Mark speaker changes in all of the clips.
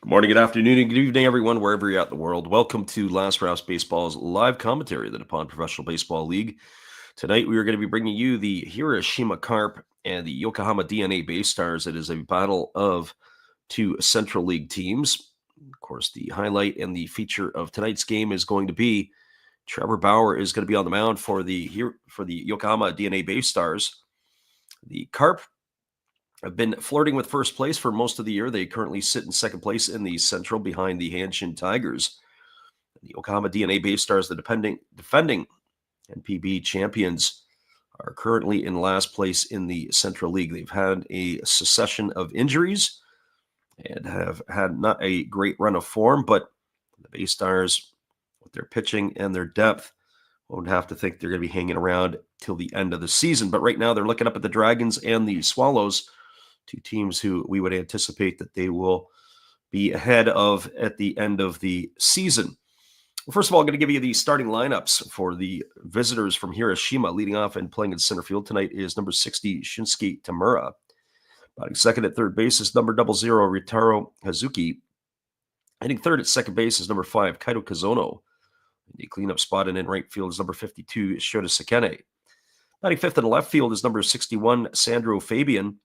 Speaker 1: Good morning, good afternoon, and good evening, everyone, wherever you're at in the world. Welcome to Last Rouse Baseball's live commentary of the Nippon Professional Baseball League. Tonight, we are going to be bringing you the Hiroshima Carp and the Yokohama DeNA BayStars. It is a battle of two Central League teams. Of course, the highlight and the feature of tonight's game is going to be Trevor Bauer is going to be on the mound for the Yokohama DeNA BayStars. The Carp have been flirting with first place for most of the year. They currently sit in second place in the Central behind the Hanshin Tigers. The Yokohama DeNA BayStars, the defending NPB champions, are currently in last place in the Central League. They've had a succession of injuries and have had not a great run of form, but the BayStars, with their pitching and their depth, won't have to think they're going to be hanging around till the end of the season. But right now, they're looking up at the Dragons and the Swallows, two teams who we would anticipate that they will be ahead of at the end of the season. Well, first of all, I'm going to give you the starting lineups for the visitors from Hiroshima. Leading off and playing in center field tonight is number 60, Shinsuke Tamura. Batting second at third base is number 00, Ritaro Hazuki. Hitting third at second base is number 5, Kaito Kazono. The cleanup spot and in right field is number 52, Shota Sekene. Batting fifth in the left field is number 61, Sandro Fabian.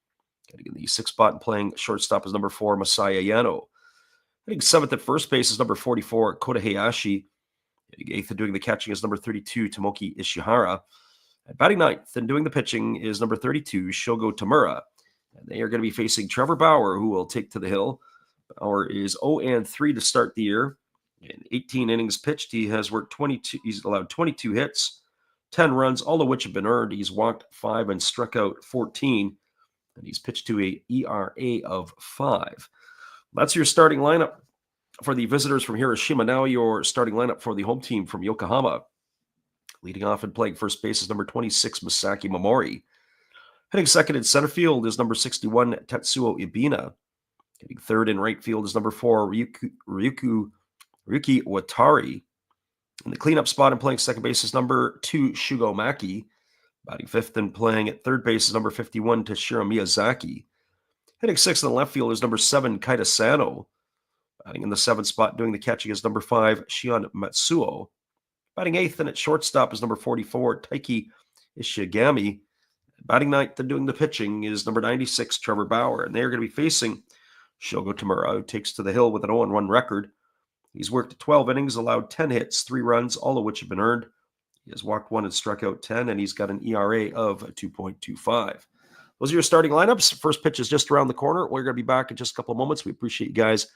Speaker 1: Getting in the sixth spot and playing shortstop is number 4, Masaya Yano. Hitting seventh at first base is number 44, Kota Hayashi. Hitting eighth and doing the catching is number 32, Tomoki Ishihara. And batting ninth and doing the pitching is number 32, Shogo Tamura. And they are going to be facing Trevor Bauer, who will take to the hill. Bauer is 0-3 to start the year. In 18 innings pitched, he has worked 22. He's allowed 22 hits, 10 runs, all of which have been earned. He's walked 5 and struck out 14. And he's pitched to a ERA of 5. That's your starting lineup for the visitors from Hiroshima. Now your starting lineup for the home team from Yokohama. Leading off and playing first base is number 26, Masaki Momori. Hitting second in center field is number 61, Tetsuo Ibina. Hitting third in right field is number 4, Ryuki Watari. In the cleanup spot and playing second base is number 2, Shugo Maki. Batting fifth and playing at third base is number 51, Toshiro Miyazaki. Hitting sixth in the left field is number 7, Kaita Sano. Batting in the seventh spot doing the catching is number 5, Shion Matsuo. Batting eighth and at shortstop is number 44, Taiki Ishigami. Batting ninth and doing the pitching is number 96, Trevor Bauer. And they are going to be facing Shogo Tamura, who takes to the hill with an 0-1 record. He's worked 12 innings, allowed 10 hits, 3 runs, all of which have been earned. He has walked 1 and struck out 10, and he's got an ERA of 2.25. Those are your starting lineups. First pitch is just around the corner. We're going to be back in just a couple of moments. We appreciate you guys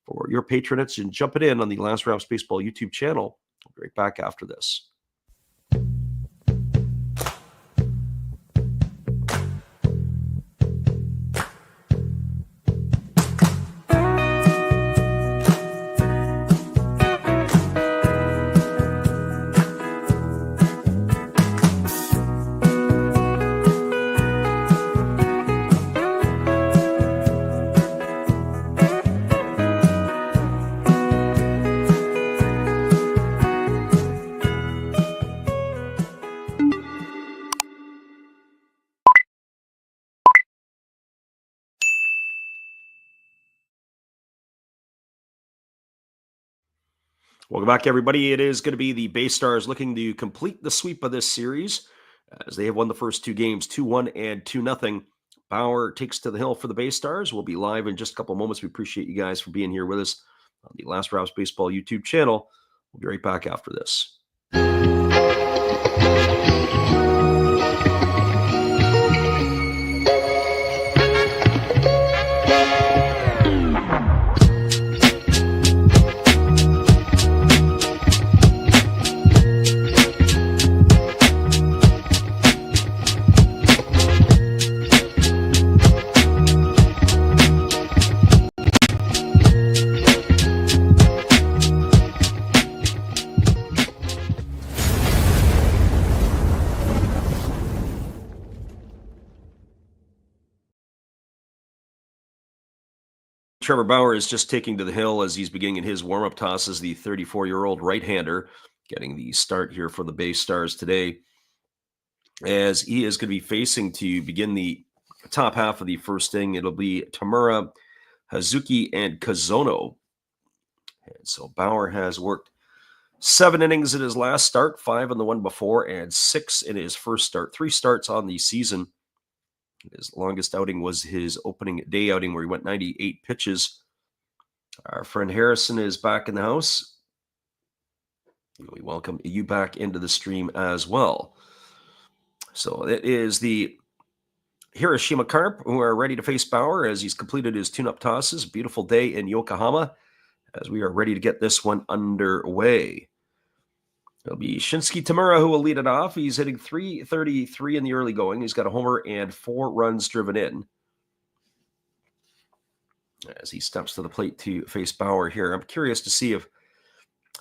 Speaker 1: for your patronage and jumping in on the Last Rouse Baseball YouTube channel. We'll be right back after this. Welcome back, everybody. It is going to be the BayStars looking to complete the sweep of this series as they have won the first 2 games, 2-1 and 2-0. Bauer takes to the hill for the BayStars. We'll be live in just a couple of moments. We appreciate you guys for being here with us on the Last Rouse Baseball YouTube channel. We'll be right back after this. Trevor Bauer is just taking to the hill as he's beginning his warm-up toss as the 34-year-old right-hander, getting the start here for the BayStars today, as he is going to be facing to begin the top half of the first inning. It'll be Tamura, Hazuki and Kazono. And so Bauer has worked 7 innings in his last start, 5 in the one before, and 6 in his first start. 3 starts on the season. His longest outing was his opening day outing where he went 98 pitches. Our friend Harrison is back in the house. We welcome you back into the stream as well. So it is the Hiroshima Carp who are ready to face Bauer as he's completed his tune-up tosses. Beautiful day in Yokohama as we are ready to get this one underway. It'll be Shinsuke Tamura who will lead it off. He's hitting .333 in the early going. He's got a homer and 4 runs driven in. As he steps to the plate to face Bauer here. I'm curious to see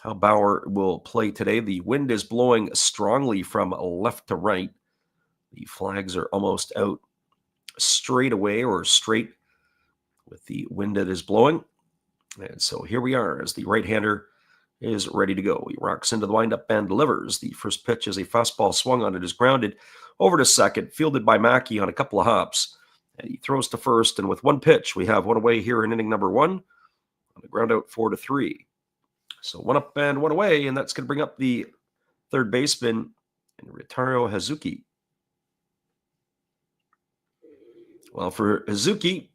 Speaker 1: how Bauer will play today. The wind is blowing strongly from left to right. The flags are almost out straight away or straight with the wind that is blowing. And so here we are as the right-hander is ready to go. He rocks into the windup and delivers. The first pitch is a fastball swung on. It is grounded over to second, fielded by Mackey on a couple of hops. And he throws to first, and with one pitch, we have one away here in inning number 1 on the ground out 4-3. So 1 up and 1 away, and that's going to bring up the third baseman, Ryutaro Hazuki. Well, for Hazuki,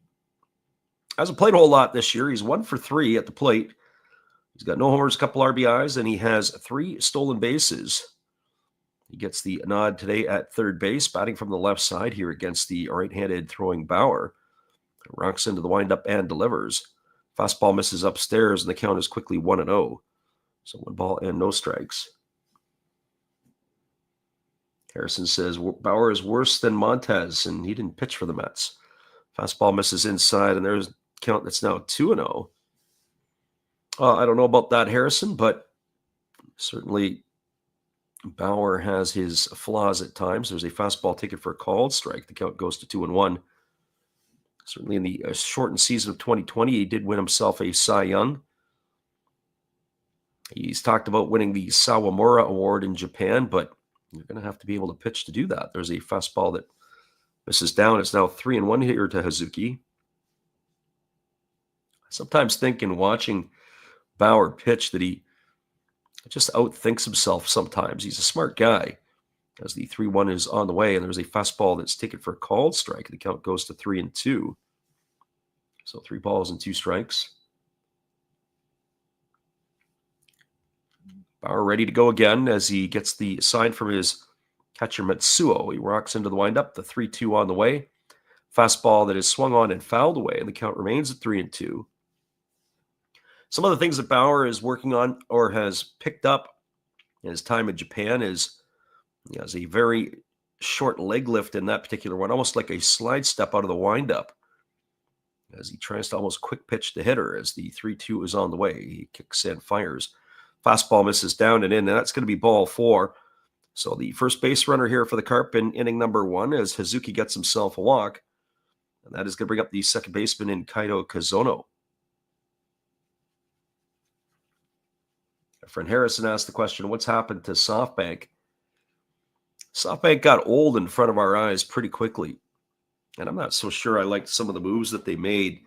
Speaker 1: hasn't played a whole lot this year. He's 1 for 3 at the plate. He's got no homers, a couple RBIs, and he has 3 stolen bases. He gets the nod today at third base, batting from the left side here against the right-handed throwing Bauer. Rocks into the windup and delivers. Fastball misses upstairs, and the count is quickly 1-0. So 1 ball and no strikes. Harrison says Bauer is worse than Montez, and he didn't pitch for the Mets. Fastball misses inside, and there's a count that's now 2-0. I don't know about that, Harrison, but certainly Bauer has his flaws at times. There's a fastball taken for a called strike. The count goes to 2-1. Certainly in the shortened season of 2020, he did win himself a Cy Young. He's talked about winning the Sawamura Award in Japan, but you're going to have to be able to pitch to do that. There's a fastball that misses down. It's now 3-1 here to Hazuki. I sometimes think in watching Bauer pitch that he just outthinks himself sometimes. He's a smart guy. As the 3-1 is on the way, and there's a fastball that's taken for a called strike. The count goes to 3-2. So 3 balls and 2 strikes. Bauer ready to go again as he gets the sign from his catcher Matsuo. He rocks into the windup, the 3-2 on the way. Fastball that is swung on and fouled away, and the count remains at 3-2. Some of the things that Bauer is working on or has picked up in his time in Japan is he has a very short leg lift in that particular one, almost like a slide step out of the windup as he tries to almost quick pitch the hitter as the 3-2 is on the way. He kicks and fires. Fastball misses down and in, and that's going to be ball 4. So the first base runner here for the Carp in inning number 1 as Hazuki gets himself a walk. And that is going to bring up the second baseman in Kaito Kazono. Our friend Harrison asked the question, what's happened to SoftBank? SoftBank got old in front of our eyes pretty quickly. And I'm not so sure I liked some of the moves that they made,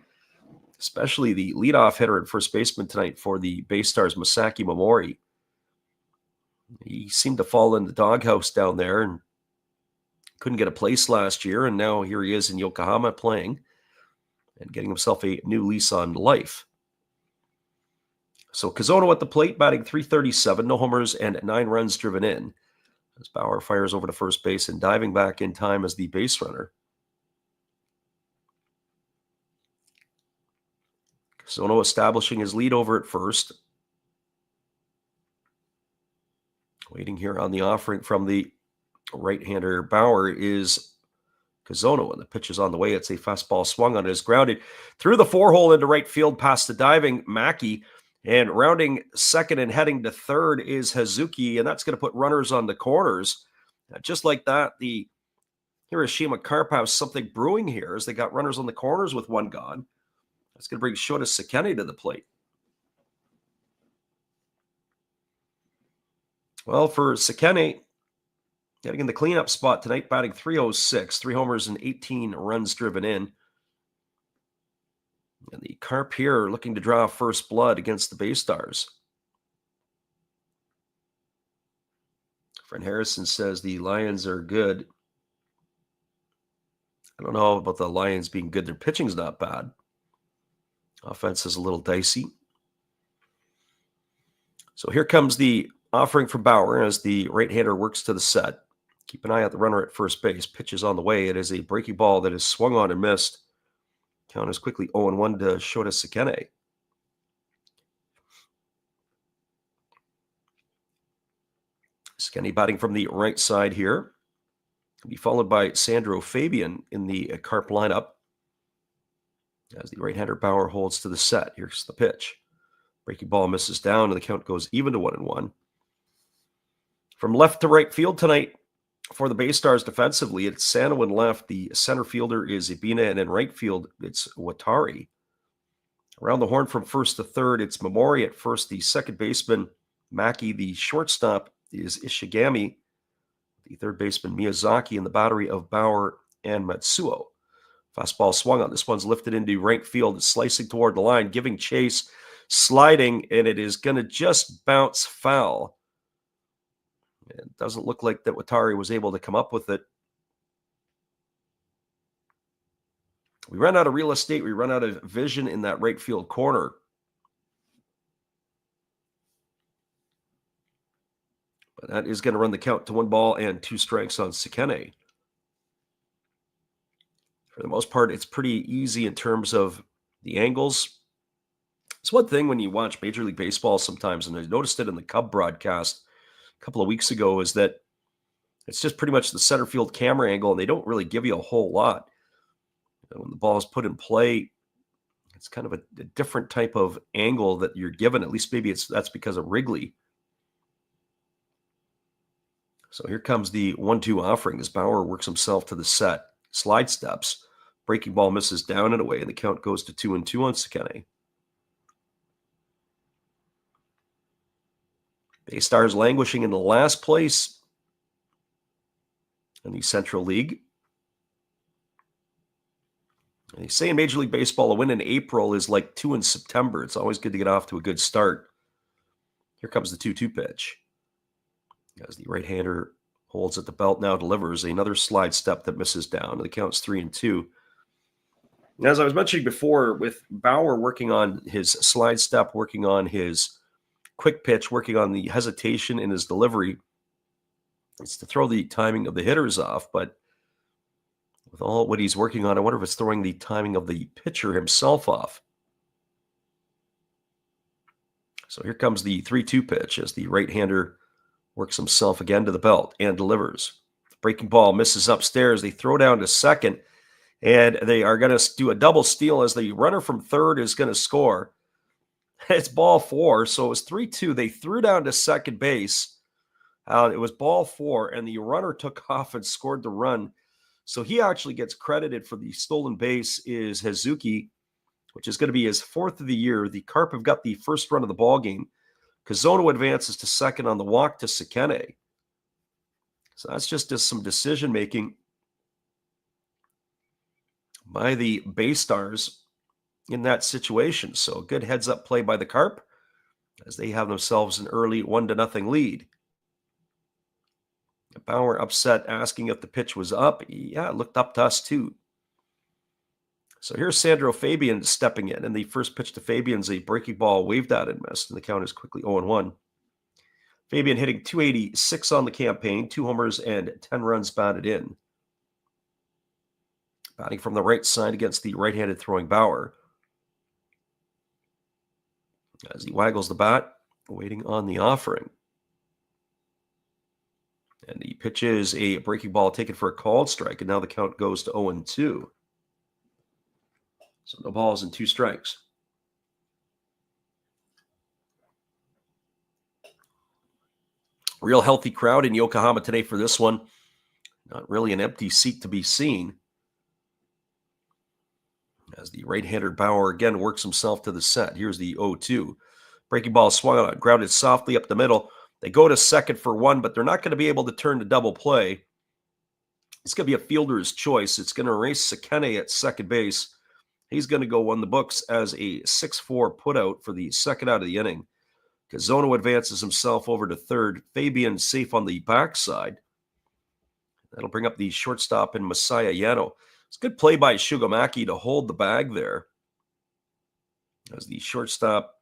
Speaker 1: especially the leadoff hitter and first baseman tonight for the BayStars, Masaki Momori. He seemed to fall in the doghouse down there and couldn't get a place last year. And now here he is in Yokohama playing and getting himself a new lease on life. So Kazono at the plate, batting .337, no homers and 9 runs driven in. As Bauer fires over to first base and diving back in time as the base runner. Kazono establishing his lead over at first. Waiting here on the offering from the right-hander Bauer is Kazono, and the pitch is on the way. It's a fastball swung on. It is grounded through the 4-hole into right field past the diving Mackey. And rounding second and heading to third is Hazuki, and that's going to put runners on the corners. Just like that, the Hiroshima Carp have something brewing here as they got runners on the corners with 1 gone. That's going to bring Shota Sekene to the plate. Well, for Sekene, getting in the cleanup spot tonight, batting .306, 3 homers and 18 runs driven in. And the Carp here are looking to draw first blood against the BayStars. Friend Harrison says the Lions are good. I don't know about the Lions being good. Their pitching's not bad. Offense is a little dicey. So here comes the offering from Bauer as the right-hander works to the set. Keep an eye on the runner at first base. Pitch is on the way. It is a breaking ball that is swung on and missed. Count is quickly 0-1 to Shota Sekene. Sekene batting from the right side here. Be followed by Sandro Fabian in the Carp lineup. As the right-hander Bauer holds to the set. Here's the pitch. Breaking ball misses down, and the count goes even to 1-1. From left to right field tonight for the BayStars defensively, it's Sano in left. The center fielder is Ibina, and in right field, it's Watari. Around the horn from first to third, it's Momori at first. The second baseman, Maki. The shortstop is Ishigami. The third baseman, Miyazaki, in the battery of Bauer and Matsuo. Fastball swung on. This one's lifted into right field. It's slicing toward the line, giving chase, sliding, and it is going to just bounce foul. It doesn't look like that Watari was able to come up with it. We run out of real estate. We run out of vision in that right field corner. But that is going to run the count to 1-2 on Sekene. For the most part, it's pretty easy in terms of the angles. It's one thing when you watch Major League Baseball sometimes, and I noticed it in the Cub broadcast a couple of weeks ago, is that it's just pretty much the center field camera angle, and they don't really give you a whole lot. When the ball is put in play, it's kind of a different type of angle that you're given. At least maybe that's because of Wrigley. So here comes the 1-2 offering as Bauer works himself to the set. Slide steps. Breaking ball misses down and away, and the count goes to 2-2 on Sekene. BayStars languishing in the last place in the Central League. And they say in Major League Baseball, a win in April is like 2 in September. It's always good to get off to a good start. Here comes the 2-2 pitch. As the right-hander holds at the belt, now delivers another slide step that misses down. And the count's 3-2. As I was mentioning before, with Bauer working on his slide step, working on his quick pitch, working on the hesitation in his delivery, it's to throw the timing of the hitters off. But with all what he's working on, I wonder if it's throwing the timing of the pitcher himself off. So here comes the 3-2 pitch as the right-hander works himself again to the belt and delivers. Breaking ball misses upstairs. They throw down to second, and they are going to do a double steal as the runner from third is going to score. It's ball 4, so it was 3-2. They threw down to second base. It was ball 4, and the runner took off and scored the run. So he actually gets credited for the stolen base is Hazuki, which is going to be his 4th of the year. The Carp have got the first run of the ball game. Kazono advances to second on the walk to Sekene. So that's just some decision-making by the BayStars in that situation. So good heads-up play by the Carp as they have themselves an early 1-0 lead. Bauer upset, asking if the pitch was up. Yeah, it looked up to us too. So here's Sandro Fabian stepping in, and the first pitch to Fabian's a breaking ball waved at and missed, and the count is quickly 0-1. Fabian hitting .286 on the campaign, 2 homers and 10 runs batted in. Batting from the right side against the right-handed throwing Bauer. As he waggles the bat, waiting on the offering. And the pitch is a breaking ball taken for a called strike, and now the count goes to 0-2. So no balls and 2 strikes. Real healthy crowd in Yokohama today for this one. Not really an empty seat to be seen. As the right-hander Bauer again works himself to the set. Here's the 0-2. Breaking ball swung on, grounded softly up the middle. They go to second for 1, but they're not going to be able to turn to double play. It's going to be a fielder's choice. It's going to erase Sekene at second base. He's going to go on the books as a 6-4 putout for the second out of the inning. Kazono advances himself over to third. Fabian safe on the backside. That'll bring up the shortstop in Masaya Yano. It's a good play by Shugamaki to hold the bag there. As the shortstop,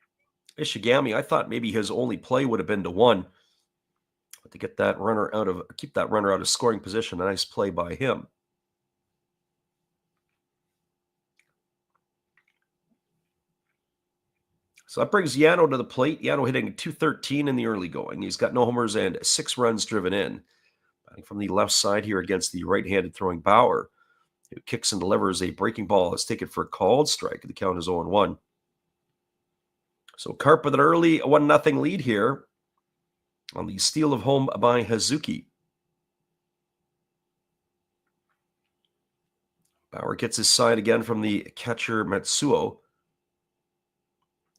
Speaker 1: Ishigami, I thought maybe his only play would have been to one. But to get that runner keep that runner out of scoring position, a nice play by him. So that brings Yano to the plate. Yano hitting .213 in the early going. He's got no homers and 6 runs driven in. Batting from the left side here against the right-handed throwing Bauer, who kicks and delivers a breaking ball. It's taken for a called strike. The count is 0-1. So Carp with an early 1-0 lead here on the steal of home by Hazuki. Bauer gets his sign again from the catcher Matsuo.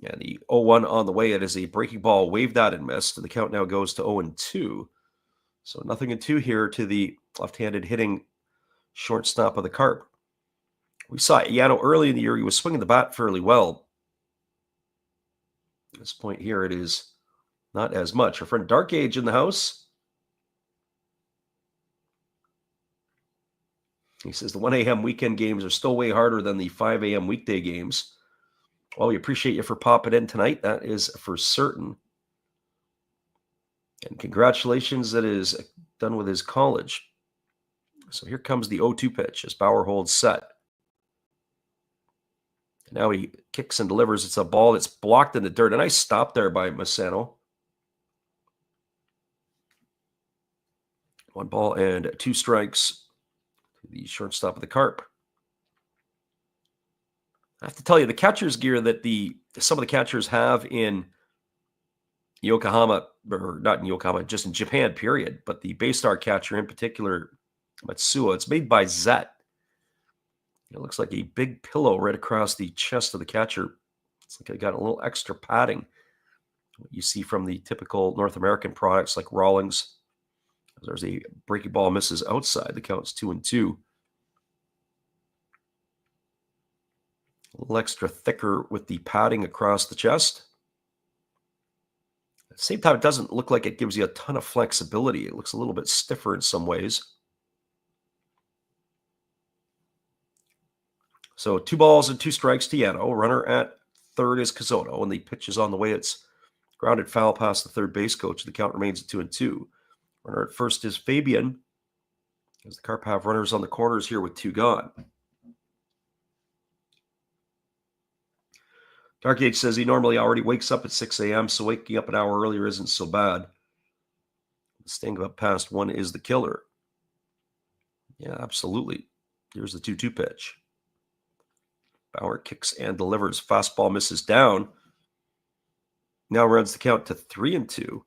Speaker 1: And the 0-1 on the way. It is a breaking ball waved out and missed. And the count now goes to 0-2. So 0-2 here to the left-handed hitting shortstop of the Carp. We saw Yano early in the year. He was swinging the bat fairly well. At this point here, it is not as much. Our friend Dark Age in the house. He says the 1 a.m. weekend games are still way harder than the 5 a.m. weekday games. Well, we appreciate you for popping in tonight. That is for certain. And congratulations, that is done with his college. So here comes the 0-2 pitch as Bauer holds set. And now he kicks and delivers. It's a ball that's blocked in the dirt. A nice stop there by Masano. 1 ball and 2 strikes to the shortstop of the Carp. I have to tell you, the catcher's gear that some of the catchers have in Yokohama, or not in Yokohama, just in Japan, period, but the BayStar catcher in particular, Matsuo, it's made by Zet. It looks like a big pillow right across the chest of the catcher. It's like it got a little extra padding. What you see from the typical North American products like Rawlings. There's a breaking ball misses outside. The count's 2-2. A little extra thicker with the padding across the chest. At the same time, it doesn't look like it gives you a ton of flexibility. It looks a little bit stiffer in some ways. So 2 balls and 2 strikes to Yano. Runner at third is Kazono. And the pitch is on the way. It's grounded foul past the third base coach. The count remains at 2-2. Runner at first is Fabian. As the Carp have runners on the corners here with 2 gone. Dark Age says he normally already wakes up at 6 a.m., so waking up an hour earlier isn't so bad. Staying up past 1 is the killer. Yeah, absolutely. Here's the 2-2 pitch. Bauer kicks and delivers. Fastball misses down. Now runs the count to 3-2.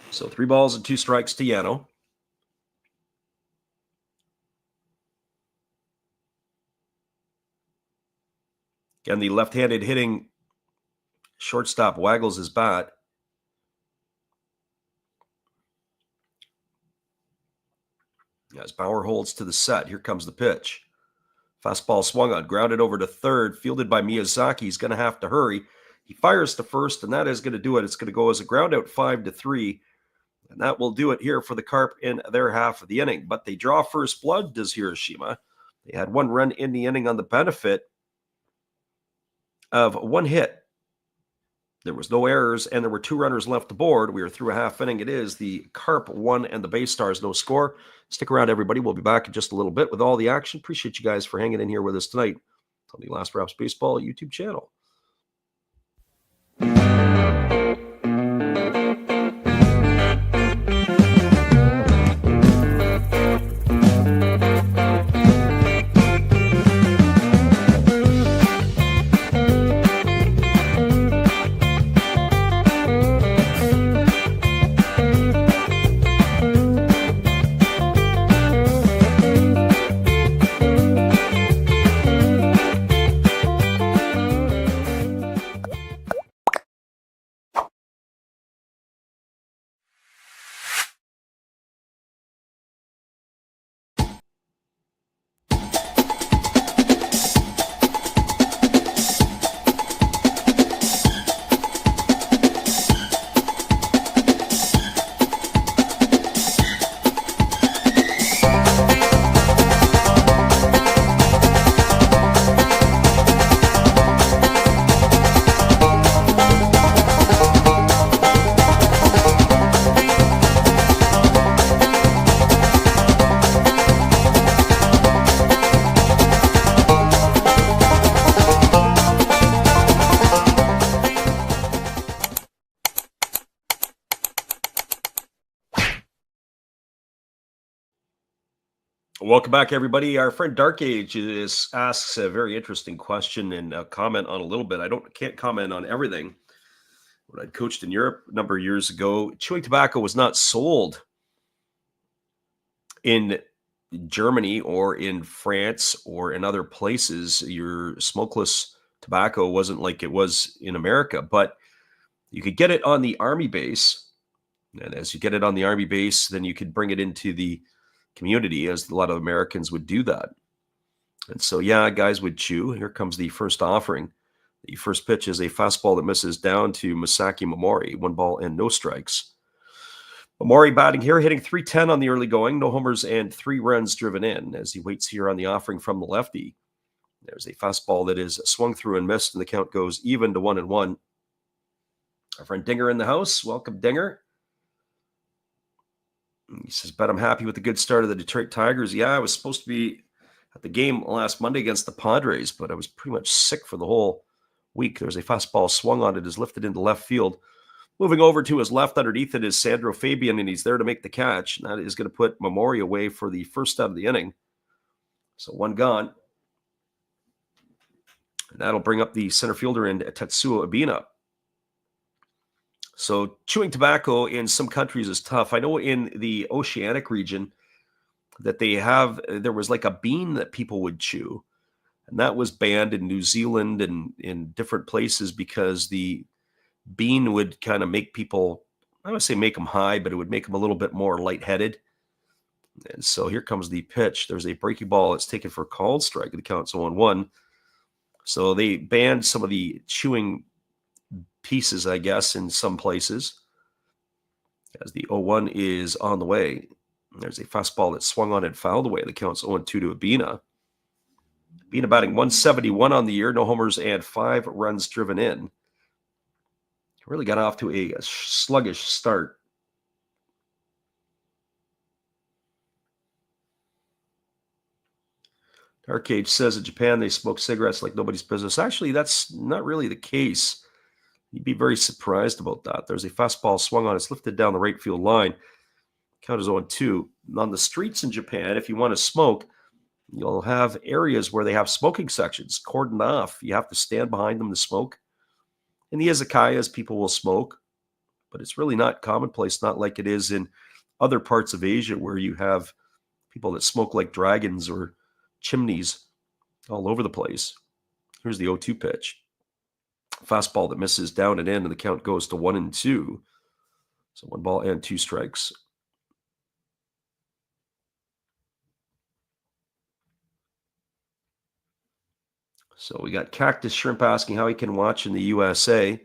Speaker 1: So 3 balls and 2 strikes to Yano. Again, the left-handed hitting shortstop waggles his bat. As Bauer holds to the set, here comes the pitch. Fastball swung on, grounded over to third, fielded by Miyazaki. He's going to have to hurry. He fires to first, and that is going to do it. It's going to go as a ground out 5-3. And that will do it here for the Carp in their half of the inning. But they draw first blood, does Hiroshima. They had 1 run in the inning on the benefit of 1 hit. There was no errors, and there were 2 runners left to board. We are through a half inning. It is the Carp 1 and the BayStars no score. Stick around, everybody. We'll be back in just a little bit with all the action. Appreciate you guys for hanging in here with us tonight on the Last Raps Baseball YouTube channel. Welcome back, everybody. Our friend Dark Age asks a very interesting question and comment on a little bit. Can't comment on everything. When I coached in Europe a number of years ago, chewing tobacco was not sold in Germany or in France or in other places. Your smokeless tobacco wasn't like it was in America, but you could get it on the army base. And as you get it on the army base, then you could bring it into the community, as a lot of Americans would do that. And so, yeah, guys would chew. Here comes the first offering. The first pitch is a fastball that misses down to Masaki Momori, 1 ball and no strikes. Momori batting here, hitting .310 on the early going, no homers and 3 runs driven in as he waits here on the offering from the lefty. There's a fastball that is swung through and missed, and the count goes even to 1-1. Our friend Dinger in the house. Welcome, Dinger. He says, "Bet I'm happy with the good start of the Detroit Tigers." Yeah, I was supposed to be at the game last Monday against the Padres, but I was pretty much sick for the whole week. There's a fastball swung on it, is lifted into left field. Moving over to his left underneath it is Sandro Fabian, and he's there to make the catch. And that is going to put Momori away for the first out of the inning. So 1 gone. And that'll bring up the center fielder in Tetsuo Ibina. So chewing tobacco in some countries is tough. I know in the Oceanic region that there was like a bean that people would chew. And that was banned in New Zealand and in different places because the bean would kind of make people, I would say make them high, but it would make them a little bit more lightheaded. And so here comes the pitch. There's a breaking ball. It's taken for a called strike. The count's 0-1. So they banned some of the chewing pieces, I guess, in some places. As the 0-1 is on the way. There's a fastball that swung on and fouled away. The count's 0-2 to Ibina. Ibina batting .171 on the year. No homers and 5 runs driven in. Really got off to a sluggish start. Dark Age says in Japan they smoke cigarettes like nobody's business. Actually, that's not really the case. You'd be very surprised about that. There's a fastball swung on. It's lifted down the right field line. Count is 0-2. On the streets in Japan, if you want to smoke, you'll have areas where they have smoking sections cordoned off. You have to stand behind them to smoke. In the izakayas, people will smoke, but it's really not commonplace, not like it is in other parts of Asia where you have people that smoke like dragons or chimneys all over the place. Here's the 0-2 pitch. Fastball that misses down and in, and the count goes to 1-2. So 1 ball and 2 strikes. So we got Cactus Shrimp asking how he can watch in the USA.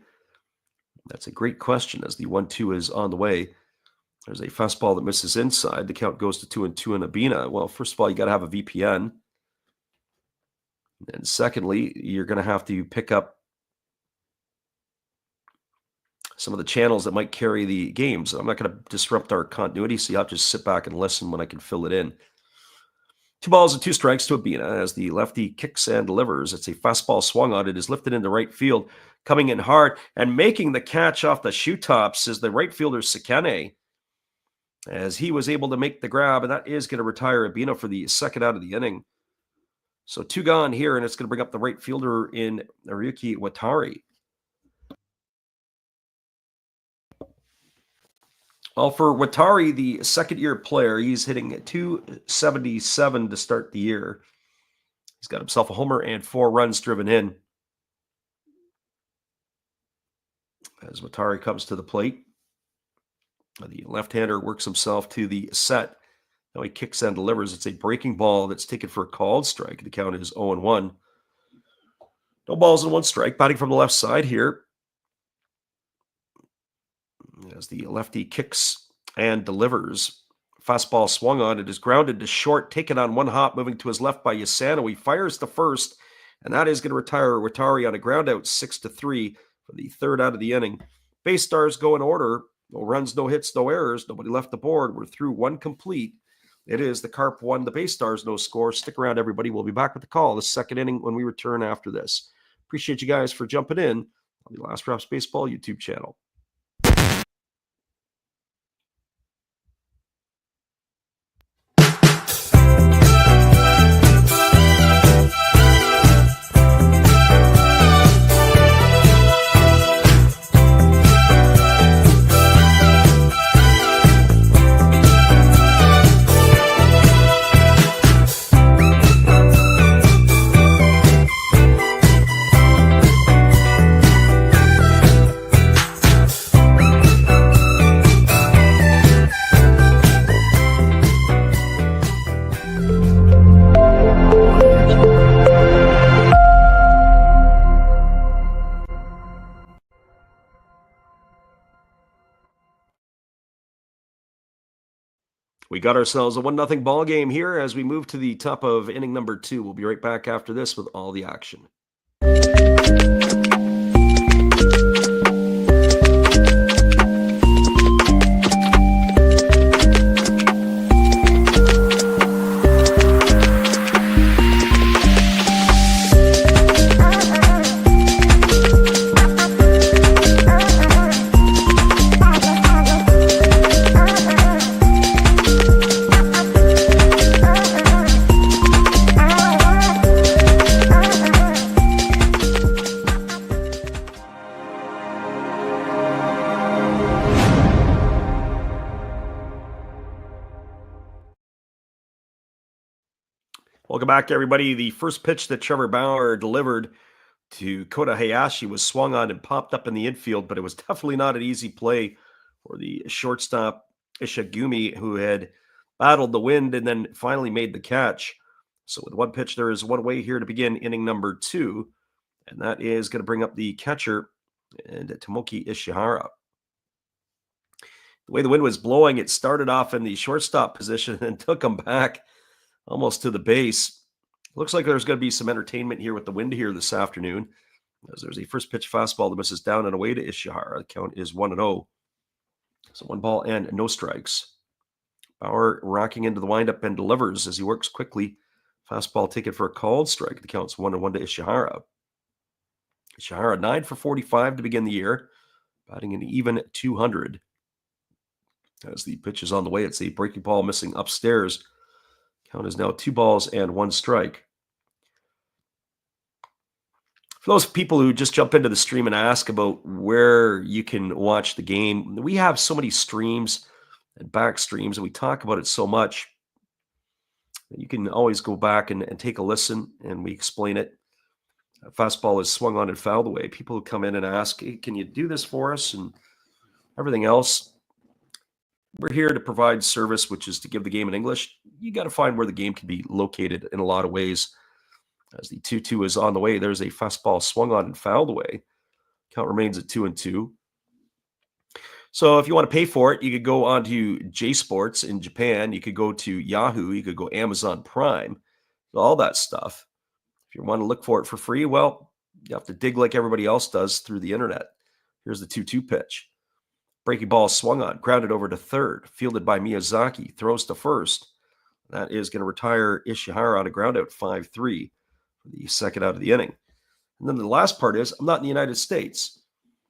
Speaker 1: That's a great question as the 1-2 is on the way. There's a fastball that misses inside. The count goes to 2-2 in Ibina. Well, first of all, you got to have a VPN. And secondly, you're going to have to pick up some of the channels that might carry the games. I'm not going to disrupt our continuity, so you have to just sit back and listen when I can fill it in. 2 balls and 2 strikes to Ibina as the lefty kicks and delivers. It's a fastball swung on. It is lifted into right field, coming in hard and making the catch off the shoe tops is the right fielder Sekene, as he was able to make the grab, and that is going to retire Ibina for the second out of the inning. So 2 gone here, and it's going to bring up the right fielder in Ryuki Watari. Well, for Watari, the second-year player, he's hitting .277 to start the year. He's got himself a homer and 4 runs driven in. As Watari comes to the plate, the left-hander works himself to the set. Now he kicks and delivers. It's a breaking ball that's taken for a called strike. The count is 0-1. No balls and 1 strike. Batting from the left side here, as the lefty kicks and delivers. Fastball swung on. It is grounded to short, taken on 1 hop, moving to his left by Yasano. He fires to first, and that is going to retire Watari on a ground out 6-3 for the third out of the inning. BayStars go in order. No runs, no hits, no errors. Nobody left the board. We're through 1 complete. It is the Carp 1, the BayStars no score. Stick around, everybody. We'll be back with the call, the second inning, when we return after this. Appreciate you guys for jumping in on the Last Reps Baseball YouTube channel. We got ourselves a 1-0 ball game here as we move to the top of inning number 2. We'll be right back after this with all the action. Welcome back, everybody. The first pitch that Trevor Bauer delivered to Kota Hayashi was swung on and popped up in the infield, but it was definitely not an easy play for the shortstop Ishigumi, who had battled the wind and then finally made the catch. So with one pitch, there is one away here to begin inning number 2, and that is going to bring up the catcher and Tomoki Ishihara. The way the wind was blowing, it started off in the shortstop position and took him back almost to the base. Looks like there's going to be some entertainment here with the wind here this afternoon, as there's a first pitch fastball that misses down and away to Ishihara. The count is 1-0. So 1 ball and no strikes. Bauer rocking into the windup and delivers as he works quickly. Fastball taken for a called strike. The count's 1-1 to Ishihara. Ishihara 9 for 45 to begin the year, batting an even 200. As the pitch is on the way, it's a breaking ball missing upstairs. Count is now 2 balls and 1 strike. For those people who just jump into the stream and ask about where you can watch the game, we have so many streams and back streams, and we talk about it so much. You can always go back and take a listen, and we explain it. A fastball is swung on and fouled away. People who come in and ask, hey, can you do this for us? And everything else. We're here to provide service, which is to give the game in English. You got to find where the game can be located in a lot of ways. As the 2-2 is on the way, there's a fastball swung on and fouled away. Count remains at 2-2. So if you want to pay for it, you could go on to J Sports in Japan. You could go to Yahoo. You could go Amazon Prime. All that stuff. If you want to look for it for free, well, you have to dig like everybody else does through the internet. Here's the 2-2 pitch. Breaking ball swung on, grounded over to third, fielded by Miyazaki, throws to first. That is going to retire Ishihara on a ground out 5-3 for the second out of the inning. And then the last part is, I'm not in the United States.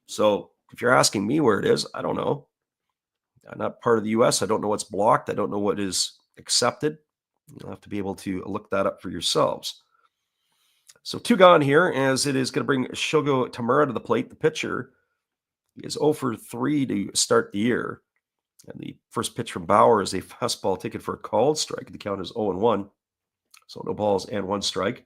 Speaker 1: So if you're asking me where it is, I don't know. I'm not part of the U.S. I don't know what's blocked. I don't know what is accepted. You'll have to be able to look that up for yourselves. So 2 gone here, as it is going to bring Shogo Tamura to the plate, the pitcher. He is 0 for 3 to start the year. And the first pitch from Bauer is a fastball taken for a called strike. The count is 0-1. So no balls and 1 strike.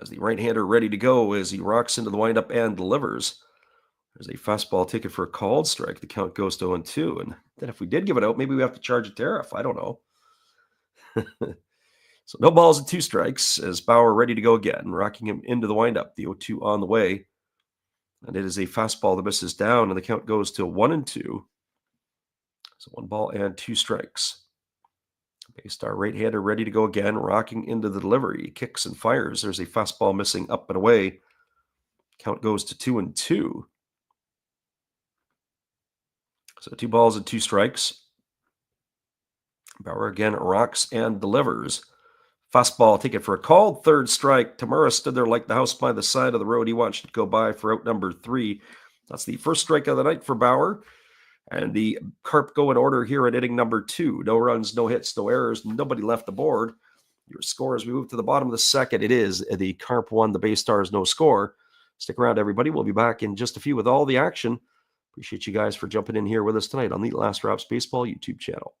Speaker 1: As the right-hander ready to go as he rocks into the windup and delivers. There's a fastball taken for a called strike. The count goes to 0-2. And then if we did give it out, maybe we have to charge a tariff. I don't know. So no balls and 2 strikes as Bauer ready to go again, rocking him into the windup. The 0-2 on the way. And it is a fastball that misses down, and the count goes to 1-2. So 1 ball and 2 strikes. BayStar right-hander ready to go again, rocking into the delivery. He kicks and fires. There's a fastball missing up and away. Count goes to 2-2. So 2 balls and 2 strikes. Bauer again rocks and delivers. Fastball taken for a called third strike. Tamura stood there like the house by the side of the road. He watched it go by for out number 3. That's the first strike of the night for Bauer. And the Carp go in order here at inning number 2. No runs, no hits, no errors. Nobody left the board. Your score as we move to the bottom of the second. It is the Carp 1, the BayStars no score. Stick around, everybody. We'll be back in just a few with all the action. Appreciate you guys for jumping in here with us tonight on the Last Raps Baseball YouTube channel.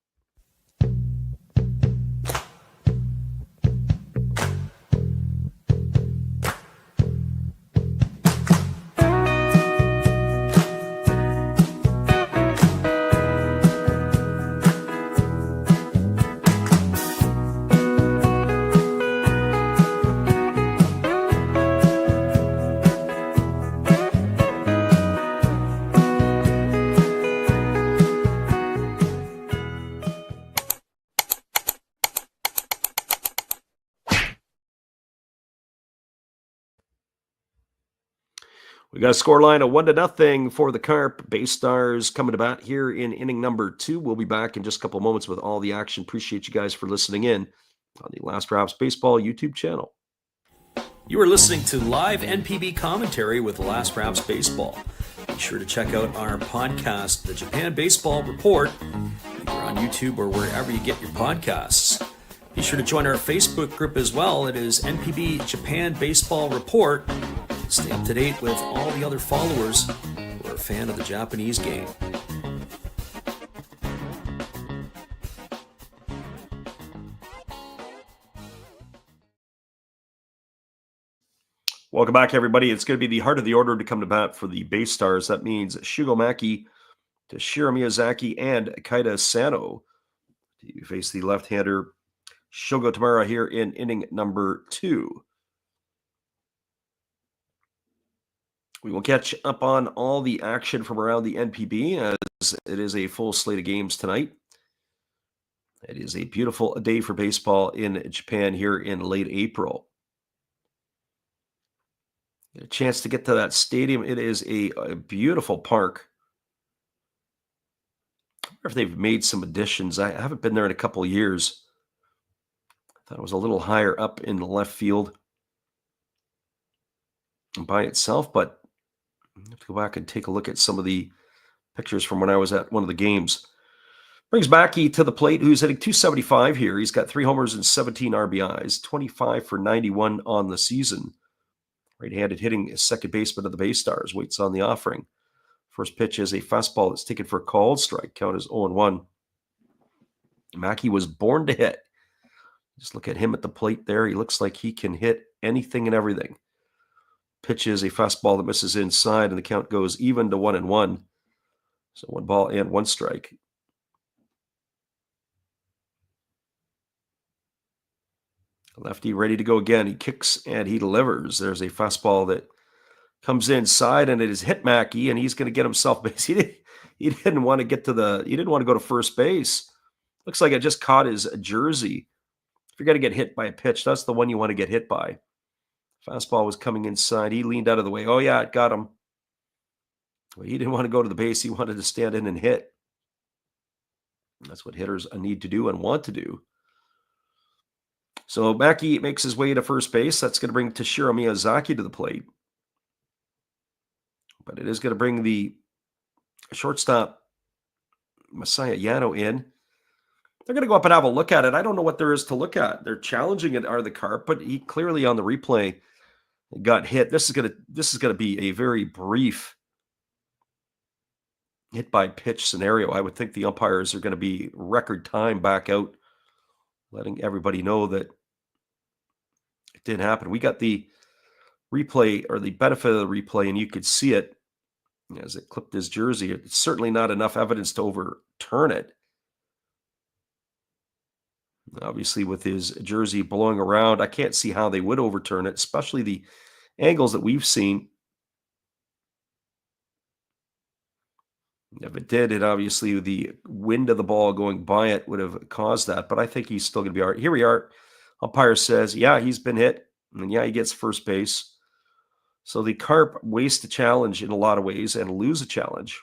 Speaker 1: We got a score line of 1-0 for the Carp. BayStars coming to bat here in inning number 2. We'll be back in just a couple of moments with all the action. Appreciate you guys for listening in on the Last Raps Baseball YouTube channel.
Speaker 2: You are listening to live NPB commentary with Last Raps Baseball. Be sure to check out our podcast, The Japan Baseball Report, either on YouTube or wherever you get your podcasts. Be sure to join our Facebook group as well. It is NPB Japan Baseball Report. Stay up to date with all the other followers who are a fan of the Japanese game.
Speaker 1: Welcome back, everybody. It's going to be the heart of the order to come to bat for the BayStars. That means Shugo Maki, Toshiro Miyazaki, and Kaida Sano to face the left-hander Shogo Tamura here in inning number 2. We will catch up on all the action from around the NPB as it is a full slate of games tonight. It is a beautiful day for baseball in Japan here in late April. Get a chance to get to that stadium. It is a beautiful park. I wonder if they've made some additions. I haven't been there in a couple of years. I thought it was a little higher up in the left field by itself, but I have to go back and take a look at some of the pictures from when I was at one of the games. Brings Maki to the plate, who's hitting .275 here. He's got 3 homers and 17 RBIs, 25 for 91 on the season. Right-handed hitting second baseman of the BayStars. Waits on the offering. First pitch is a fastball that's taken for a called strike. Count is 0-1. Maki was born to hit. Just look at him at the plate there. He looks like he can hit anything and everything. Pitch is a fastball that misses inside, and the count goes even to 1-1. So 1 ball and 1 strike. Lefty ready to go again. He kicks and he delivers. There's a fastball that comes inside, and it is hit Maki, and he's going to get himself base. He didn't want to get to he didn't want to go to first base. Looks like it just caught his jersey. If you're going to get hit by a pitch, that's the one you want to get hit by. Fastball was coming inside. He leaned out of the way. Oh, yeah, it got him. Well, he didn't want to go to the base. He wanted to stand in and hit. And that's what hitters need to do and want to do. So Maki makes his way to first base. That's going to bring Toshiro Miyazaki to the plate. But it is going to bring the shortstop, Masaya Yano, in. They're going to go up and have a look at it. I don't know what there is to look at. They're challenging it, are the Carp, but he clearly on the replay got hit. This is going to be a very brief hit by pitch scenario. I would think the umpires are going to be record time back out, letting everybody know that it didn't happen. We got the replay, or the benefit of the replay, and you could see it as it clipped his jersey. It's certainly not enough evidence to overturn it. Obviously, with his jersey blowing around, I can't see how they would overturn it, especially the angles that we've seen. If it did, it obviously, the wind of the ball going by it would have caused that, but I think he's still going to be all right. Here we are. Umpire says, yeah, he's been hit, and yeah, he gets first base. So the Carp waste a challenge in a lot of ways and lose a challenge.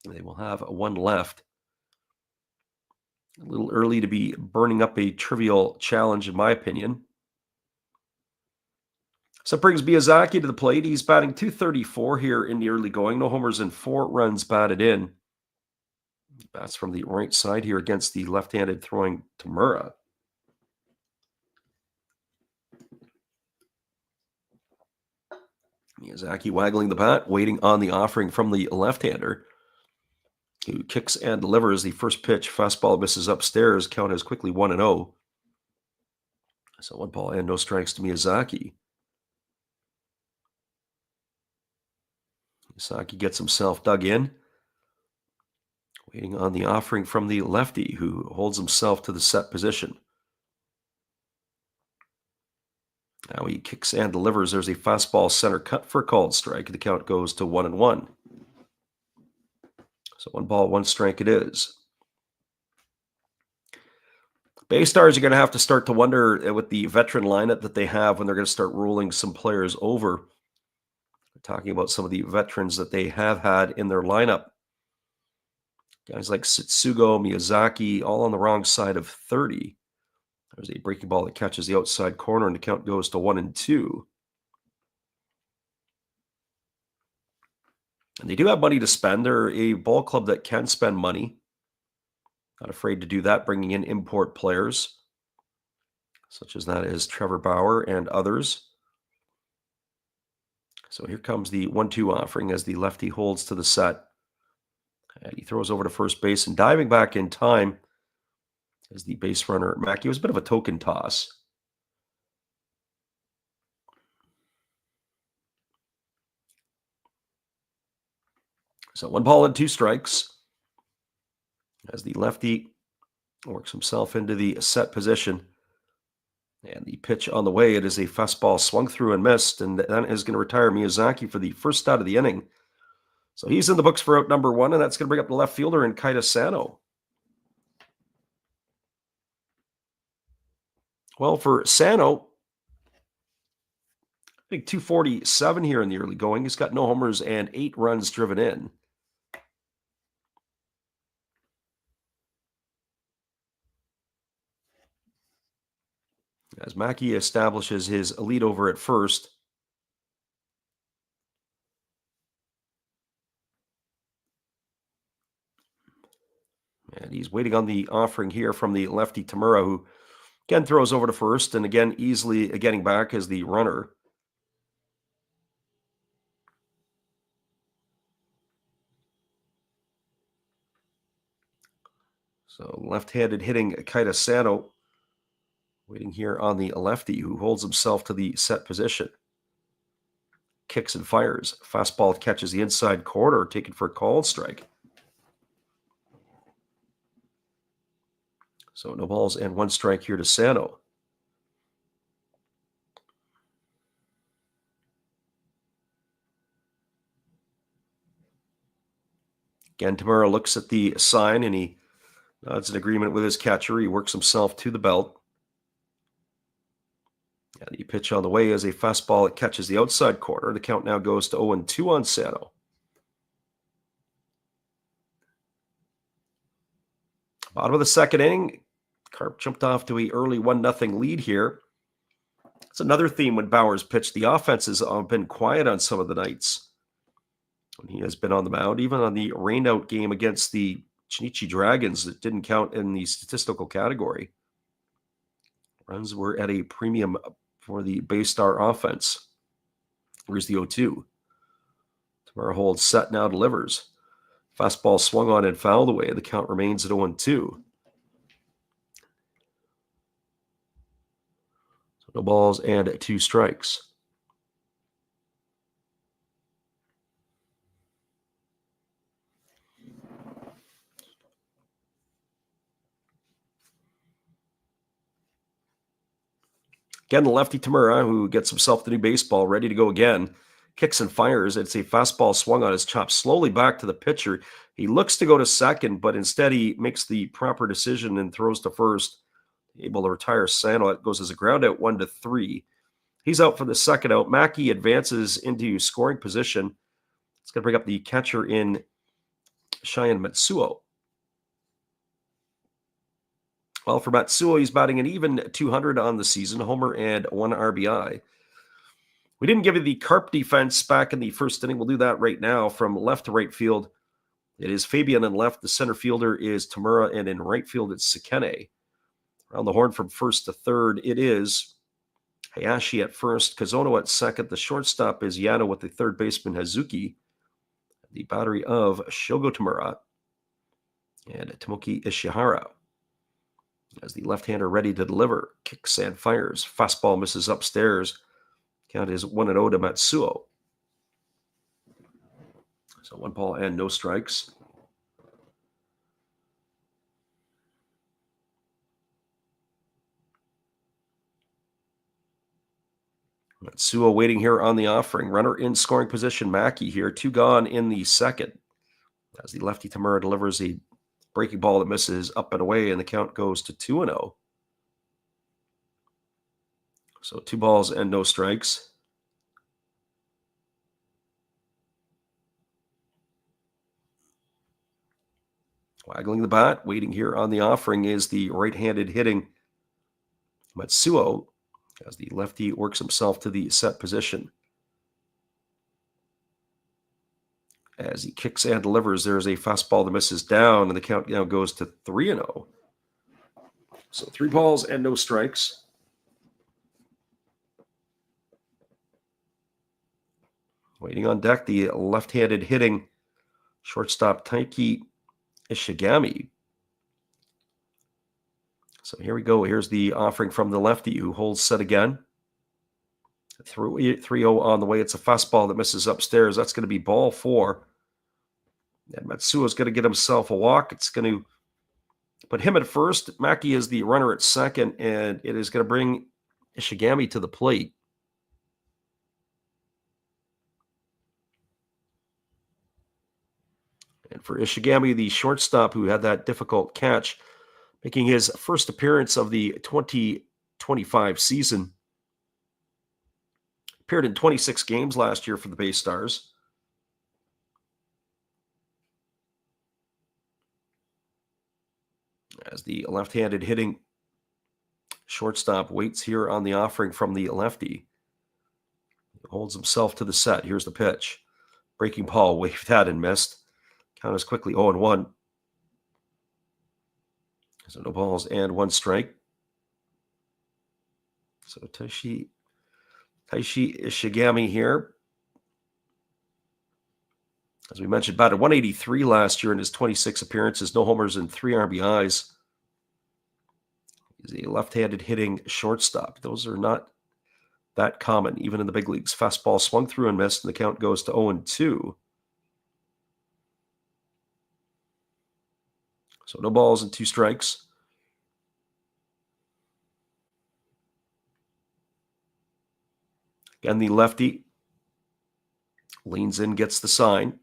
Speaker 1: They will have 1 left. A little early to be burning up a trivial challenge, in my opinion. So it brings Miyazaki to the plate. He's batting .234 here in the early going. No homers and 4 runs batted in. Bats from the right side here against the left-handed throwing Tamura. Miyazaki waggling the bat, waiting on the offering from the left-hander, who kicks and delivers. The first pitch, fastball misses upstairs. Count is quickly 1-0. So 1 ball and no strikes to Miyazaki. Miyazaki gets himself dug in, waiting on the offering from the lefty, who holds himself to the set position. Now he kicks and delivers. There's a fastball center cut for a called strike. The count goes to 1-1. So 1 ball, 1 strike it is. BayStars are going to have to start to wonder with the veteran lineup that they have when they're going to start rolling some players over. Talking about some of the veterans that they have had in their lineup. Guys like Satsugo, Miyazaki, all on the wrong side of 30. There's a breaking ball that catches the outside corner, and the count goes to 1-2. And they do have money to spend. They're a ball club that can spend money. Not afraid to do that, bringing in import players, such as that is Trevor Bauer and others. So here comes the 1-2 offering as the lefty holds to the set. And he throws over to first base, and diving back in time is the base runner, Mackey. It was a bit of a token toss. So 1 ball and 2 strikes as the lefty works himself into the set position. And the pitch on the way, it is a fastball swung through and missed, and that is going to retire Miyazaki for the first out of the inning. So he's in the books for out number 1, and that's going to bring up the left fielder in Kaita Sano. Well, for Sano, I think 247 here in the early going. He's got no homers and 8 runs driven in. As Mackey establishes his lead over at first. And he's waiting on the offering here from the lefty Tamura, who again throws over to first, and again easily getting back as the runner. So left-handed hitting Kaita Sano, waiting here on the lefty, who holds himself to the set position. Kicks and fires. Fastball catches the inside corner, taken for a called strike. So no balls and 1 strike here to Sano. Again, Tamura looks at the sign, and he nods in agreement with his catcher. He works himself to the belt. And the pitch on the way is a fastball that catches the outside corner. The count now goes to 0-2 on Sano. Bottom of the second inning, Carp jumped off to an early 1-0 lead here. It's another theme when Bauer's pitched. The offense has been quiet on some of the nights when he has been on the mound, even on the rainout game against the Chinichi Dragons that didn't count in the statistical category. Runs were at a premium for the BayStar offense. Here's the 0-2. Tamura holds set, now delivers. Fastball swung on and fouled away. The count remains at 0-2. So no balls and 2 strikes. Again, the lefty Tamura, who gets himself the new baseball, ready to go again, kicks and fires. It's a fastball swung on his chop, slowly back to the pitcher. He looks to go to second, but instead he makes the proper decision and throws to first, able to retire Sano. It goes as a ground out, 1-3. He's out for the second out. Mackey advances into scoring position. It's going to bring up the catcher in Shion Matsuo. Well, for Matsuo, he's batting an even 200 on the season, homer and 1 RBI. We didn't give you the Carp defense back in the first inning. We'll do that right now from left to right field. It is Fabian in left. The center fielder is Tamura, and in right field, it's Sekene. Around the horn from first to third, it is Hayashi at first, Kazono at second. The shortstop is Yano with the third baseman Hazuki. The battery of Shogo Tamura and Tomoki Ishihara. As the left-hander ready to deliver, kicks and fires. Fastball misses upstairs. Count is 1-0 to Matsuo. So 1 ball and no strikes. Matsuo waiting here on the offering. Runner in scoring position, Mackey here. 2 gone in the second. As the lefty Tamura delivers a breaking ball that misses up and away, and the count goes to 2-0. So 2 balls and no strikes. Waggling the bat, waiting here on the offering is the right-handed hitting Matsuo as the lefty works himself to the set position. As he kicks and delivers, there's a fastball that misses down, and the count now goes to 3-0. So 3 balls and no strikes. Waiting on deck, the left-handed hitting shortstop Taiki Ishigami. So here we go. Here's the offering from the lefty who holds set again. 3-0 on the way. It's a fastball that misses upstairs. That's going to be ball 4. And Matsuo's going to get himself a walk. It's going to put him at first. Maki is the runner at second, and it is going to bring Ishigami to the plate. And for Ishigami, the shortstop who had that difficult catch, making his first appearance of the 2025 season. Appeared in 26 games last year for the BayStars. As the left-handed hitting shortstop waits here on the offering from the lefty. He holds himself to the set. Here's the pitch. Breaking ball, waved at and missed. Count is quickly 0-1. So no balls and 1 strike. So Taishi Ishigami here. As we mentioned, batted 183 last year in his 26 appearances, no homers and 3 RBIs. He's a left-handed hitting shortstop. Those are not that common, even in the big leagues. Fastball swung through and missed, and the count goes to 0-2. So no balls and 2 strikes. Again, the lefty leans in, gets the sign.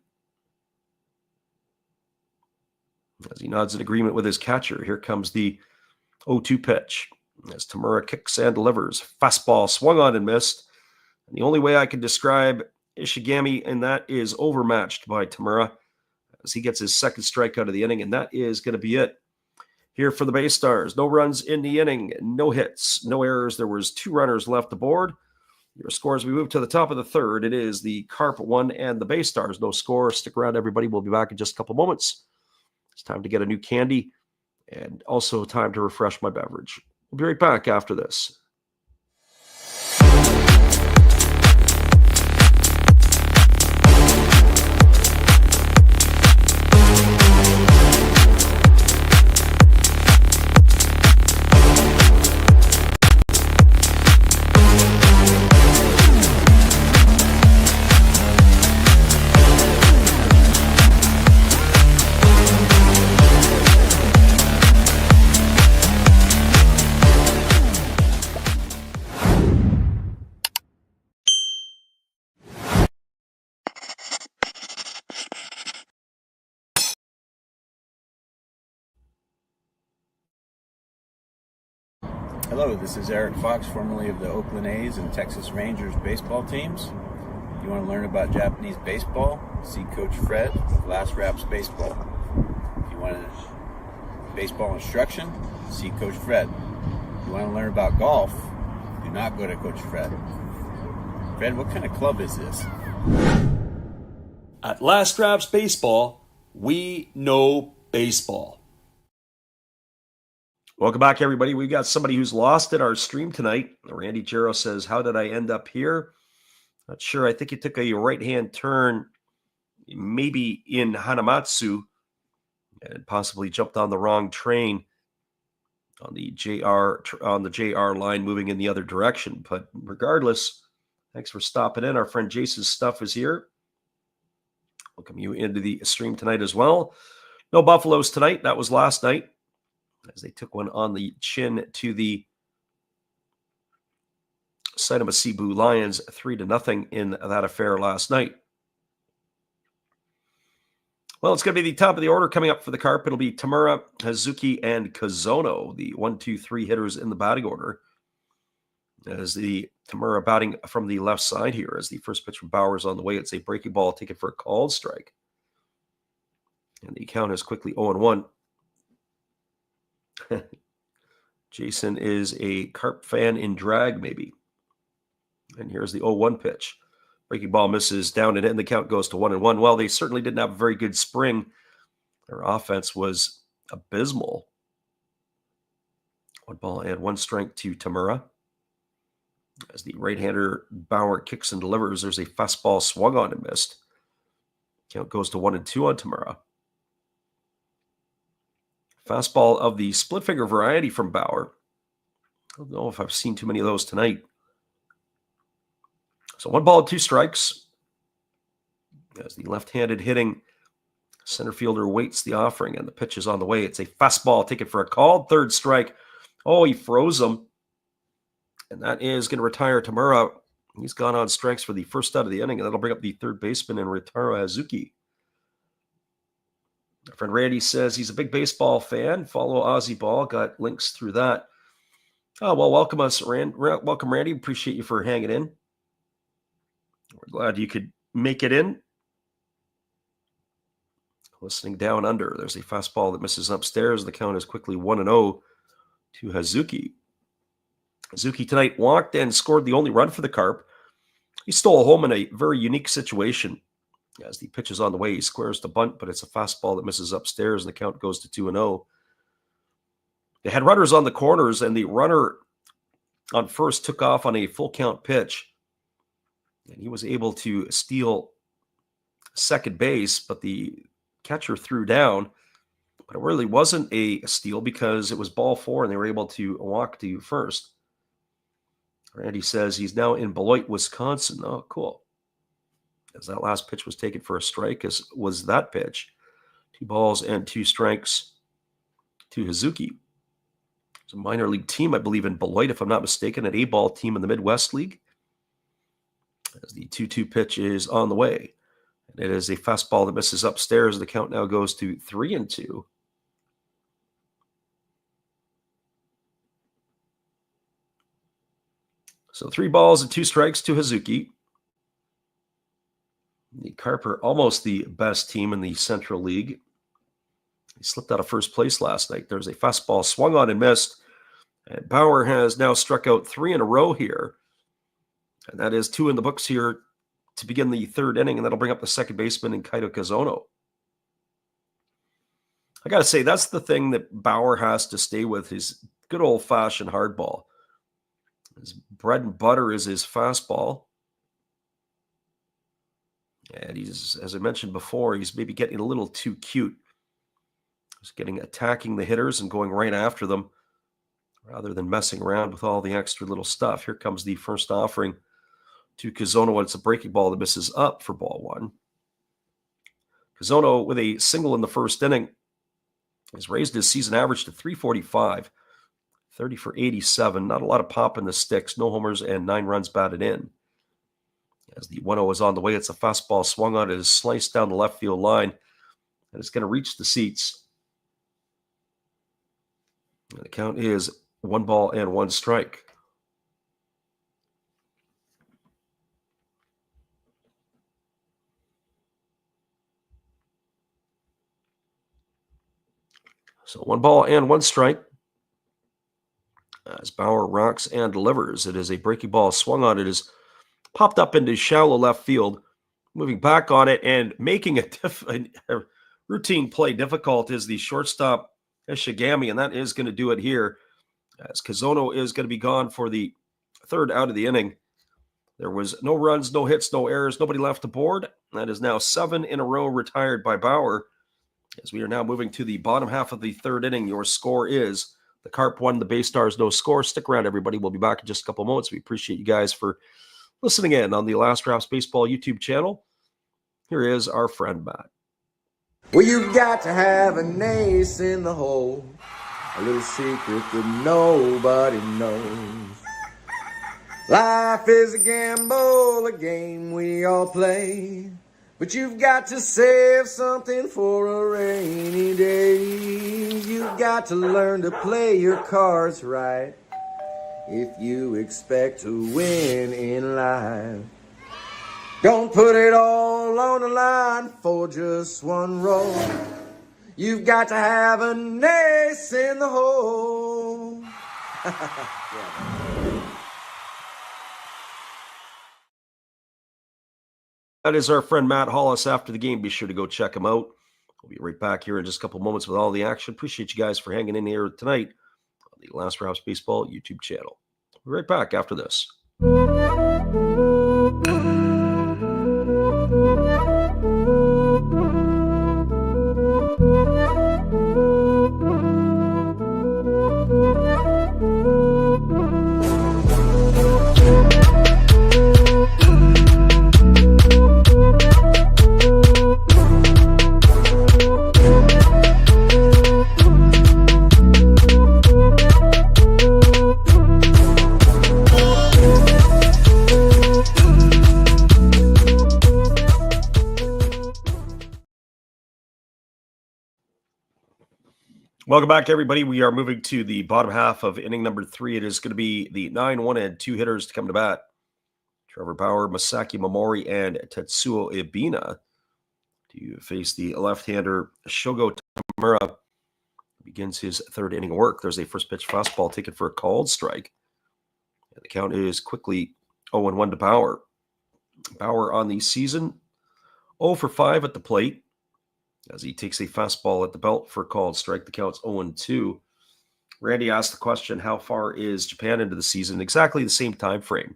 Speaker 1: As he nods in agreement with his catcher, here comes the 0-2 pitch. As Tamura kicks and delivers. Fastball swung on and missed. And the only way I can describe Ishigami in that is overmatched by Tamura as he gets his second strikeout of the inning, and that is going to be it. Here for the BayStars, no runs in the inning, no hits, no errors. There was 2 runners left aboard. Your scores, we move to the top of the third. It is the Carp 1 and the BayStars. No score. Stick around, everybody. We'll be back in just a couple moments. It's time to get a new candy and also time to refresh my beverage. We'll be right back after this.
Speaker 3: Hello, this is Eric Fox, formerly of the Oakland A's and Texas Rangers baseball teams. If you want to learn about Japanese baseball, see Coach Fred with Last Raps Baseball. If you want baseball instruction, see Coach Fred. If you want to learn about golf, do not go to Coach Fred. Fred, what kind of club is this?
Speaker 2: At Last Raps Baseball, we know baseball.
Speaker 1: Welcome back, everybody. We've got somebody who's lost at our stream tonight. Randy Jarrow says, how did I end up here? Not sure. I think he took a right-hand turn, maybe in Hanamatsu, and possibly jumped on the wrong train on the JR line moving in the other direction. But regardless, thanks for stopping in. Our friend Jason's stuff is here. Welcome you into the stream tonight as well. No Buffaloes tonight. That was last night, as they took one on the chin to the Saitama Cebu Lions 3-0 in that affair last night. Well, it's going to be the top of the order coming up for the Carp. It'll be Tamura, Hazuki, and Kazono, the 1, 2, 3 hitters in the batting order. As the Tamura batting from the left side here, as the first pitch from Bauer's on the way. It's a breaking ball taken for a called strike. And the count is quickly 0-1. Jason is a Carp fan in drag, maybe. And here's the 0-1 pitch. Breaking ball misses down and in. The count goes to 1-1. Well, they certainly didn't have a very good spring. Their offense was abysmal. 1 ball and 1 strike to Tamura. As the right-hander Bauer kicks and delivers, there's a fastball swung on and missed. Count goes to 1-2 on Tamura. Fastball of the split finger variety from Bauer. I don't know if I've seen too many of those tonight. So 1 ball, 2 strikes. As the left-handed hitting center fielder waits the offering, and the pitch is on the way. It's a fastball taken for a called 3rd strike. Oh, he froze him. And that is going to retire Tamura. He's gone on strikes for the first out of the inning, and that'll bring up the 3rd baseman in Ritaro Hazuki. My friend Randy says he's a big baseball fan. Follow Aussie Ball. Got links through that. Oh, well, welcome, Randy. Appreciate you for hanging in. We're glad you could make it in. Listening down under. There's a fastball that misses upstairs. The count is quickly 1-0 to Hazuki. Hazuki tonight walked and scored the only run for the Carp. He stole home in a very unique situation. As the pitch is on the way, he squares to bunt, but it's a fastball that misses upstairs, and the count goes to 2-0. They had runners on the corners, and the runner on first took off on a full count pitch. And he was able to steal second base, but the catcher threw down. But it really wasn't a steal because it was ball 4, and they were able to walk to first. Randy says he's now in Beloit, Wisconsin. Oh, cool. As that last pitch was taken for a strike, as was that pitch. 2 balls and 2 strikes to Hazuki. It's a minor league team, I believe, in Beloit, if I'm not mistaken, an A-ball team in the Midwest League. As the 2-2 pitch is on the way. And it is a fastball that misses upstairs. The count now goes to 3-2. So 3 balls and 2 strikes to Hazuki. The Carp are almost the best team in the Central League. He slipped out of first place last night. There's a fastball swung on and missed. And Bauer has now struck out 3 in a row here. And that is 2 in the books here to begin the 3rd inning. And that'll bring up the second baseman in Kaito Kazono. I got to say, that's the thing that Bauer has to stay with, his good old-fashioned hardball. His bread and butter is his fastball. And he's, as I mentioned before, he's maybe getting a little too cute. He's attacking the hitters and going right after them rather than messing around with all the extra little stuff. Here comes the first offering to Kazono. It's a breaking ball that misses up for ball 1. Kazono, with a single in the first inning, has raised his season average to 345, 30 for 87. Not a lot of pop in the sticks, no homers, and 9 runs batted in. As the 1-0 is on the way, it's a fastball swung on. It is sliced down the left field line, and it's going to reach the seats. And the count is 1 ball and 1 strike. So 1 ball and 1 strike. As Bauer rocks and delivers, it is a breaking ball swung on. It is popped up into shallow left field. Moving back on it and making a routine play difficult is the shortstop Ishigami, and that is going to do it here. As Kazono is going to be gone for the 3rd out of the inning. There was no runs, no hits, no errors, nobody left aboard. That is now 7 in a row retired by Bauer. As we are now moving to the bottom half of the 3rd inning, your score is the Carp 1, the BayStars no score. Stick around, everybody. We'll be back in just a couple moments. We appreciate you guys for listening in on the Last Drafts Baseball YouTube channel. Here is our friend Matt.
Speaker 4: Well, you've got to have an ace in the hole, a little secret that nobody knows. Life is a gamble, a game we all play, but you've got to save something for a rainy day. You've got to learn to play your cards right if you expect to win in life. Don't put it all on the line for just 1 roll. You've got to have an ace in the hole.
Speaker 1: That is our friend Matt Hollis after the game. Be sure to go check him out. We'll be right back here in just a couple moments with all the action. Appreciate you guys for hanging in here tonight on the Last Rouse Baseball YouTube channel. We'll be right back after this. Welcome back, everybody. We are moving to the bottom half of inning number 3. It is going to be the 9-1 and 2 hitters to come to bat. Trevor Bauer, Masaki Momori, and Tetsuo Ibina to face the left-hander Shogo Tamura. Begins his third inning of work. There's a first pitch fastball taken for a called strike. And the count is quickly 0-1 to Bauer. Bauer on the season 0 for 5 at the plate, as he takes a fastball at the belt for a called strike. The count's 0-2. Randy asked the question, how far is Japan into the season? Exactly the same time frame.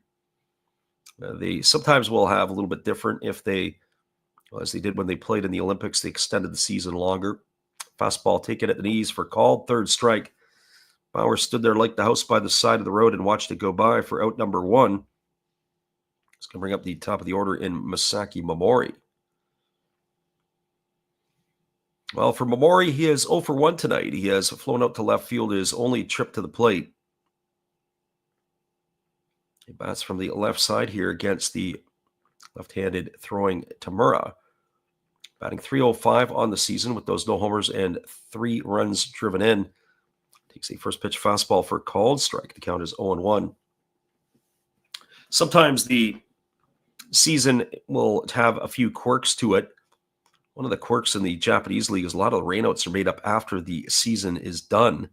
Speaker 1: They sometimes will have a little bit different if they, as they did when they played in the Olympics, they extended the season longer. Fastball taken at the knees for called third strike. Bauer stood there like the house by the side of the road and watched it go by for out number 1. It's going to bring up the top of the order in Masaki Momori. Well, for Momori, he is 0 for 1 tonight. He has flown out to left field his only trip to the plate. He bats from the left side here against the left-handed throwing Tamura. Batting .305 on the season with those no homers and 3 runs driven in. Takes a first pitch fastball for a called strike. The count is 0-1. Sometimes the season will have a few quirks to it. One of the quirks in the Japanese league is a lot of the rainouts are made up after the season is done.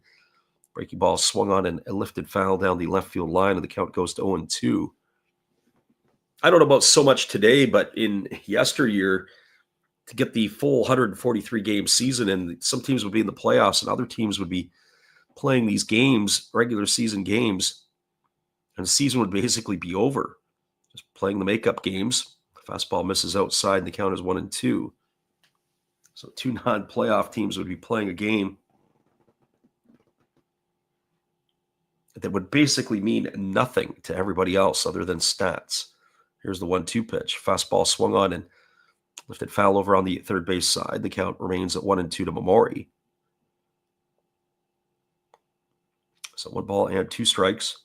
Speaker 1: Breaking ball swung on and lifted foul down the left field line, and the count goes to 0-2. I don't know about so much today, but in yesteryear, to get the full 143 game season, and some teams would be in the playoffs and other teams would be playing these games, regular season games, and the season would basically be over. Just playing the makeup games. Fastball misses outside, and the count is 1-2. So 2 non-playoff teams would be playing a game that would basically mean nothing to everybody else other than stats. Here's the 1-2 pitch. Fastball swung on and lifted foul over on the third base side. The count remains at 1-2 to Momori. So 1 ball and 2 strikes.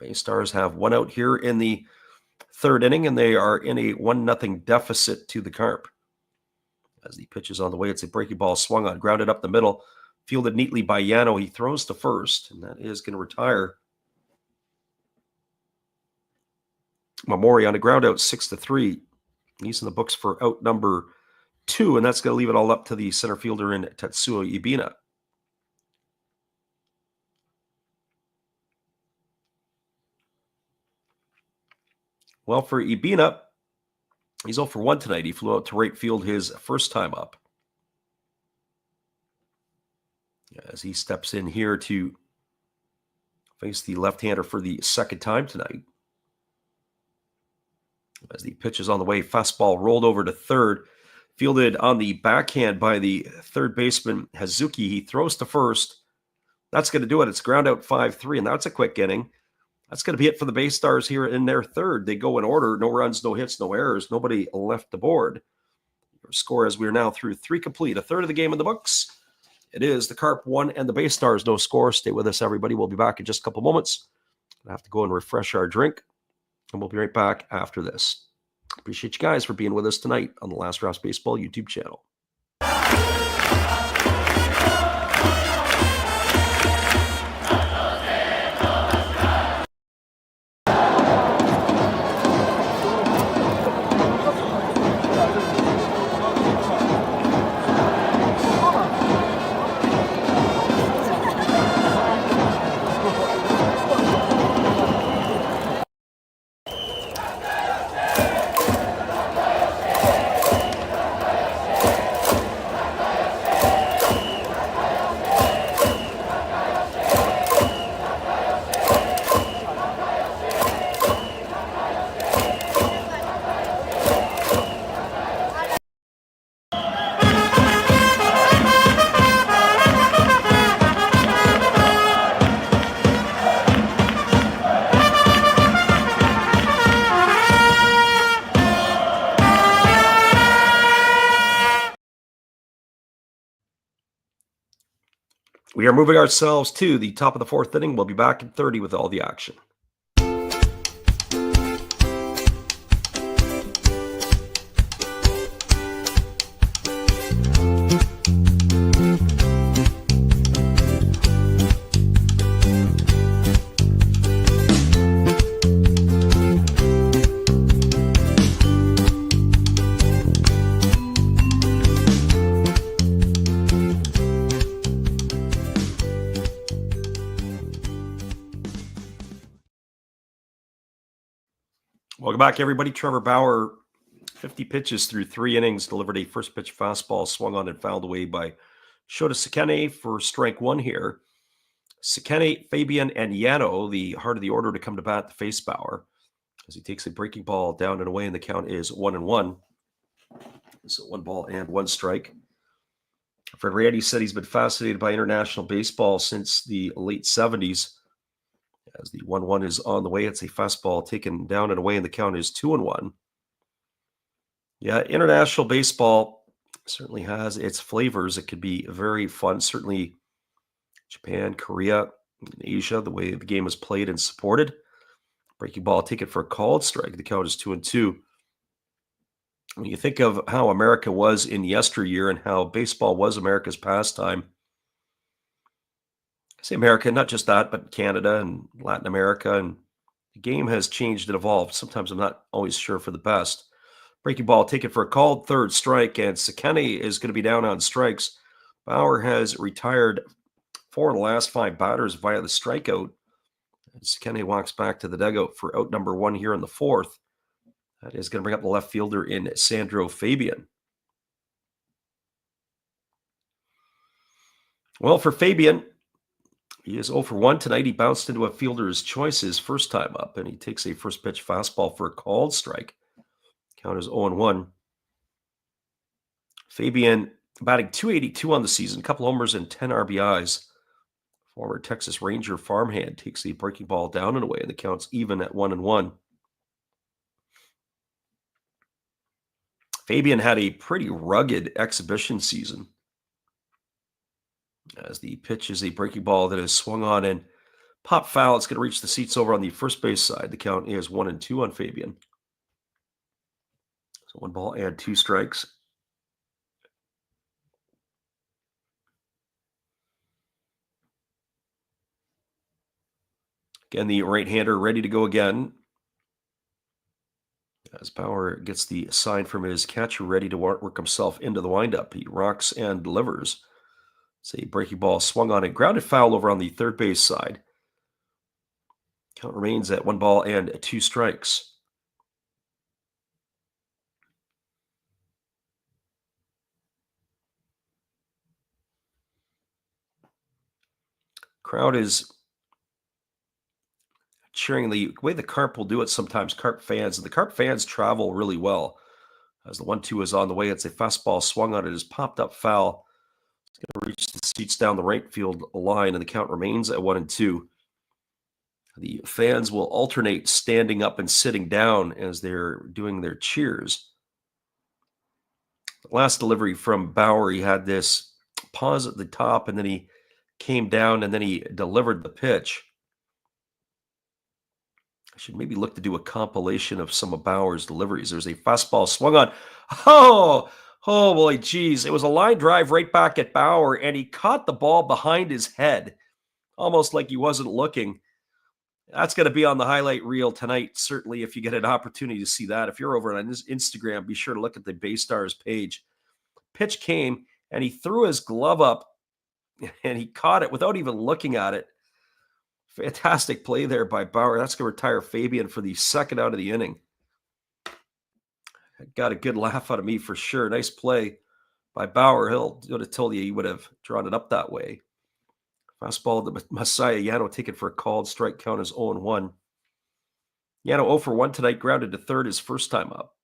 Speaker 1: BayStars have 1 out here in the 3rd inning, and they are in a 1-0 deficit to the Carp. As the pitch is on the way, it's a breaking ball swung on, grounded up the middle, fielded neatly by Yano. He throws to first, and that is going to retire Momori on a ground out, 6-3. He's in the books for out number 2, and that's going to leave it all up to the center fielder in Tetsuo Ibina. Well, for Ibina, he's 0 for 1 tonight. He flew out to right field his first time up. As he steps in here to face the left-hander for the second time tonight. As the pitch is on the way, fastball rolled over to third. Fielded on the backhand by the third baseman, Hazuki. He throws to first. That's going to do it. It's ground out 5-3, and that's a quick inning. That's going to be it for the BayStars here in their 3rd. They go in order. No runs, no hits, no errors. Nobody left the board. Your score as we are now through 3 complete. A third of the game in the books. It is the Carp 1 and the BayStars no score. Stay with us, everybody. We'll be back in just a couple moments. I have to go and refresh our drink, and we'll be right back after this. Appreciate you guys for being with us tonight on the Last Rouse Baseball YouTube channel. We are moving ourselves to the top of the fourth inning. We'll be back in 30 with all the action. Welcome back, everybody. Trevor Bauer, 50 pitches through 3 innings, delivered a first pitch fastball, swung on and fouled away by Shota Sekene for strike 1 here. Sekene, Fabian, and Yano, the heart of the order to come to bat to face Bauer, as he takes a breaking ball down and away, and the count is 1-1. So 1 ball and 1 strike. Fred Randy said he's been fascinated by international baseball since the late 70s. As the 1-1 is on the way, it's a fastball taken down and away, and the count is 2-1. Yeah, international baseball certainly has its flavors. It could be very fun. Certainly Japan, Korea, Asia, the way the game is played and supported. Breaking ball, take it for a called strike. The count is 2-2. When you think of how America was in yesteryear and how baseball was America's pastime, I say America, not just that, but Canada and Latin America, and the game has changed and evolved. Sometimes I'm not always sure for the best. Breaking ball, take it for a called third strike, and Sekene is going to be down on strikes. Bauer has retired 4 of the last 5 batters via the strikeout. Sekene walks back to the dugout for out number 1 here in the 4th. That is going to bring up the left fielder in Sandro Fabian. Well, for Fabian, he is 0 for 1 tonight. He bounced into a fielder's choice his first time up, and he takes a first pitch fastball for a called strike. Count is 0-1. Fabian batting .282 on the season, a couple homers and 10 RBIs. Former Texas Ranger farmhand takes the breaking ball down and away, and the count's even at 1-1. Fabian had a pretty rugged exhibition season, as the pitch is a breaking ball that is swung on and popped foul. It's going to reach the seats over on the first base side. The count is 1-2 on Fabian. So 1 ball and 2 strikes. Again, the right-hander ready to go again, as Bauer gets the sign from his catcher ready to work himself into the windup. He rocks and delivers. It's a breaking ball swung on and grounded foul over on the third base side. Count remains at 1 ball and 2 strikes. Crowd is cheering the way the Carp will do it sometimes. Carp fans, and the Carp fans travel really well. As the 1-2 is on the way, it's a fastball swung on. It is popped up foul. It's going to reach the seats down the right field line, and the count remains at 1-2. The fans will alternate standing up and sitting down as they're doing their cheers. The last delivery from Bauer, he had this pause at the top, and then he came down, and then he delivered the pitch. I should maybe look to do a compilation of some of Bauer's deliveries. There's a fastball swung on. Oh boy, geez. It was a line drive right back at Bauer, and he caught the ball behind his head, almost like he wasn't looking. That's going to be on the highlight reel tonight, certainly, if you get an opportunity to see that. If you're over on Instagram, be sure to look at the BayStars page. Pitch came, and he threw his glove up, and he caught it without even looking at it. Fantastic play there by Bauer. That's going to retire Fabian for the second out of the inning. Got a good laugh out of me for sure. Nice play by Bauer. He'll would have told you he would have drawn it up that way. Fastball to Messiah Yano, taken for a called strike. Count is 0-1. Yano 0 for 1 tonight, grounded to third his first time up.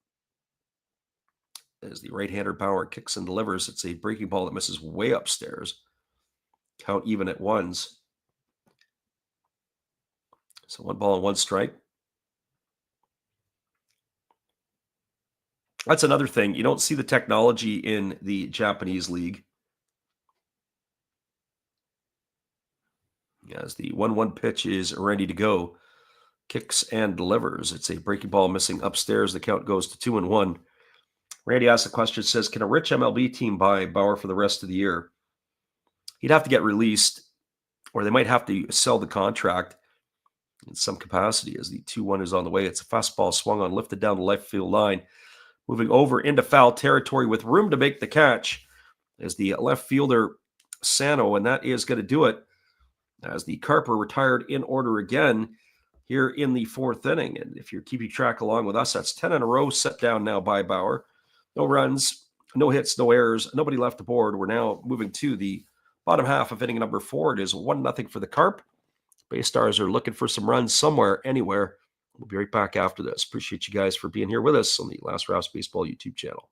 Speaker 1: As the right-hander Bauer kicks and delivers, it's a breaking ball that misses way upstairs. Count even at 1s. So 1 ball and 1 strike. That's another thing. You don't see the technology in the Japanese league. As the 1-1 pitch is ready to go, kicks and delivers. It's a breaking ball missing upstairs. The count goes to 2-1. Randy asked the question, says, can a rich MLB team buy Bauer for the rest of the year? He'd have to get released, or they might have to sell the contract in some capacity, as the 2-1 is on the way. It's a fastball swung on, lifted down the left field line, moving over into foul territory with room to make the catch as the left fielder Sano, and that is going to do it as the Carp are retired in order again here in the fourth inning. And if you're keeping track along with us, that's 10 in a row set down now by Bauer. No runs, no hits, no errors, nobody left the board. We're now moving to the bottom half of inning number 4. It is 1-0 for the Carp. BayStars are looking for some runs somewhere, anywhere. We'll be right back after this. Appreciate you guys for being here with us on the Last Rouse Baseball YouTube channel.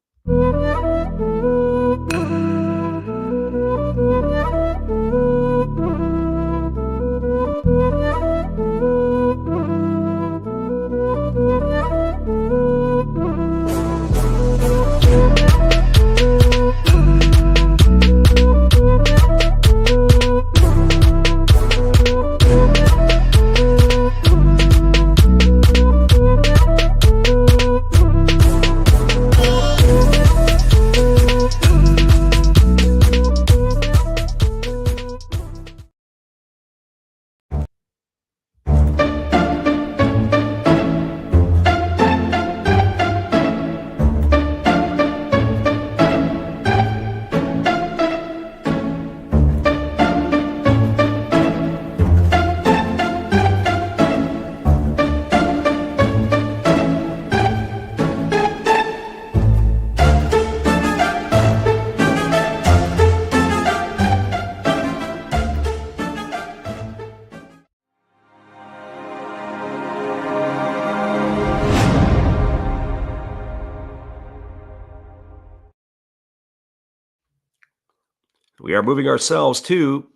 Speaker 1: We are moving ourselves to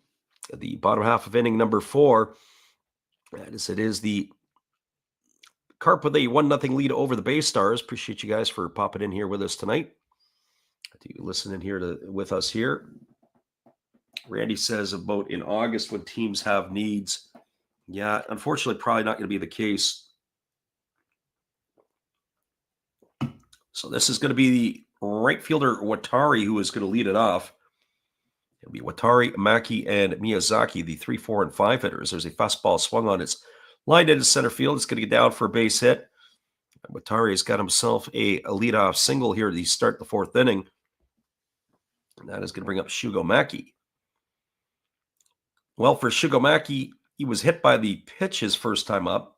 Speaker 1: the bottom half of inning number 4. As it is the Carp with a 1-0 lead over the BayStars. Appreciate you guys for popping in here with us tonight. To listen in here with us here. Randy says about in August when teams have needs. Yeah, unfortunately, probably not going to be the case. So this is going to be the right fielder Watari who is going to lead it off. It'll be Watari, Maki, and Miyazaki, the 3, 4, and 5 hitters. There's a fastball swung on. It's lined into center field. It's going to get down for a base hit. Watari has got himself a leadoff single here to start the 4th inning. And that is going to bring up Shugo Maki. Well, for Shugo Maki, he was hit by the pitch his first time up,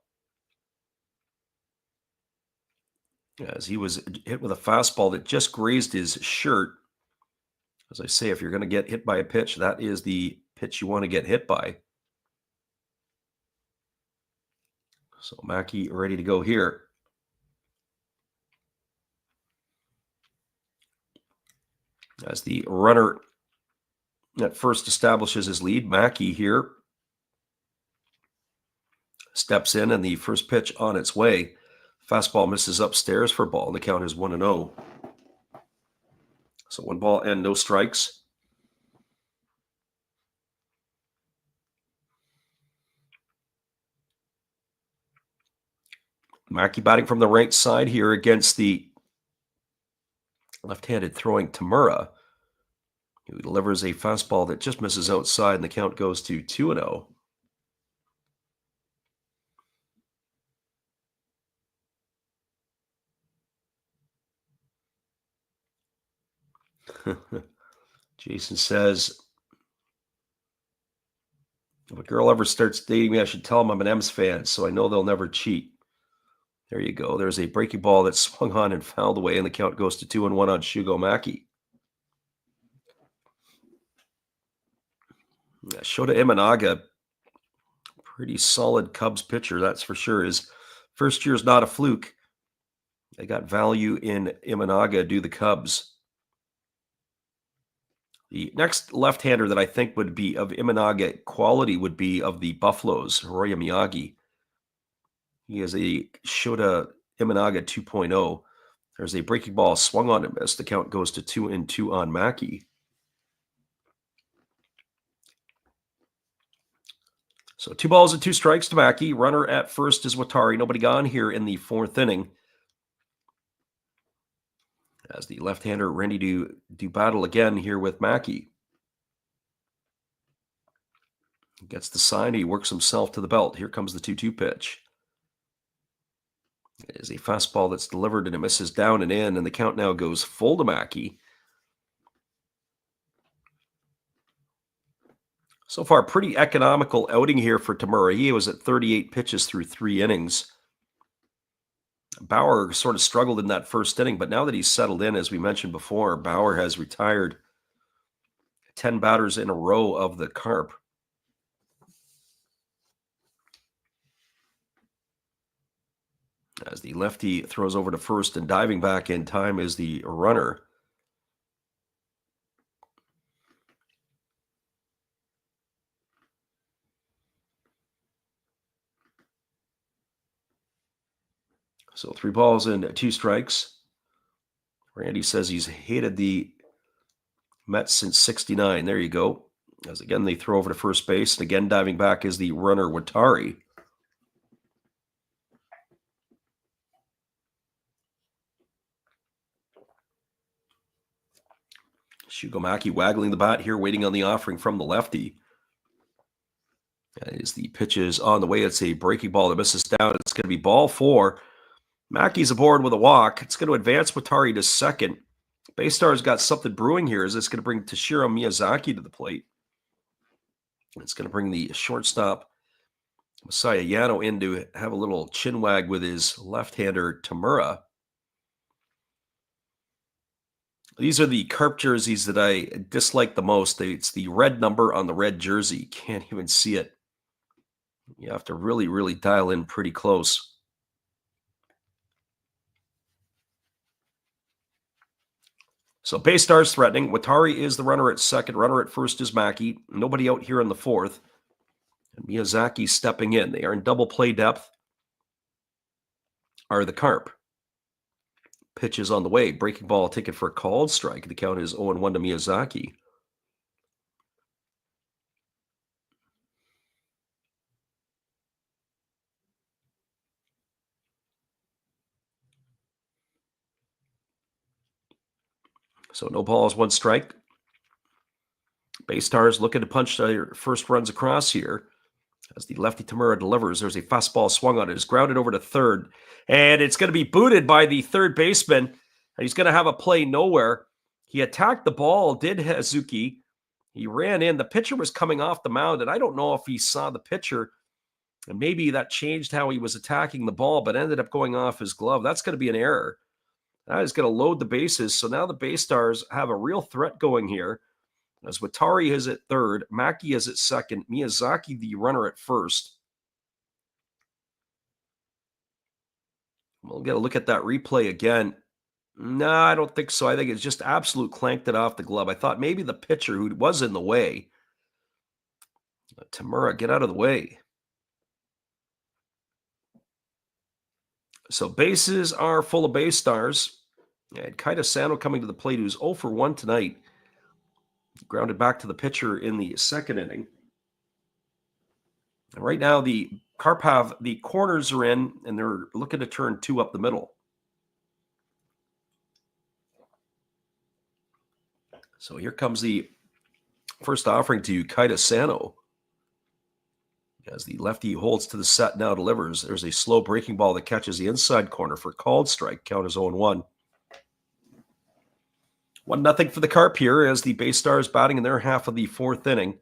Speaker 1: as he was hit with a fastball that just grazed his shirt. As I say, if you're going to get hit by a pitch, that is the pitch you want to get hit by. So Maki ready to go here. As the runner at first establishes his lead, Maki here steps in, and the first pitch on its way. Fastball misses upstairs for a ball, and the count is 1-0. So 1 ball and no strikes. Maki batting from the right side here against the left-handed throwing Tamura, who delivers a fastball that just misses outside, and the count goes to 2-0. Jason says, if a girl ever starts dating me, I should tell them I'm an M's fan, so I know they'll never cheat. There you go. There's a breaking ball that swung on and fouled away, and the count goes to 2-1 on Shugo Maki. Shota Imanaga, pretty solid Cubs pitcher, that's for sure. His first year is not a fluke. They got value in Imanaga due to the Cubs. The next left-hander that I think would be of Imanaga quality would be of the Buffaloes, Hiroya Miyagi. He is a Shota Imanaga 2.0. There's a breaking ball swung on him as the count goes to 2-2 on Maki. So 2 balls and 2 strikes to Mackey. Runner at first is Watari. Nobody gone here in the 4th inning. As the left-hander ready to do battle again here with Mackey. Gets the sign. He works himself to the belt. Here comes the 2-2 pitch. It is a fastball that's delivered and it misses down and in, and the count now goes full to Mackey. So far, pretty economical outing here for Tamura. He was at 38 pitches through 3 innings. Bauer sort of struggled in that first inning, but now that he's settled in, as we mentioned before, Bauer has retired 10 batters in a row of the Carp. As the lefty throws over to first and diving back in time is the runner. So 3 balls and 2 strikes. Randy says he's hated the Mets since '69. There you go. As again, they throw over to first base. And again, diving back is the runner, Watari. Shugomaki waggling the bat here, waiting on the offering from the lefty. As the pitch is on the way, it's a breaking ball that misses down. It's going to be ball 4. Mackey's aboard with a walk. It's going to advance Watari to second. BayStars got something brewing here. Is this going to bring Toshiro Miyazaki to the plate? It's going to bring the shortstop, Masaya Yano, in to have a little chin wag with his left-hander, Tamura. These are the Carp jerseys that I dislike the most. It's the red number on the red jersey. Can't even see it. You have to really, really dial in pretty close. So BayStars threatening. Watari is the runner at second. Runner at first is Mackey. Nobody out here in the 4th. And Miyazaki stepping in. They are in double play depth. Are the Carp. Pitch is on the way. Breaking ball taken for a called strike. The count is 0-1 to Miyazaki. So no balls, 1 strike. BayStars looking to punch their first runs across here. As the lefty Tamura delivers, there's a fastball swung on it. It's grounded over to third. And it's going to be booted by the third baseman. And he's going to have a play nowhere. He attacked the ball, did Hazuki. He ran in. The pitcher was coming off the mound, and I don't know if he saw the pitcher. And maybe that changed how he was attacking the ball, but ended up going off his glove. That's going to be an error. That is going to load the bases. So now the BayStars have a real threat going here. As Watari is at third, Mackey is at second, Miyazaki the runner at first. We'll get a look at that replay again. No, I don't think so. I think it's just absolute clanked it off the glove. I thought maybe the pitcher who was in the way. Tamura, get out of the way. So bases are full of BayStars. And Kaida Sano coming to the plate, who's 0 for 1 tonight. Grounded back to the pitcher in the 2nd inning. And right now, the Carp have the corners are in, and they're looking to turn 2 up the middle. So here comes the first offering to Kaida Sano. As the lefty holds to the set, now delivers. There's a slow breaking ball that catches the inside corner for called strike. Count is 0-1. 1-0 for the Carp here as the BayStars batting in their half of the 4th inning.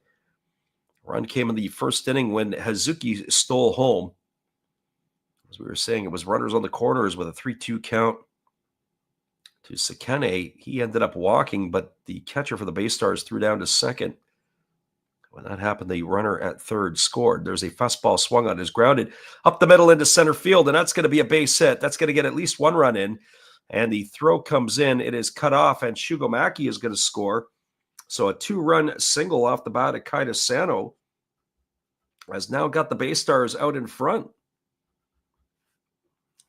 Speaker 1: Run came in the 1st inning when Hazuki stole home. As we were saying, it was runners on the corners with a 3-2 count to Sekene. He ended up walking, but the catcher for the BayStars threw down to second. When that happened, the runner at third scored. There's a fastball swung on, is grounded up the middle into center field, and that's going to be a base hit. That's going to get at least 1 run in. And the throw comes in. It is cut off, and Shugomaki is going to score. So a 2-run single off the bat of Kaida Sano has now got the BayStars out in front.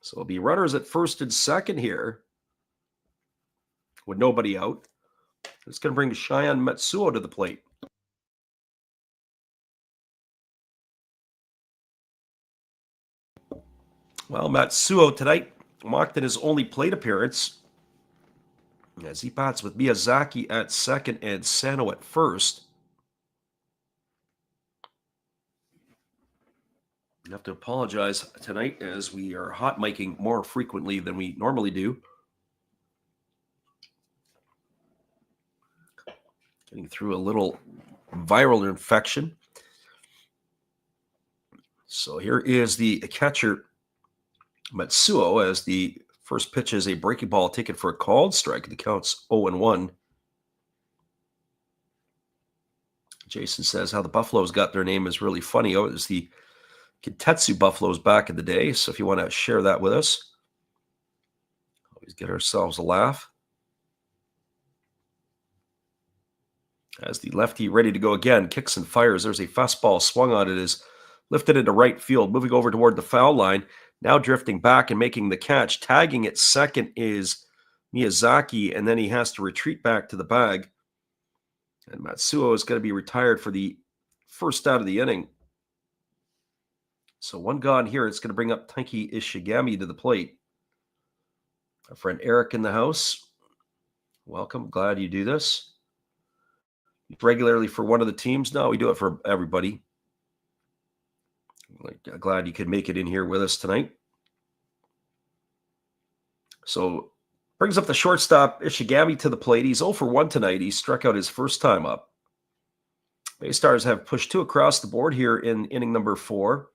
Speaker 1: So it'll be runners at first and second here with nobody out. It's going to bring Cheyenne Matsuo to the plate. Well, Matsuo tonight mocked in his only plate appearance as he bats with Miyazaki at second and Sano at first. I have to apologize tonight as we are hot miking more frequently than we normally do. Getting through a little viral infection. So here is the catcher, Matsuo, as the first pitch is a breaking ball taken for a called strike. The count's 0-1. Jason says how the Buffaloes got their name is really funny. Oh, it was the Kintetsu Buffaloes back in the day. So if you want to share that with us, always get ourselves a laugh. As the lefty ready to go again, kicks and fires. There's a fastball swung on it, is lifted into right field, moving over toward the foul line. Now drifting back and making the catch. Tagging at second is Miyazaki, and then he has to retreat back to the bag. And Matsuo is going to be retired for the first out of the inning. So one gone here. It's going to bring up Taiki Ishigami to the plate. Our friend Eric in the house. Welcome. Glad you do this. Regularly for one of the teams? No, we do it for everybody. Glad you could make it in here with us tonight. So brings up the shortstop Ishigami to the plate. He's 0 for 1 tonight. He struck out his first time up. BayStars have pushed 2 across the board here in inning number 4.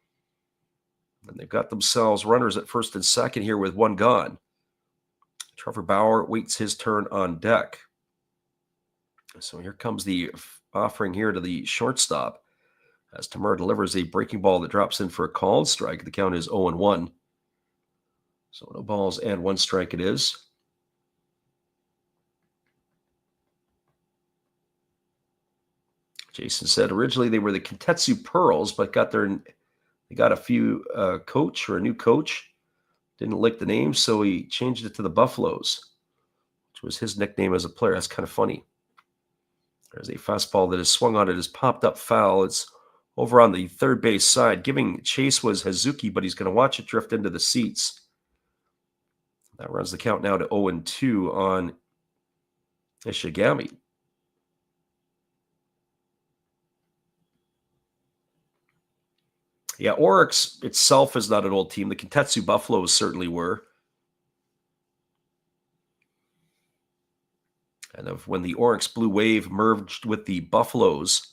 Speaker 1: And they've got themselves runners at first and second here with one gone. Trevor Bauer waits his turn on deck. So here comes the offering here to the shortstop as Tamura delivers a breaking ball that drops in for a called strike. The count is 0-1. So no balls and 1 strike it is. Jason said originally they were the Kintetsu Pearls, but they got a few coach or a new coach. Didn't like the name, so he changed it to the Buffaloes, which was his nickname as a player. That's kind of funny. There's a fastball that is swung on it, is popped up foul. It's over on the third base side. Giving chase was Hazuki, but he's going to watch it drift into the seats. That runs the count now to 0-2 on Ishigami. Yeah, Oryx itself is not an old team. The Kintetsu Buffaloes certainly were. And when the Oryx Blue Wave merged with the Buffaloes,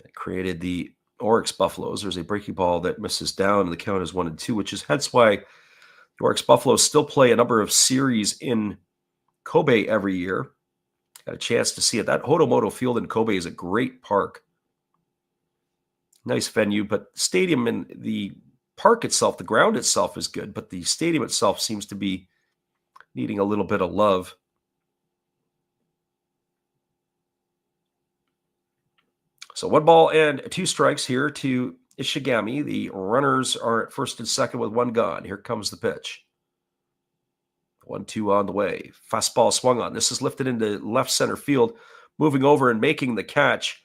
Speaker 1: it created the Oryx Buffaloes. There's a breaking ball that misses down, and the count is 1-2, which is hence why the Oryx Buffaloes still play a number of series in Kobe every year. Got a chance to see it. That Hodomoto Field in Kobe is a great park. Nice venue, but the stadium and the park itself, the ground itself is good, but the stadium itself seems to be needing a little bit of love. So 1 ball and 2 strikes here to Ishigami. The runners are at first and second with 1 gone. Here comes the pitch. 1-2 on the way. Fastball swung on. This is lifted into left center field, moving over and making the catch.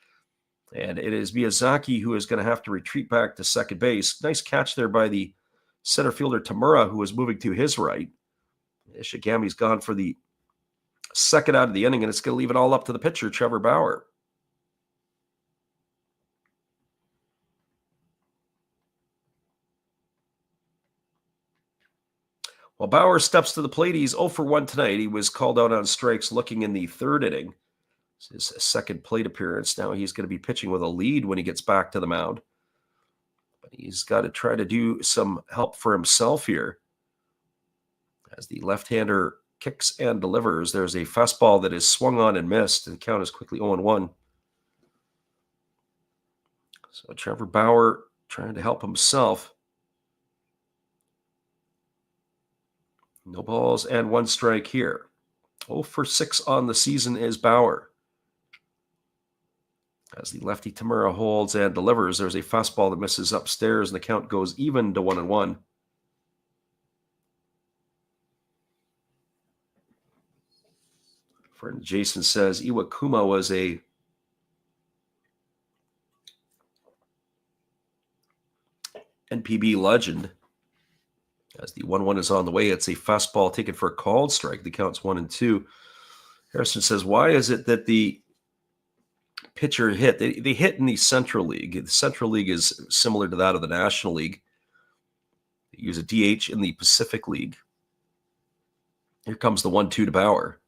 Speaker 1: And it is Miyazaki who is going to have to retreat back to second base. Nice catch there by the center fielder Tamura, who is moving to his right. Ishigami's gone for the second out of the inning, and it's going to leave it all up to the pitcher, Trevor Bauer. While Bauer steps to the plate, he's 0 for 1 tonight. He was called out on strikes looking in the 3rd inning. It's his second plate appearance. Now he's going to be pitching with a lead when he gets back to the mound. But he's got to try to do some help for himself here. As the left-hander kicks and delivers, there's a fastball that is swung on and missed, and the count is quickly 0-1. So Trevor Bauer trying to help himself. No balls and 1 strike here. 0 for 6 on the season is Bauer. As the lefty Tamura holds and delivers, there's a fastball that misses upstairs, and the count goes even to 1-1. Friend Jason says Iwakuma was a NPB legend. As the 1-1 is on the way, it's a fastball taken for a called strike. The count's 1-2. Harrison says, why is it that the pitcher hit? They hit in the Central League. The Central League is similar to that of the National League. They use a DH in the Pacific League. Here comes the 1-2 to Bauer.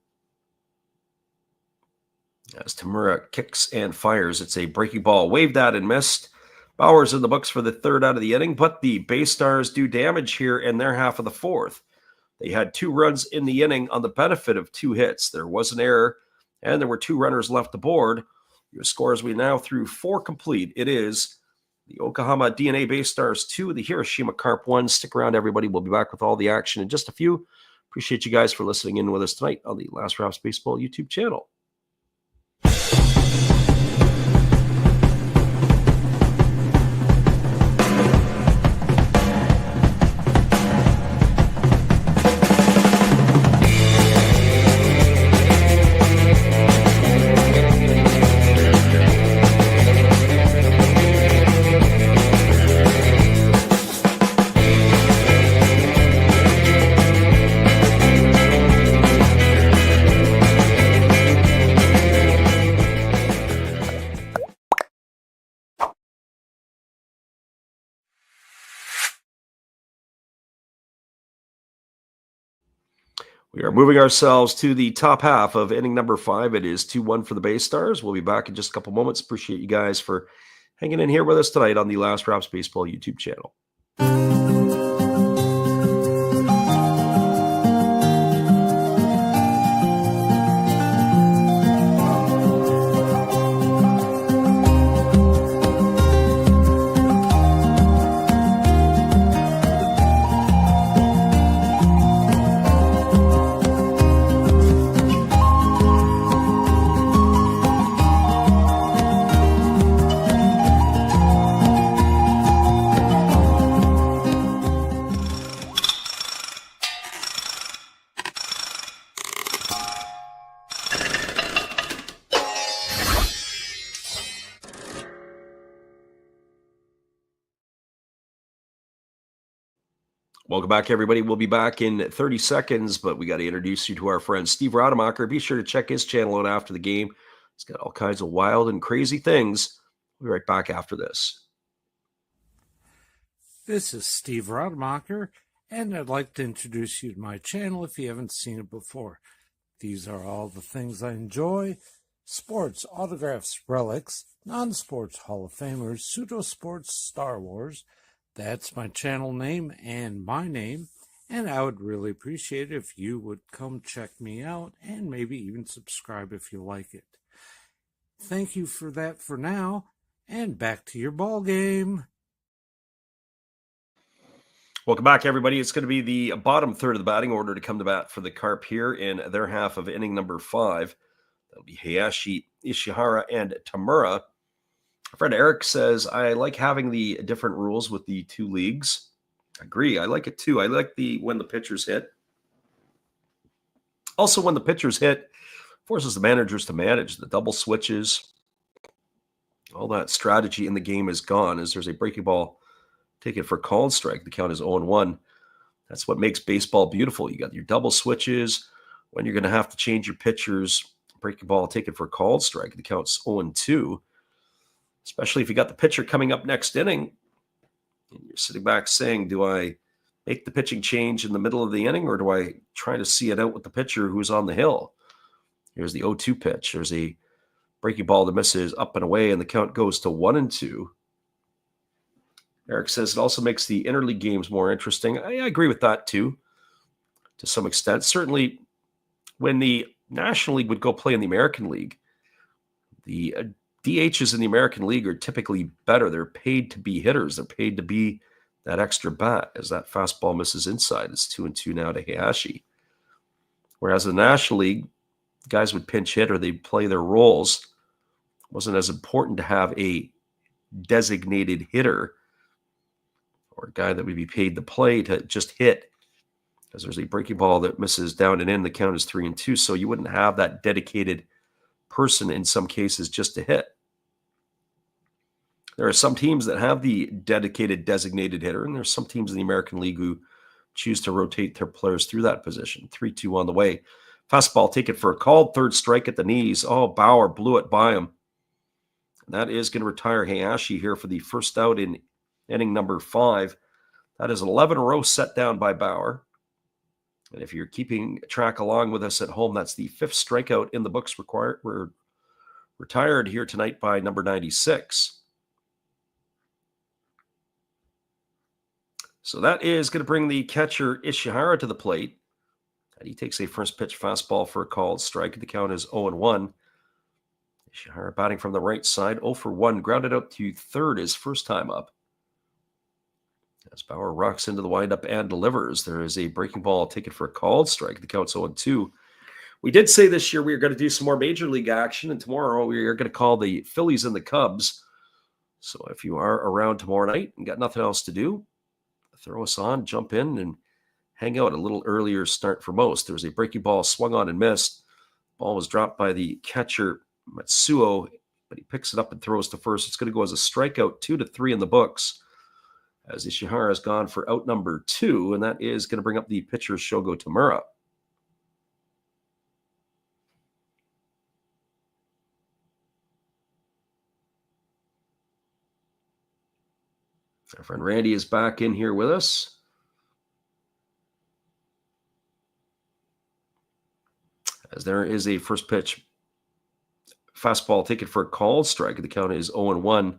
Speaker 1: As Tamura kicks and fires, it's a breaking ball. Waved at and missed. Bauer's in the books for the third out of the inning, but the BayStars do damage here in their half of the fourth. They had 2 runs in the inning on the benefit of 2 hits. There was an error, and there were 2 runners left aboard. Your score as we now through 4 complete. It is the Yokohama DeNA BayStars 2, the Hiroshima Carp 1. Stick around, everybody. We'll be back with all the action in just a few. Appreciate you guys for listening in with us tonight on the Last Raps Baseball YouTube channel. We are moving ourselves to the top half of inning number 5. It is 2-1 for the BayStars. We'll be back in just a couple moments. Appreciate you guys for hanging in here with us tonight on the Last Raps Baseball YouTube channel. Welcome back, everybody. We'll be back in 30 seconds, but we got to introduce you to our friend Steve Rademacher. Be sure to check his channel out after the game. He's got all kinds of wild and crazy things. We'll be right back after this.
Speaker 5: This is Steve Rademacher, and I'd like to introduce you to my channel if you haven't seen it before. These are all the things I enjoy: sports, autographs, relics, non-sports Hall of Famers, pseudo-sports, Star Wars. That's my channel name and my name, and I would really appreciate it if you would come check me out and maybe even subscribe if you like it. Thank you for that for now, and back to your ball game.
Speaker 1: Welcome back, everybody. It's going to be the bottom third of the batting order to come to bat for the Carp here in their half of inning number 5. That'll be Hayashi, Ishihara, and Tamura. Our friend Eric says, I like having the different rules with the 2 leagues. I agree. I like it too. I like when the pitchers hit. Also, when the pitchers hit, forces the managers to manage the double switches. All that strategy in the game is gone as there's a breaking ball taken for called strike. The count is 0-1. That's what makes baseball beautiful. You got your double switches. When you're going to have to change your pitchers, breaking ball taken for called strike. The count's 0-2. Especially if you got the pitcher coming up next inning and you're sitting back saying, do I make the pitching change in the middle of the inning or do I try to see it out with the pitcher who's on the hill? Here's the 0-2 pitch. There's a breaking ball that misses up and away, and the count goes to 1-2. Eric says it also makes the interleague games more interesting. I agree with that too, to some extent. Certainly, when the National League would go play in the American League, the DHs in the American League are typically better. They're paid to be hitters. They're paid to be that extra bat as that fastball misses inside. It's 2-2 now to Hayashi. Whereas in the National League, guys would pinch hit or they'd play their roles. It wasn't as important to have a designated hitter or a guy that would be paid to play to just hit, because there's a breaking ball that misses down and in. The count is 3-2. So you wouldn't have that dedicated person in some cases just to hit. There are some teams that have the dedicated designated hitter, and there's some teams in the American League who choose to rotate their players through that position. 3-2 on the way. Fastball, take it for a called third strike at the knees. Oh, Bauer blew it by him. And that is going to retire Hayashi here for the first out in inning number 5. That is 11 in a row set down by Bauer. And if you're keeping track along with us at home, that's the 5th strikeout in the books we're retired here tonight by number 96. So that is going to bring the catcher Ishihara to the plate. And he takes a first pitch fastball for a called strike. The count is 0-1. Ishihara batting from the right side, 0 for 1, grounded out to third his first time up. As Bauer rocks into the windup and delivers, there is a breaking ball taken for a called strike. The count's 0-2. We did say this year we are going to do some more Major League action, and tomorrow we are going to call the Phillies and the Cubs. So if you are around tomorrow night and got nothing else to do, throw us on, jump in, and hang out. A little earlier start for most. There was a breaking ball swung on and missed. Ball was dropped by the catcher Matsuo, but he picks it up and throws to first. It's going to go as a strikeout, 2-3 in the books, as Ishihara has gone for out number 2, and that is going to bring up the pitcher Shogo Tamura. Our friend Randy is back in here with us. As there is a first pitch fastball taken for a called strike. The count is 0-1.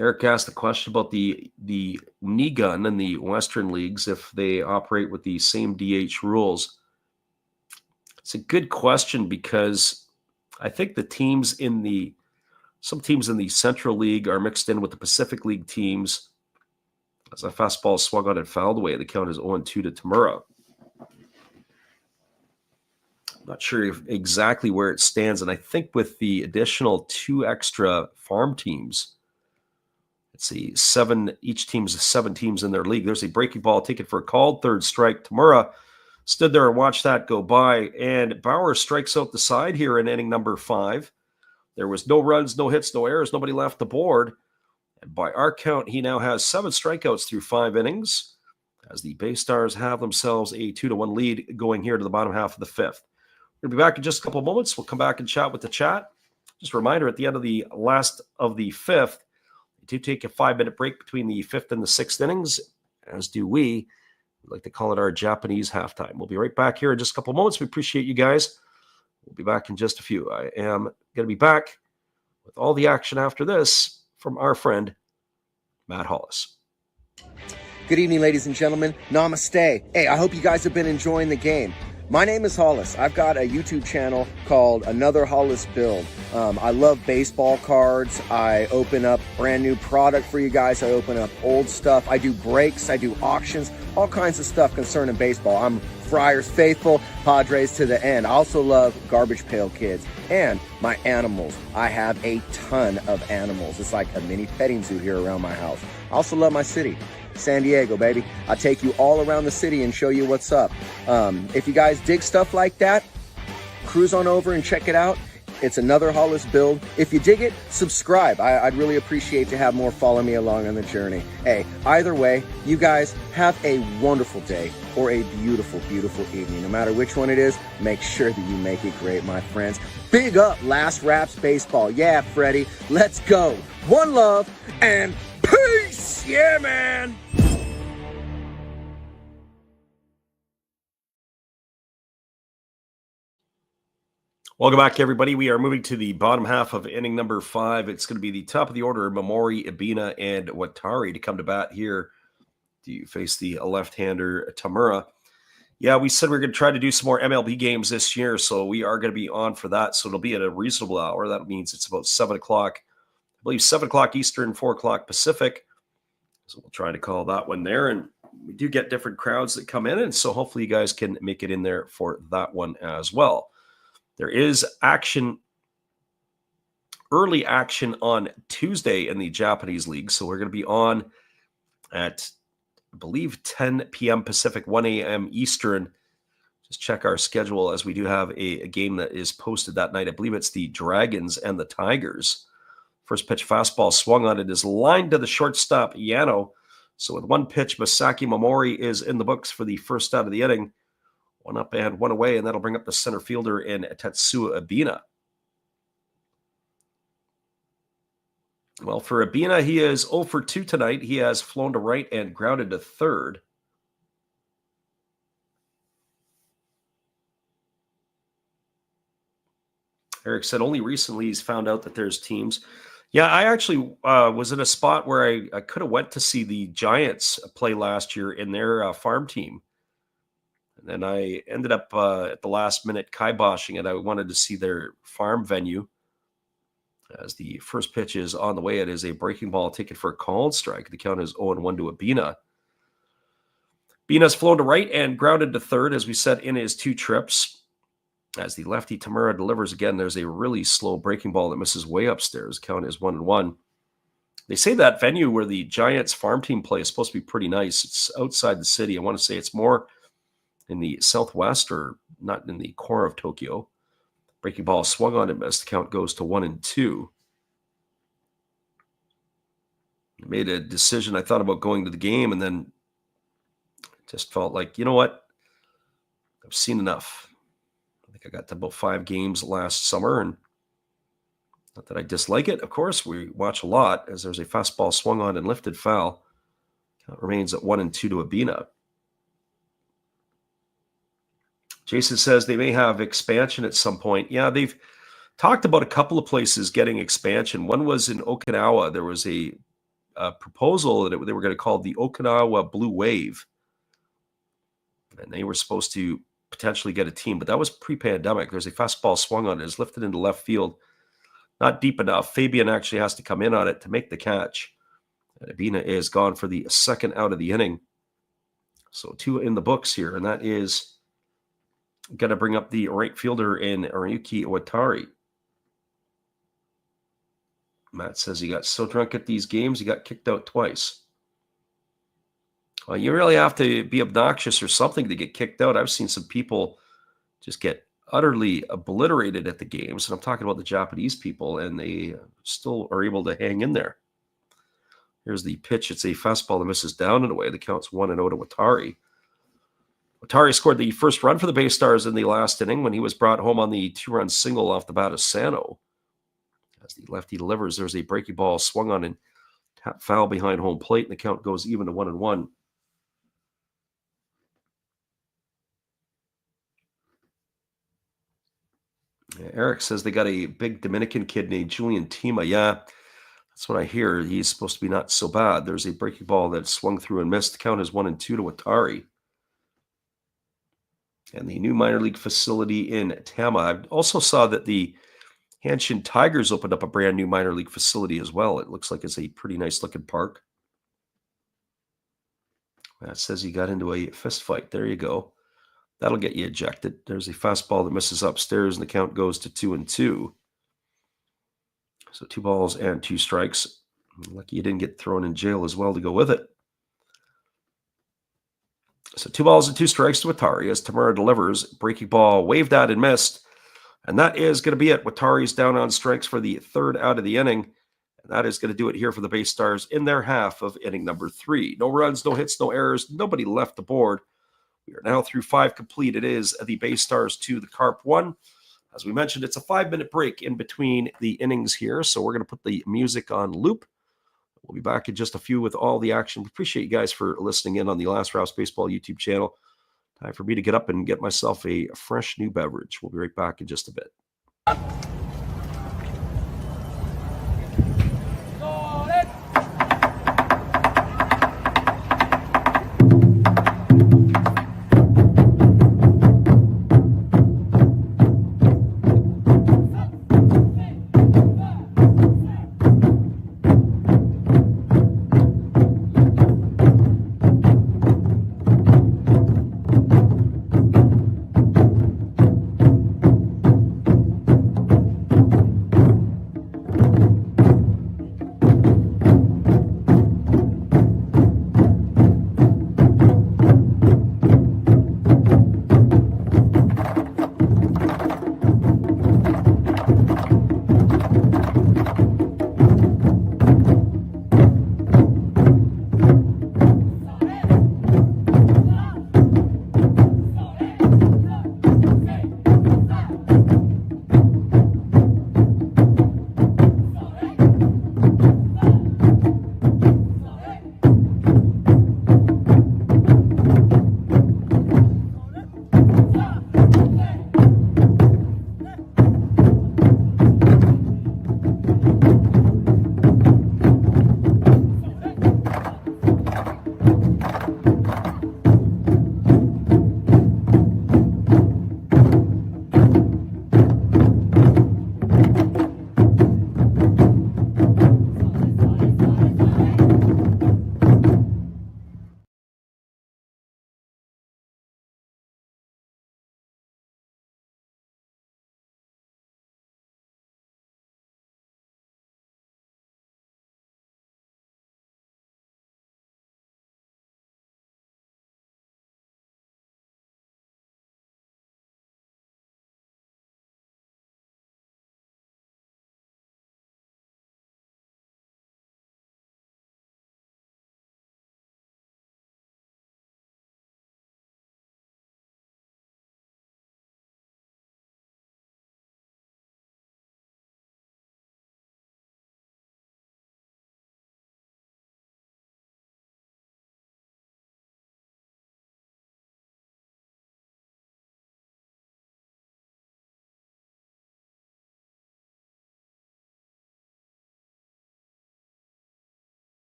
Speaker 1: Eric asked the question about the knee gun in the Western leagues, if they operate with the same DH rules. It's a good question because I think some teams in the Central League are mixed in with the Pacific League teams. As a fastball swung on and fouled away, the count is 0-2 to Tamura. Not sure exactly where it stands, and I think with the additional 2 extra farm teams, let's see, each team's 7 teams in their league. There's a breaking ball taken for a called third strike. Tamura stood there and watched that go by, and Bauer strikes out the side here in inning number 5. There was no runs, no hits, no errors, nobody left the board. And by our count, he now has 7 strikeouts through 5 innings, as the BayStars have themselves a 2-1 lead going here to the bottom half of the 5th. We're going to be back in just a couple of moments. We'll come back and chat with the chat. Just a reminder, at the end of the last of the 5th, we do take a 5-minute break between the 5th and the 6th innings, as do we. We like to call it our Japanese halftime. We'll be right back here in just a couple of moments. We appreciate you guys. We'll be back in just a few. I am going to be back with all the action after this from our friend, Matt Hollis.
Speaker 6: Good evening, ladies and gentlemen. Namaste. Hey, I hope you guys have been enjoying the game. My name is Hollis. I've got a YouTube channel called Another Hollis Build. I love baseball cards. I open up brand new product for you guys. I open up old stuff. I do breaks. I do auctions. All kinds of stuff concerning baseball. I'm Friars faithful, Padres to the end. I also love Garbage Pail Kids and my animals. I have a ton of animals. It's like a mini petting zoo here around my house. I also love my city. San Diego, baby. I take you all around the city and show you what's up. If you guys dig stuff like that, cruise on over and check it out. It's Another Hollis Build. If you dig it, subscribe. I'd really appreciate to have more follow me along on the journey. Hey, either way, you guys have a wonderful day or a beautiful, beautiful evening. No matter which one it is, make sure that you make it great, my friends. Big up Last Raps Baseball. Yeah, Freddie, let's go. One love and peace. Yeah, man.
Speaker 1: Welcome back, everybody. We are moving to the bottom half of inning number 5. It's going to be the top of the order, Momori, Ibina, and Watari to come to bat here to face the left-hander Tamura. Yeah, we said we are going to try to do some more MLB games this year, so we are going to be on for that. So it'll be at a reasonable hour. That means it's about 7 o'clock. I believe 7 o'clock Eastern, 4 o'clock Pacific. So we'll try to call that one there. And we do get different crowds that come in, and so hopefully you guys can make it in there for that one as well. There is early action on Tuesday in the Japanese League. So we're going to be on at, I believe, 10 p.m. Pacific, 1 a.m. Eastern. Just check our schedule, as we do have a game that is posted that night. I believe it's the Dragons and the Tigers First pitch fastball swung on it is lined to the shortstop, Yano. So with one pitch, Masaki Momori is in the books for the first out of the inning. One up and one away, and that'll bring up the center fielder in Tetsuya Abina. Well, for Abina, he is 0 for 2 tonight. He has flown to right and grounded to third. Eric said only recently he's found out that there's teams. Yeah, I actually was in a spot where I could have went to see the Giants play last year in their farm team. And then I ended up at the last minute kiboshing it. I wanted to see their farm venue. As the first pitch is on the way, it is a breaking ball taken for a called strike. The count is 0-1 to Abina. Abina's flown to right and grounded to third, as we said, in his 2 trips. As the lefty Tamura delivers again, there's a really slow breaking ball that misses way upstairs. Count is 1-1. They say that venue where the Giants farm team play is supposed to be pretty nice. It's outside the city. I want to say it's more in the southwest or not in the core of Tokyo. Breaking ball swung on and missed. The count goes to 1-2. I made a decision. I thought about going to the game and then just felt like, you know what? I've seen enough. I think I got to about 5 games last summer, and not that I dislike it. Of course, we watch a lot as there's a fastball swung on and lifted foul. Count remains at 1-2 to Abina. Jason says they may have expansion at some point. Yeah, they've talked about a couple of places getting expansion. One was in Okinawa. There was a proposal that they were going to call the Okinawa Blue Wave. And they were supposed to potentially get a team, but that was pre-pandemic. There's a fastball swung on it. It's lifted into left field. Not deep enough. Fabian actually has to come in on it to make the catch. And Abina is gone for the second out of the inning. So 2 in the books here, and that is going to bring up the right fielder in Ryuki Iwatari. Matt says he got so drunk at these games, he got kicked out twice. Well, you really have to be obnoxious or something to get kicked out. I've seen some people just get utterly obliterated at the games, and I'm talking about the Japanese people, and they still are able to hang in there. Here's the pitch. It's a fastball that misses down and away. The count's 1-0 to Watari. Watari scored the first run for the BayStars in the last inning when he was brought home on the 2-run single off the bat of Sano. As the lefty delivers, there's a breaking ball swung on and tap foul behind home plate, and the count goes even to 1-1. Eric says they got a big Dominican kid named Julian Tima. Yeah, that's what I hear. He's supposed to be not so bad. There's a breaking ball that swung through and missed. The count is 1-2 to Watari. And the new minor league facility in Tama. I also saw that the Hanshin Tigers opened up a brand new minor league facility as well. It looks like it's a pretty nice looking park. That says he got into a fist fight. There you go. That'll get you ejected. There's a fastball that misses upstairs, and the count goes to 2-2. So 2 balls and 2 strikes. Lucky you didn't get thrown in jail as well to go with it. So 2 balls and 2 strikes to Watari as Tamura delivers. Breaking ball waved at and missed. And that is going to be it. Watari's down on strikes for the 3rd out of the inning. And that is going to do it here for the BayStars in their half of inning number 3. No runs, no hits, no errors. Nobody left the board. We are now through 5 complete. It is the BayStars 2, the Carp 1. As we mentioned, it's a 5-minute break in between the innings here. So we're going to put the music on loop. We'll be back in just a few with all the action. We appreciate you guys for listening in on the Last Rouse Baseball YouTube channel. Time for me to get up and get myself a fresh new beverage. We'll be right back in just a bit.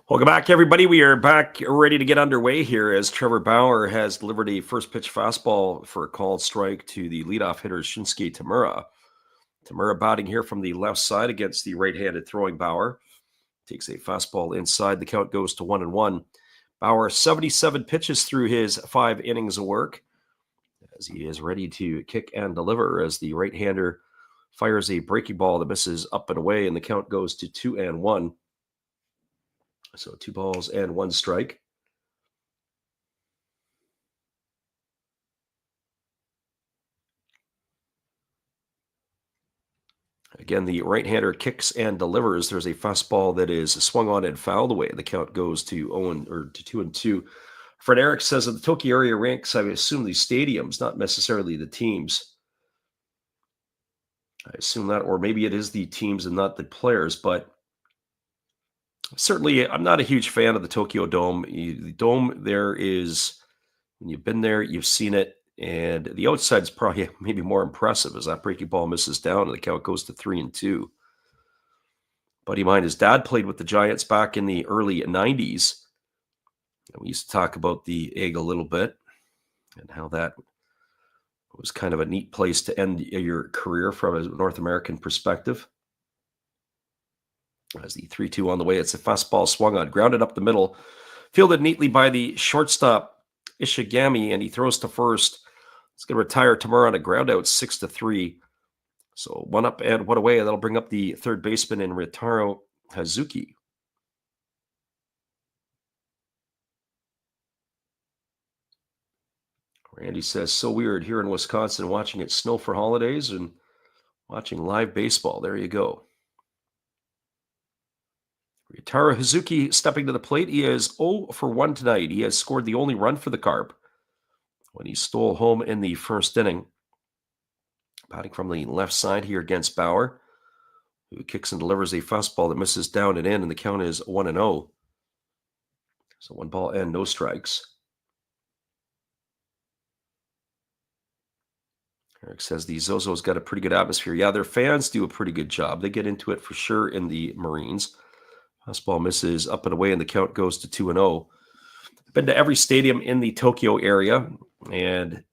Speaker 1: Welcome back, everybody. We are back ready to get underway here as Trevor Bauer has delivered a first pitch fastball for a called strike to the leadoff hitter Shinsuke Tamura. Tamura batting here from the left side against the right-handed throwing Bauer. Takes a fastball inside. The count goes to 1-1. Bauer 77 pitches through his 5 innings of work as he is ready to kick and deliver as the right-hander fires a breaking ball that misses up and away, and the count goes to 2-1. So 2 balls and 1 strike. Again, the right-hander kicks and delivers. There's a fastball that is swung on and fouled away. The count goes to 2-2. Fred Eric says that the Tokyo area ranks, I assume, the stadiums, not necessarily the teams. I assume that, or maybe it is the teams and not the players, but certainly, I'm not a huge fan of the Tokyo Dome. The dome there is, when you've been there, you've seen it, and the outside is probably maybe more impressive as that breaking ball misses down and the count goes to 3-2. Buddy of mine, his dad played with the Giants back in the early 90s. And we used to talk about the egg a little bit and how that was kind of a neat place to end your career from a North American perspective. As the 3-2 on the way, it's a fastball swung on, grounded up the middle, fielded neatly by the shortstop Ishigami, and he throws to first. It's going to retire Tamura on a ground out, 6-3. So 1 up and 1 away. That'll bring up the third baseman in Ryotaro Hazuki. Randy says, so weird here in Wisconsin watching it snow for holidays and watching live baseball. There you go. Ryotaro Hazuki stepping to the plate. He is 0 for 1 tonight. He has scored the only run for the Carp when he stole home in the first inning. Batting from the left side here against Bauer, who kicks and delivers a fastball that misses down and in, and the count is 1-0. So 1 ball and no strikes. Eric says the Zozo's got a pretty good atmosphere. Yeah, their fans do a pretty good job. They get into it for sure in the Marines. Fastball misses up and away, and the count goes to 2-0. I've been to every stadium in the Tokyo area, and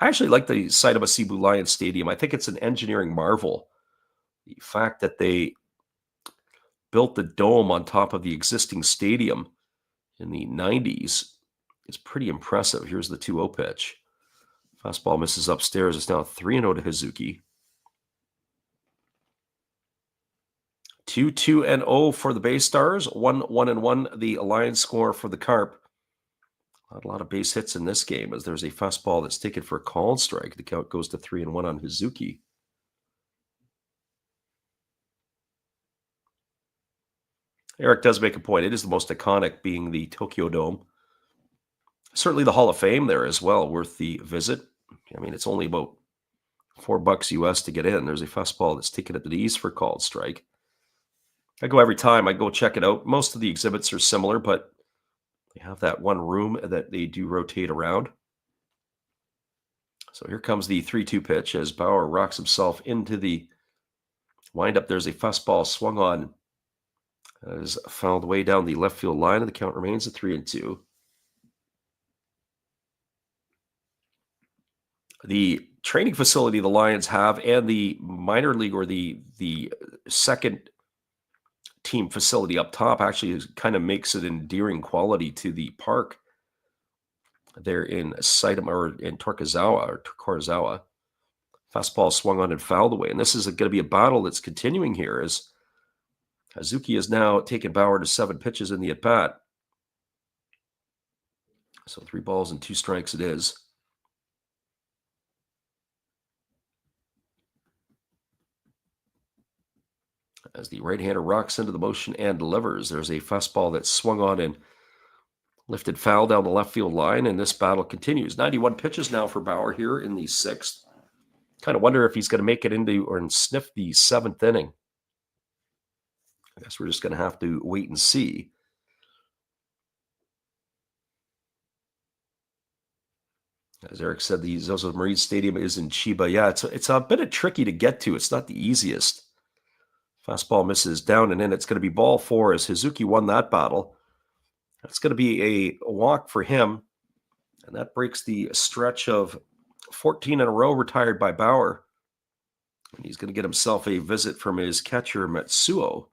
Speaker 1: I actually like the Saitama Cebu Lions Stadium. I think it's an engineering marvel. The fact that they built the dome on top of the existing stadium in the 90s is pretty impressive. Here's the 2-0 pitch. Fastball misses upstairs. It's now 3-0 to Hazuki. 2-2-0 for the BayStars. 1-1-1 the Alliance score for the Carp. Not a lot of base hits in this game as there's a fastball that's taken for a called strike. The count goes to 3-1 on Hazuki. Eric does make a point. It is the most iconic, being the Tokyo Dome. Certainly the Hall of Fame there as well, worth the visit. I mean, it's only about $4 US to get in. There's a fastball that's taken at the knees for a called strike. I go every time. I go check it out. Most of the exhibits are similar, but they have that one room that they do rotate around. So here comes the 3-2 pitch as Bauer rocks himself into the windup. There's a fastball swung on. That is fouled way down the left field line, and the count remains at 3-2. The training facility the Lions have and the minor league or the second team facility up top actually kind of makes it endearing quality to the park there in Saitama or in Tokazawa. Fastball swung on and fouled away. And this is going to be a battle that's continuing here as Hazuki has now taken Bauer to 7 pitches in the at-bat. So 3 balls and 2 strikes it is. As the right-hander rocks into the motion and delivers, there's a fastball that's swung on and lifted foul down the left field line, and this battle continues. 91 pitches now for Bauer here in the 6th. Kind of wonder if he's going to make it into or sniff the 7th inning. I guess we're just going to have to wait and see. As Eric said, the Zozo Marine Stadium is in Chiba. Yeah, it's a bit tricky to get to. It's not the easiest. Fastball misses down and in. It's going to be ball 4 as Hazuki won that battle. That's going to be a walk for him, and that breaks the stretch of 14 in a row retired by Bauer. And he's going to get himself a visit from his catcher, Matsuo.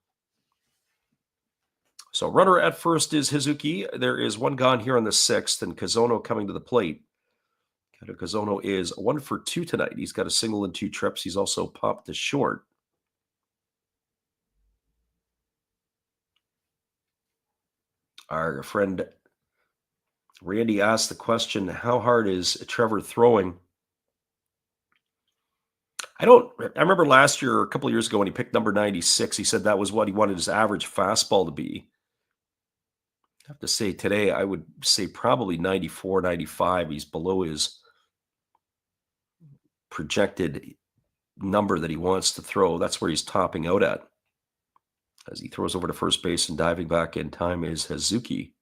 Speaker 1: So runner at first is Hizuki. There is one gone here on the 6th, and Kazono coming to the plate. Kazono is 1 for 2 tonight. He's got a single and 2 trips. He's also popped to short. Our friend Randy asked the question, how hard is Trevor throwing? I remember last year, or a couple of years ago, when he picked number 96, he said that was what he wanted his average fastball to be. I have to say today, I would say probably 94, 95. He's below his projected number that he wants to throw. That's where he's topping out at. As he throws over to first base and diving back in time is Hazuki.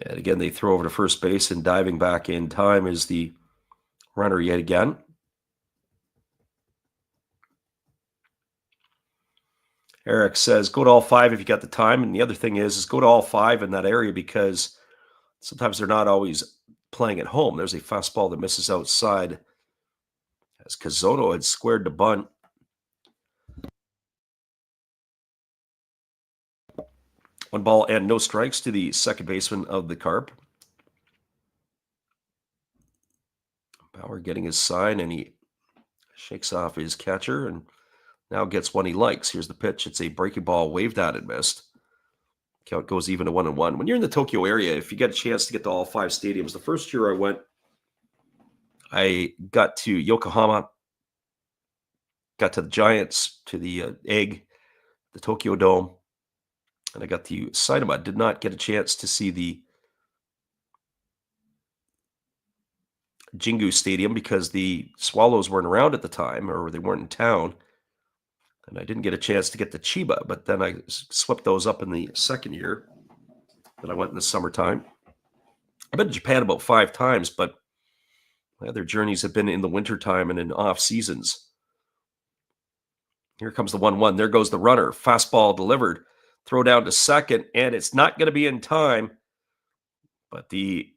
Speaker 1: And again, they throw over to first base, and diving back in time is the runner yet again. Eric says, go to all 5 if you got the time. And the other thing is go to all 5 in that area, because sometimes they're not always playing at home. There's a fastball that misses outside as Kazono had squared the bunt. One ball and no strikes to the second baseman of the Carp. Bauer getting his sign, and he shakes off his catcher and now gets one he likes. Here's the pitch. It's a breaking ball, waved at and missed. Count goes even to 1-1. When you're in the Tokyo area, if you get a chance to get to all 5 stadiums, the first year I went, I got to Yokohama, got to the Giants, to the Egg, the Tokyo Dome, and I got to Saitama. Did not get a chance to see the Jingu Stadium because the Swallows weren't around at the time, or they weren't in town. And I didn't get a chance to get to Chiba, but then I swept those up in the second year that I went in the summertime. I've been to Japan about 5 times, but my other journeys have been in the wintertime and in off seasons. Here comes the 1-1. There goes the runner. Fastball delivered. Throw down to second, and it's not going to be in time. But the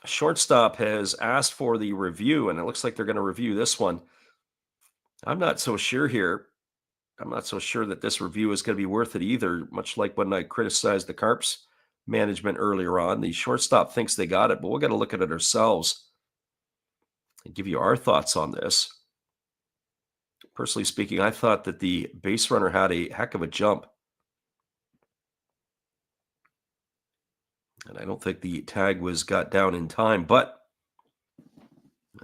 Speaker 1: shortstop has asked for the review, and it looks like they're going to review this one. I'm not so sure here. I'm not so sure that this review is going to be worth it either, much like when I criticized the Carps management earlier on. The shortstop thinks they got it, but we've got to look at it ourselves and give you our thoughts on this. Personally speaking, I thought that the base runner had a heck of a jump. And I don't think the tag was got down in time, but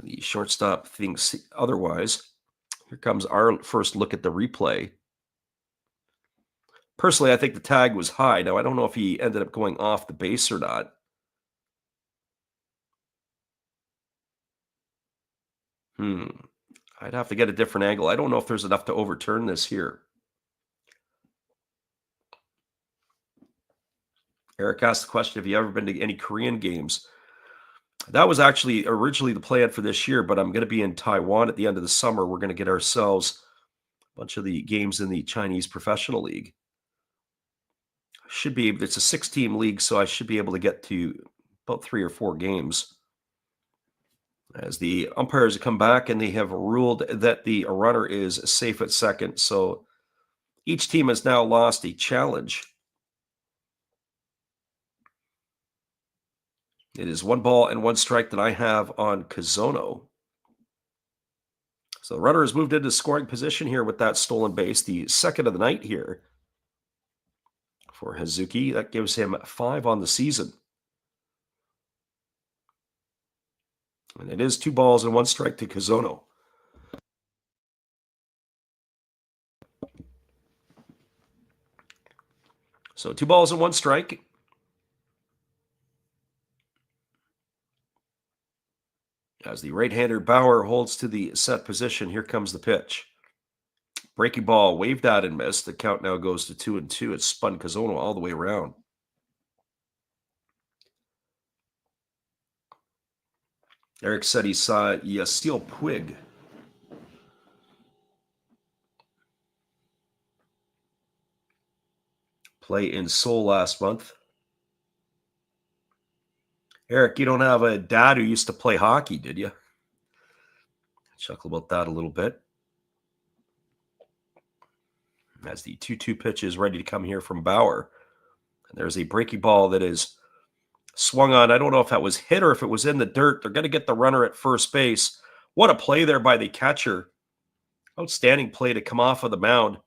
Speaker 1: the shortstop thinks otherwise. Here comes our first look at the replay. Personally, I think the tag was high. Now, I don't know if he ended up going off the base or not. I'd have to get a different angle. I don't know if there's enough to overturn this here. Eric asked the question, have you ever been to any Korean games? That was actually originally the plan for this year, but I'm going to be in Taiwan at the end of the summer. We're going to get ourselves a bunch of the games in the Chinese Professional League. It's a 6-team league, so I should be able to get to about 3 or 4 games. As the umpires come back, and they have ruled that the runner is safe at second. So each team has now lost a challenge. It is 1 ball and 1 strike that I have on Kazono. So the runner has moved into scoring position here with that stolen base, the second of the night here for Hazuki. That gives him 5 on the season. And it is 2 balls and 1 strike to Kazono. So 2 balls and 1 strike. As the right-hander Bauer holds to the set position, here comes the pitch. Breaking ball, waved at and missed. The count now goes to 2-2. It's spun Kazono all the way around. Eric said he saw Yasiel Puig. play in Seoul last month. Eric, you don't have a dad who used to play hockey, did you? Chuckle about that a little bit. As the 2-2 pitch is ready to come here from Bauer. And there's a breaking ball that is swung on. I don't know if that was hit or if it was in the dirt. They're going to get the runner at first base. What a play there by the catcher. Outstanding play to come off of the mound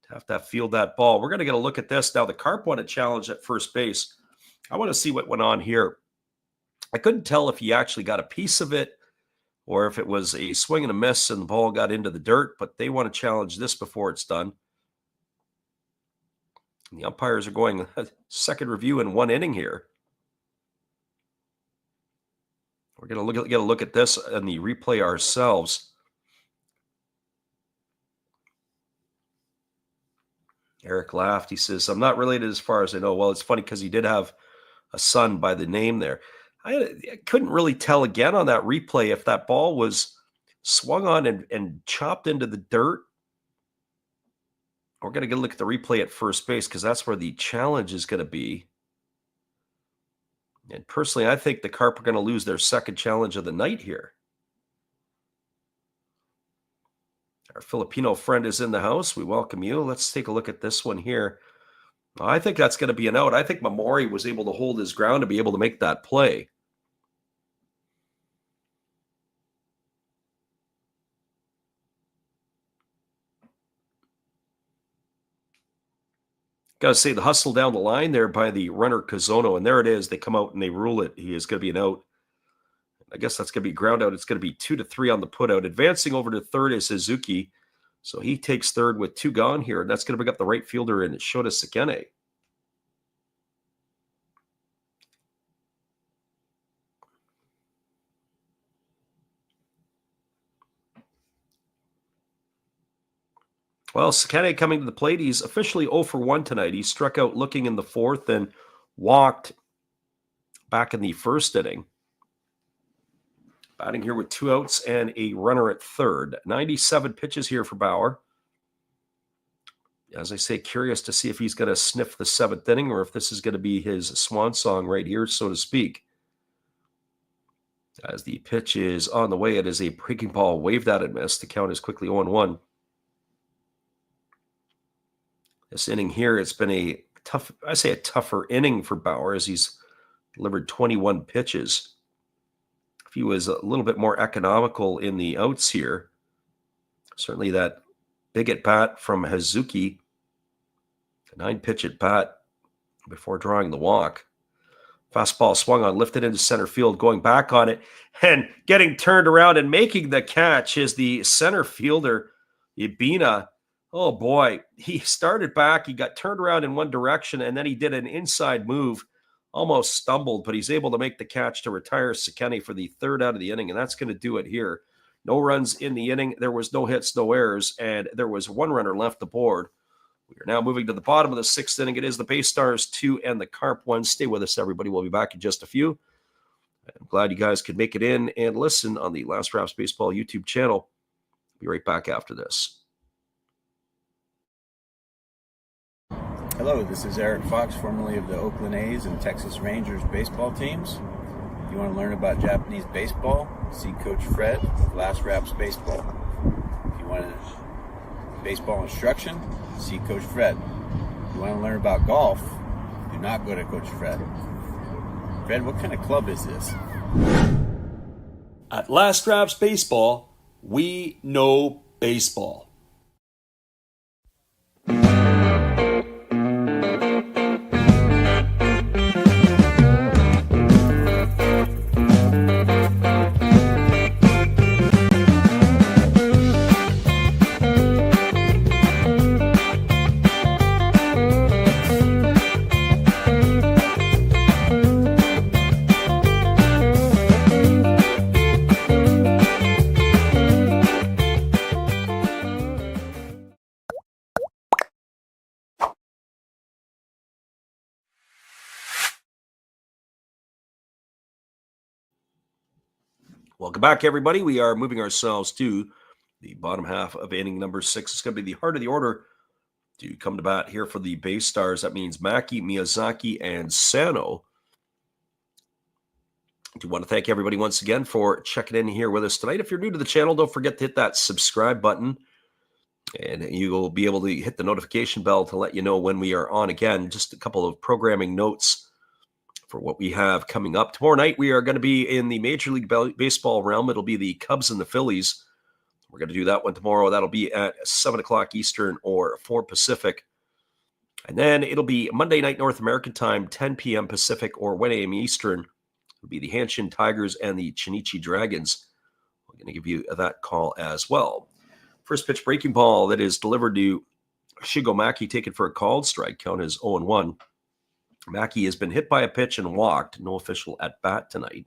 Speaker 1: to have to field that ball. We're going to get a look at this. Now, the Carp won a challenge at first base. I want to see what went on here. I couldn't tell if he actually got a piece of it or if it was a swing and a miss and the ball got into the dirt, but they want to challenge this before it's done. And the umpires are going a second review in one inning here. We're going to get a look at this in the replay ourselves. Eric laughed. He says, I'm not related as far as I know. Well, it's funny because he did have a son by the name there. I couldn't really tell again on that replay if that ball was swung on and chopped into the dirt. We're going to get a look at the replay at first base because that's where the challenge is going to be. And personally, I think the Carp are going to lose their second challenge of the night here. Our Filipino friend is in the house. We welcome you. Let's take a look at this one here. I think that's going to be an out. I think Mamori was able to hold his ground to be able to make that play. Got to say, the hustle down the line there by the runner Kazono, and there it is. They come out and they rule it. He is going to be an out. I guess that's going to be ground out. It's going to be 2-3 on the putout. Advancing over to third is Suzuki. So he takes third with 2 gone here, and that's going to bring up the right fielder in Shota Sekene. Well, Sekene coming to the plate. He's officially 0 for 1 tonight. He struck out looking in the fourth and walked back in the first inning. Batting here with 2 outs and a runner at third. 97 pitches here for Bauer. As I say, curious to see if he's going to sniff the 7th inning or if this is going to be his swan song right here, so to speak. As the pitch is on the way, it is a breaking ball waved at and missed. The count is quickly 0-1. This inning here, it's been a tougher inning for Bauer as he's delivered 21 pitches. If he was a little bit more economical in the outs here, certainly that big at bat from Hazuki, a 9-pitch at bat before drawing the walk. Fastball swung on, lifted into center field, going back on it, and getting turned around and making the catch is the center fielder, Ibina. Oh boy, he started back, he got turned around in one direction, and then he did an inside move, almost stumbled, but he's able to make the catch to retire Sekene for the 3rd out of the inning, and that's going to do it here. No runs in the inning, there was no hits, no errors, and there was 1 runner left aboard. We are now moving to the bottom of the 6th inning. It is the BayStars 2 and the Carp 1. Stay with us, everybody. We'll be back in just a few. I'm glad you guys could make it in and listen on the Last Raps Baseball YouTube channel. Be right back after this.
Speaker 3: Hello, this is Eric Fox, formerly of the Oakland A's and Texas Rangers baseball teams. If you want to learn about Japanese baseball, see Coach Fred with Last Raps Baseball. If you want baseball instruction, see Coach Fred. If you want to learn about golf, do not go to Coach Fred. Fred, what kind of club is this?
Speaker 2: At Last Raps Baseball, we know baseball.
Speaker 1: Welcome back, everybody. We are moving ourselves to the bottom half of inning number 6. It's going to be the heart of the order to come to bat here for the BayStars. That means Maki, Miyazaki, and Sano. I do want to thank everybody once again for checking in here with us tonight. If you're new to the channel, don't forget to hit that subscribe button, and you will be able to hit the notification bell to let you know when we are on again. Just a couple of programming notes for what we have coming up. Tomorrow night, we are going to be in the Major League Baseball realm. It'll be the Cubs and the Phillies. We're going to do that one tomorrow. That'll be at 7 o'clock Eastern or 4 Pacific. And then it'll be Monday night North American time, 10 p.m. Pacific or 1 a.m. Eastern. It'll be the Hanshin Tigers and the Chinichi Dragons. We're going to give you that call as well. First pitch breaking ball that is delivered to Shigo Maki, taken for a called strike. Count is 0-1. Maki has been hit by a pitch and walked. No official at bat tonight,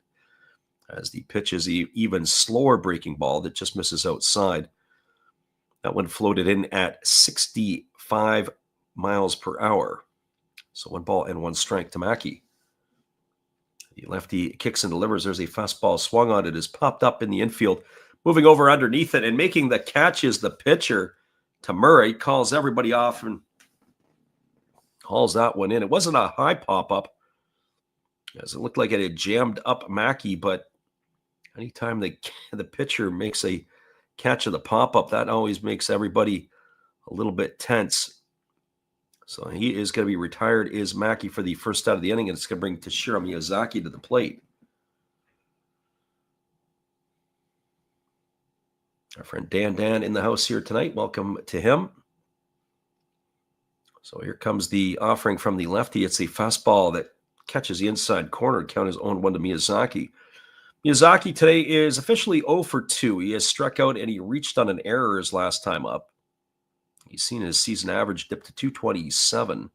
Speaker 1: as the pitch is the even slower breaking ball that just misses outside. That one floated in at 65 miles per hour. So 1 ball and 1 strike to Maki. The lefty kicks and delivers. There's a fastball swung on. It is popped up in the infield. Moving over underneath it and making the catch is the pitcher, Murray. Calls everybody off and hauls that one in. It wasn't a high pop-up, as it looked like it had jammed up Maki, but anytime the pitcher makes a catch of the pop-up, that always makes everybody a little bit tense. So he is going to be retired, is Maki, for the first out of the inning, and it's going to bring Toshiro Miyazaki to the plate. Our friend Dan in the house here tonight. Welcome to him. So here comes the offering from the lefty. It's a fastball that catches the inside corner. Count is 0-1 to Miyazaki. Miyazaki today is officially 0 for 2. He has struck out and he reached on an error his last time up. He's seen his season average dip to 227.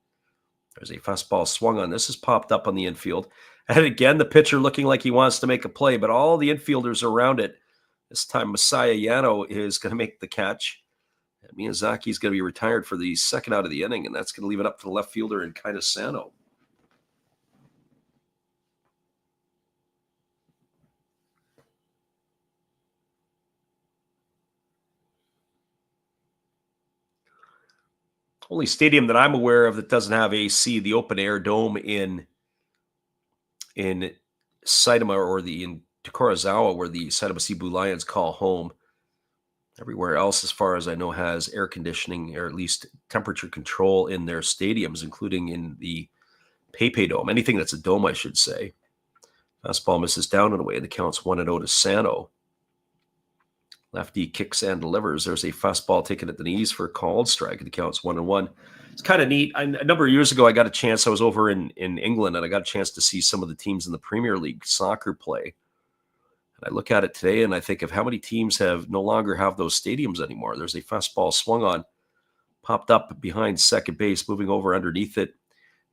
Speaker 1: There's a fastball swung on. This is popped up on the infield. And again, the pitcher looking like he wants to make a play, but all the infielders around it. This time, Masaya Yano is going to make the catch. And Miyazaki is going to be retired for the second out of the inning, and that's going to leave it up to the left fielder in Kaida Sano. Only stadium that I'm aware of that doesn't have AC, the open air dome in Saitama, or in Tokorozawa, where the Saitama Sea Blue Lions call home. Everywhere else, as far as I know, has air conditioning, or at least temperature control in their stadiums, including in the PayPay Dome. Anything that's a dome, I should say. Fastball misses down and away. The count's 1-0 to Sano. Lefty kicks and delivers. There's a fastball taken at the knees for a called strike. The count's 1-1. It's kind of neat. A number of years ago, I got a chance. I was over in England, and I got a chance to see some of the teams in the Premier League soccer play. And I look at it today, and I think of how many teams no longer have those stadiums anymore. There's a fastball swung on, popped up behind second base, moving over underneath it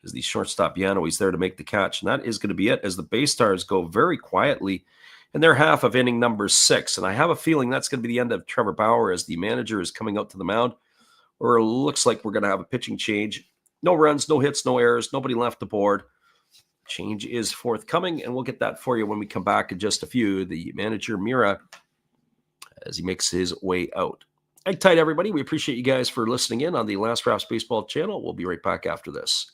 Speaker 1: is the shortstop Yano. He's there to make the catch, and that is going to be it, as the BayStars go very quietly in their half of inning number 6. And I have a feeling that's going to be the end of Trevor Bauer, as the manager is coming out to the mound, or it looks like we're going to have a pitching change. No runs, no hits, no errors, nobody left the board. Change is forthcoming, and we'll get that for you when we come back in just a few. The manager, Mira, as he makes his way out. Hang tight, everybody. We appreciate you guys for listening in on the Last Raps Baseball channel. We'll be right back after this.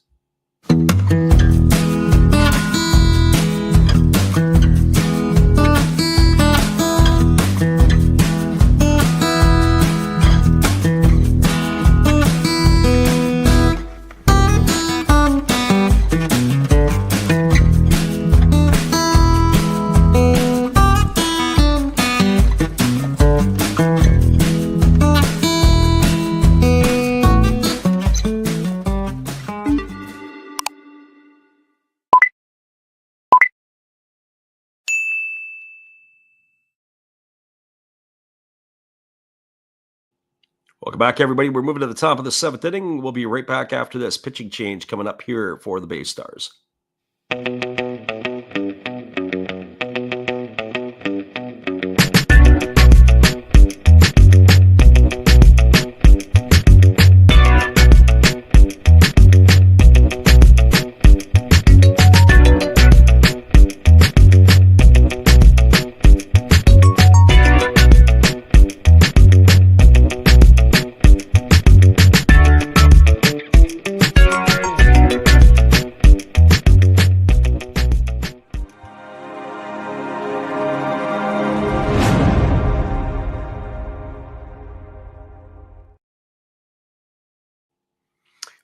Speaker 1: Welcome back, everybody. We're moving to the top of the 7th inning. We'll be right back after this. Pitching change coming up here for the BayStars.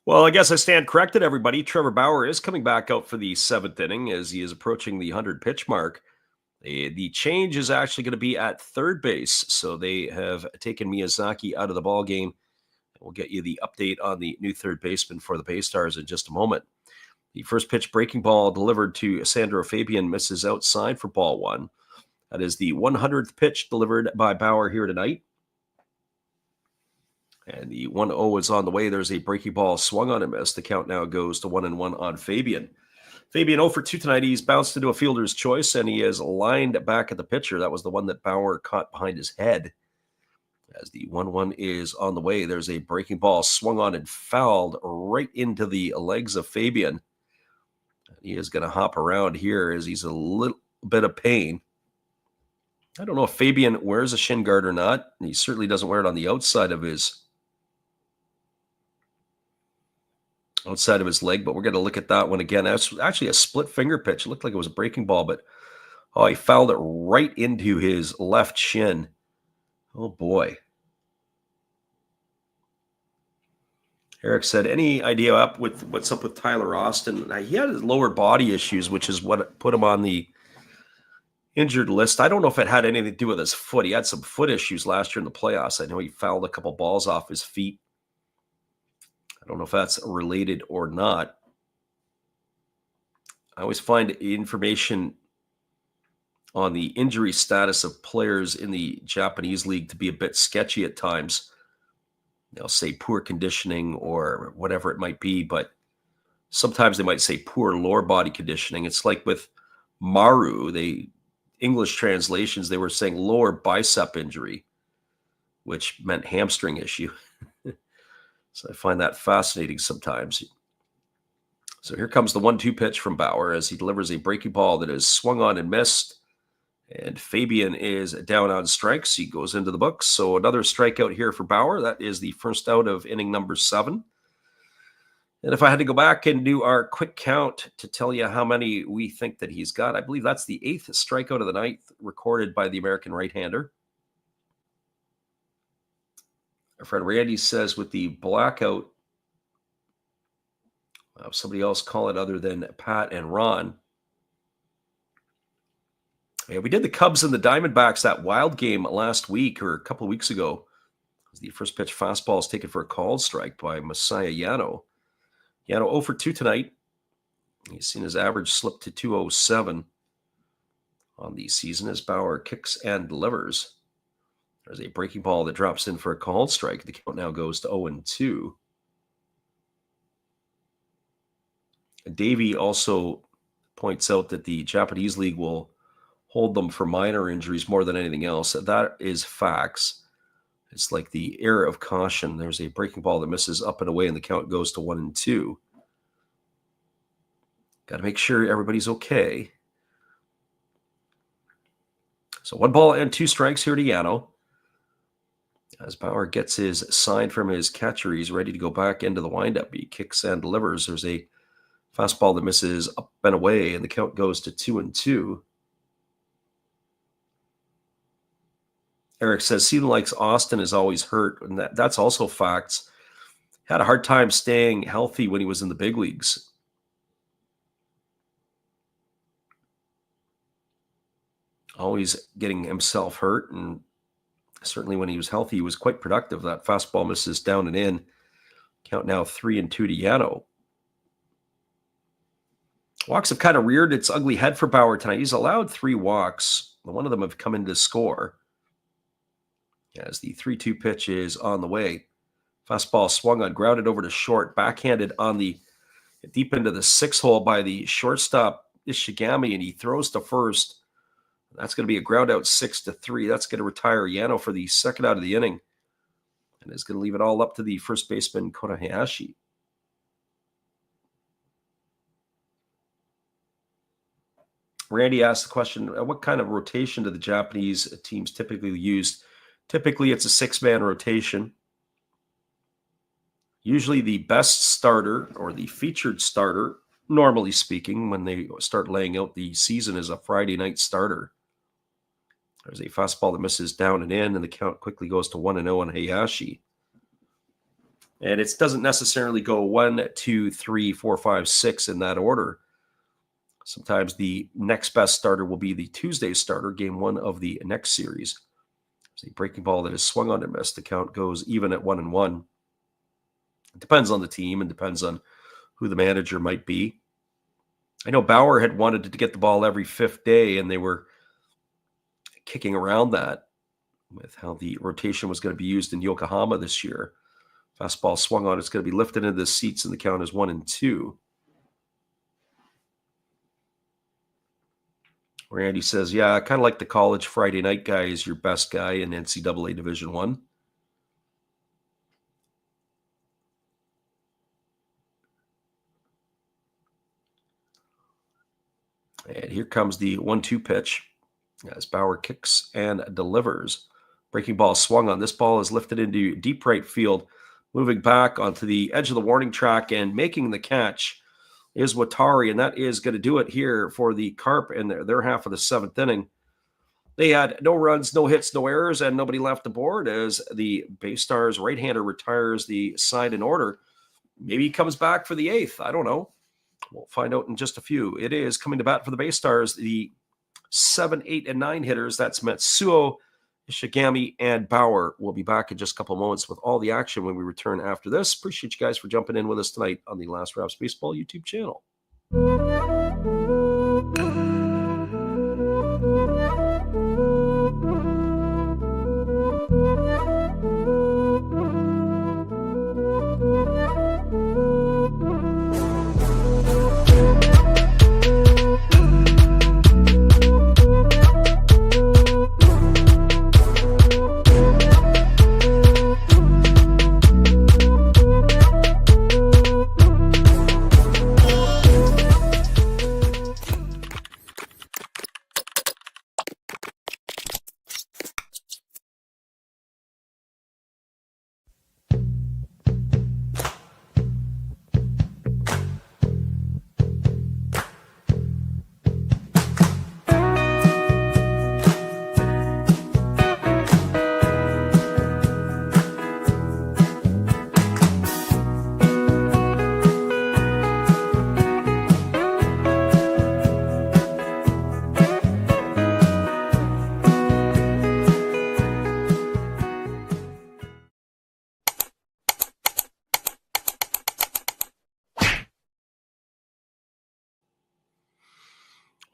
Speaker 1: Well, I guess I stand corrected, everybody. Trevor Bauer is coming back out for the 7th inning as he is approaching the 100-pitch mark. The change is actually going to be at third base, so they have taken Miyazaki out of the ball game. We'll get you the update on the new third baseman for the BayStars in just a moment. The first pitch breaking ball delivered to Sandro Fabian misses outside for ball one. That is the 100th pitch delivered by Bauer here tonight. And the 1-0 is on the way. There's a breaking ball swung on and missed. The count now goes to 1-1 on Fabian. Fabian 0 for 2 tonight. He's bounced into a fielder's choice, and he is lined back at the pitcher. That was the one that Bauer caught behind his head. As the 1-1 is on the way, there's a breaking ball swung on and fouled right into the legs of Fabian. He is going to hop around here as he's a little bit of pain. I don't know if Fabian wears a shin guard or not. He certainly doesn't wear it on the outside of his leg, but we're going to look at that one again. That's actually a split finger pitch. It looked like it was a breaking ball, but he fouled it right into his left shin. Oh, boy. Eric said, any idea what's up with Tyler Austin? He had his lower body issues, which is what put him on the injured list. I don't know if it had anything to do with his foot. He had some foot issues last year in the playoffs. I know he fouled a couple balls off his feet. I don't know if that's related or not. I always find information on the injury status of players in the Japanese league to be a bit sketchy at times. They'll say poor conditioning or whatever it might be, but sometimes they might say poor lower body conditioning. It's like with Maru, English translations, they were saying lower bicep injury, which meant hamstring issue. So I find that fascinating sometimes. So here comes the 1-2 pitch from Bauer as he delivers a breaking ball that is swung on and missed. And Fabian is down on strikes. He goes into the books. So another strikeout here for Bauer. That is the first out of inning number 7. And if I had to go back and do our quick count to tell you how many we think that he's got, I believe that's the 8th strikeout of the night recorded by the American right-hander. Our friend Randy says with the blackout, somebody else call it other than Pat and Ron. Yeah, we did the Cubs and the Diamondbacks, that wild game last week or a couple of weeks ago. The first pitch fastball is taken for a called strike by Messiah Yano. Yano 0 for 2 tonight. He's seen his average slip to 207 on the season as Bauer kicks and delivers. There's a breaking ball that drops in for a called strike. The count now goes to 0-2. Davey also points out that the Japanese league will hold them for minor injuries more than anything else. That is facts. It's like the air of caution. There's a breaking ball that misses up and away, and the count goes to 1-2. Got to make sure everybody's okay. So 1 ball and 2 strikes here to Yano. As Bauer gets his sign from his catcher, he's ready to go back into the windup. He kicks and delivers. There's a fastball that misses up and away, and the count goes to 2-2. Eric says, seems like Austin is always hurt, and that's also facts. Had a hard time staying healthy when he was in the big leagues. Always getting himself hurt, and certainly when he was healthy, he was quite productive. That fastball misses down and in. Count now 3-2 to Yano. Walks have kind of reared its ugly head for Bauer tonight. He's allowed 3 walks. One of them have come in to score. As the 3-2 pitch is on the way. Fastball swung on, grounded over to short, backhanded on the deep into the 6 hole by the shortstop Ishigami, and he throws to first. That's going to be a ground out 6-3. That's going to retire Yano for the second out of the inning, and is going to leave it all up to the first baseman Kota Hayashi. Randy asked the question, what kind of rotation do the Japanese teams typically use? Typically, it's a 6-man rotation. Usually the best starter or the featured starter, normally speaking, when they start laying out the season, is a Friday night starter. There's a fastball that misses down and in, and the count quickly goes to 1-0 on Hayashi. And it doesn't necessarily go 1, 2, 3, 4, 5, 6 in that order. Sometimes the next best starter will be the Tuesday starter, game 1 of the next series. It's a breaking ball that is swung on and missed. The count goes even at 1-1. It depends on the team and depends on who the manager might be. I know Bauer had wanted to get the ball every 5th day, and they were kicking around that with how the rotation was going to be used in Yokohama this year. Fastball swung on, it's going to be lifted into the seats, and the count is 1-2. Randy says, yeah, kind of like the college Friday night guy is your best guy in NCAA Division I. And here comes the 1-2 pitch as Bauer kicks and delivers. Breaking ball swung on. This ball is lifted into deep right field, moving back onto the edge of the warning track and making the catch is Watari, and that is going to do it here for the Carp in their half of the 7th inning. They had no runs, no hits, no errors, and nobody left aboard as the BayStars right-hander retires the side in order. Maybe he comes back for the 8th. I don't know. We'll find out in just a few. It is coming to bat for the BayStars, the 7, 8, and 9 hitters. That's Matsuo, Ishigami, and Bauer. We'll be back in just a couple of moments with all the action when we return after this. Appreciate you guys for jumping in with us tonight on the Last Raps Baseball YouTube channel.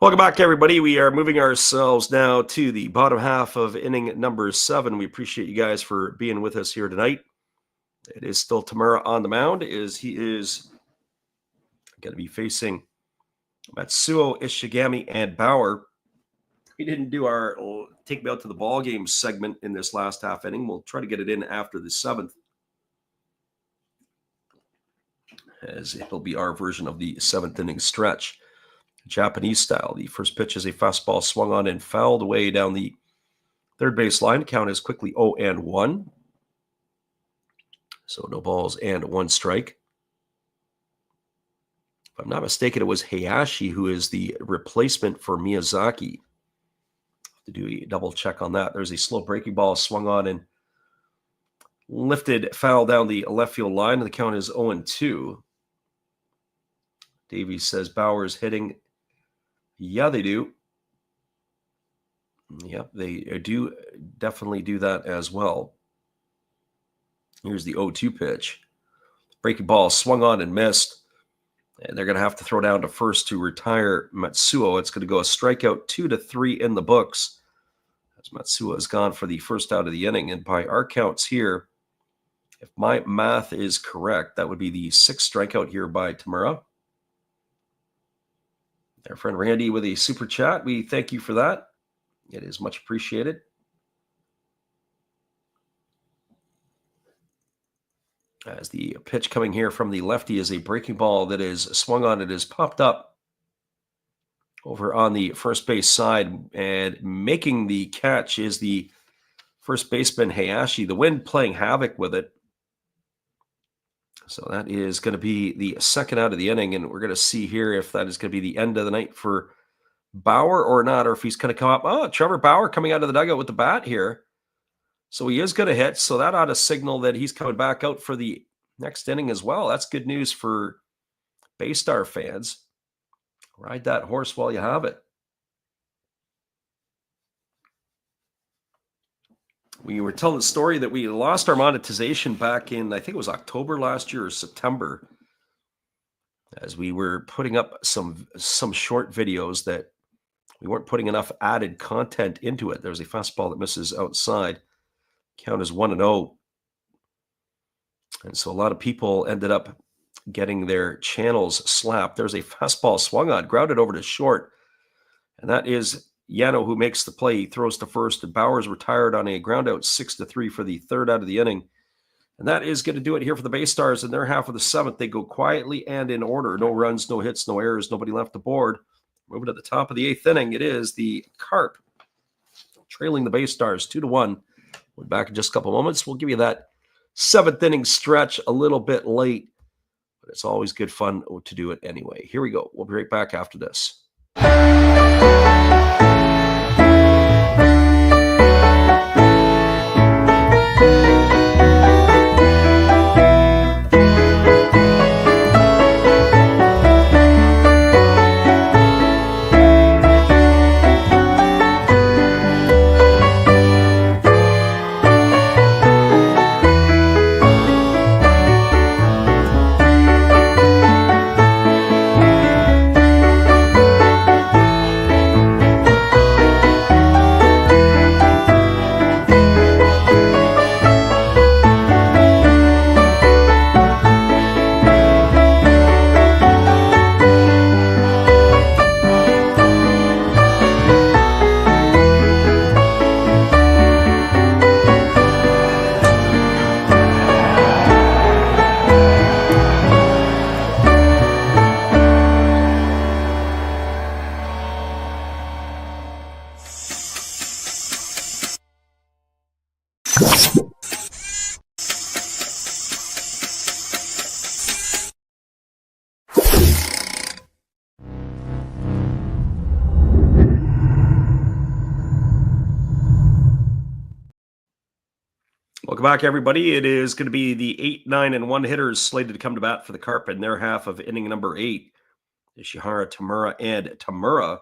Speaker 1: Welcome back, everybody. We are moving ourselves now to the bottom half of inning number 7. We appreciate you guys for being with us here tonight. It is still Tamura on the mound as he is going to be facing Matsuo, Ishigami, and Bauer. We didn't do our Take Me Out to the Ball Game segment in this last half inning. We'll try to get it in after the 7th, as it'll be our version of the 7th inning stretch. Japanese style. The first pitch is a fastball swung on and fouled away down the third base line. Count is quickly 0-1. So no balls and 1 strike. If I'm not mistaken, it was Hayashi who is the replacement for Miyazaki. To do a double check on that. There's a slow breaking ball swung on and lifted foul down the left field line. And the count is 0-2. Davies says Bauer's hitting. Yeah, they do. Yep, they do definitely do that as well. Here's the 0-2 pitch. Breaking ball swung on and missed. And they're going to have to throw down to first to retire Matsuo. It's going to go a strikeout 2-3 in the books, as Matsuo is gone for the first out of the inning. And by our counts here, if my math is correct, that would be the 6th strikeout here by Tamura. Our friend Randy with a super chat. We thank you for that. It is much appreciated. As the pitch coming here from the lefty is a breaking ball that is swung on. It is popped up over on the first base side, and making the catch is the first baseman Hayashi. The wind playing havoc with it. So that is going to be the 2nd out of the inning, and we're going to see here if that is going to be the end of the night for Bauer or not, or if he's going to come up. Oh, Trevor Bauer coming out of the dugout with the bat here. So he is going to hit, so that ought to signal that he's coming back out for the next inning as well. That's good news for Baystar fans. Ride that horse while you have it. We were telling the story that we lost our monetization back in, I think it was October last year or September, as we were putting up some short videos that we weren't putting enough added content into it. There was a fastball that misses outside. Count is 1-0. And so a lot of people ended up getting their channels slapped. There's a fastball swung on, grounded over to short. And that is Yano who makes the play. He throws to first, and Bowers retired on a ground out 6-3 for the third out of the inning. And that is going to do it here for the BayStars in their half of the seventh. They go quietly and in order. No runs, no hits, no errors, nobody left the board. Moving to the top of the eighth inning, it is the Carp trailing the BayStars 2-1. We'll be back in just a couple moments. We'll give you that seventh inning stretch a little bit late, but it's always good fun to do it anyway. Here we go. We'll be right back after this. Welcome back, everybody. It is going to be the 8, 9, and 1 hitters slated to come to bat for the Carp in their half of inning number 8. Ishihara, Tamura, and Tamura.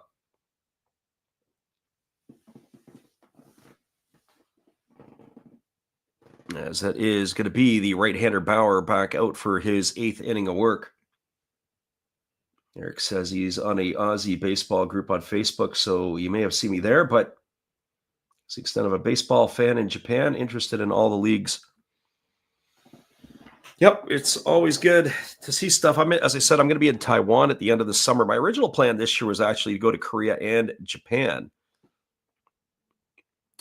Speaker 1: As that is going to be the right-hander Bauer back out for his 8th inning of work. Eric says he's on a Aussie baseball group on Facebook, so you may have seen me there, but to the extent of a baseball fan in Japan, interested in all the leagues. Yep, it's always good to see stuff. As I said, I'm going to be in Taiwan at the end of the summer. My original plan this year was actually to go to Korea and Japan.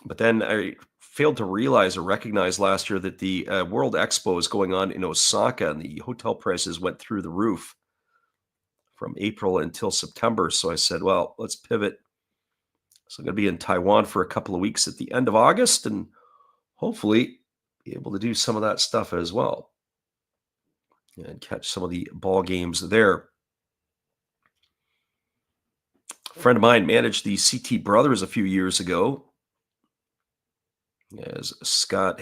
Speaker 1: But then I failed to realize or recognize last year that the World Expo is going on in Osaka, and the hotel prices went through the roof from April until September. So I said, well, let's pivot. So I'm going to be in Taiwan for a couple of weeks at the end of August, and hopefully be able to do some of that stuff as well and catch some of the ball games there. A friend of mine managed the CT Brothers a few years ago, as Scott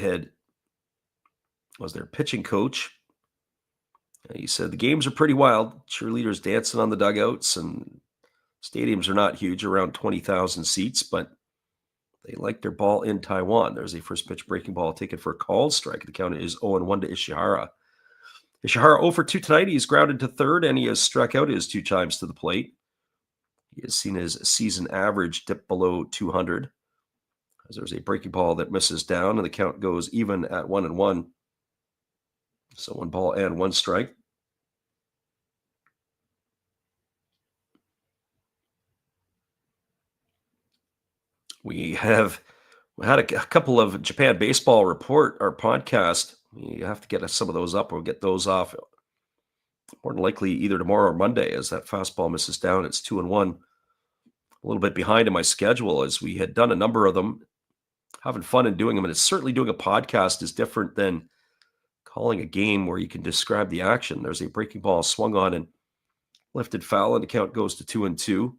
Speaker 1: was their pitching coach. He said the games are pretty wild. Cheerleaders dancing on the dugouts, and stadiums are not huge, around 20,000 seats, but they like their ball in Taiwan. There's a first pitch breaking ball taken for a called strike. The count is 0-1 to Ishihara. Ishihara 0 for 2 tonight. He's grounded to third, and he has struck out his 2 times to the plate. He has seen his season average dip below 200. As there's a breaking ball that misses down, and the count goes even at 1-1. So 1 ball and 1 strike. We had a couple of Japan Baseball Report, our podcast. We have to get some of those up. We'll get those off more than likely either tomorrow or Monday, as that fastball misses down. It's 2-1. A little bit behind in my schedule, as we had done a number of them, having fun in doing them. And it's certainly doing a podcast is different than calling a game where you can describe the action. There's a breaking ball swung on and lifted foul, and the count goes to 2-2.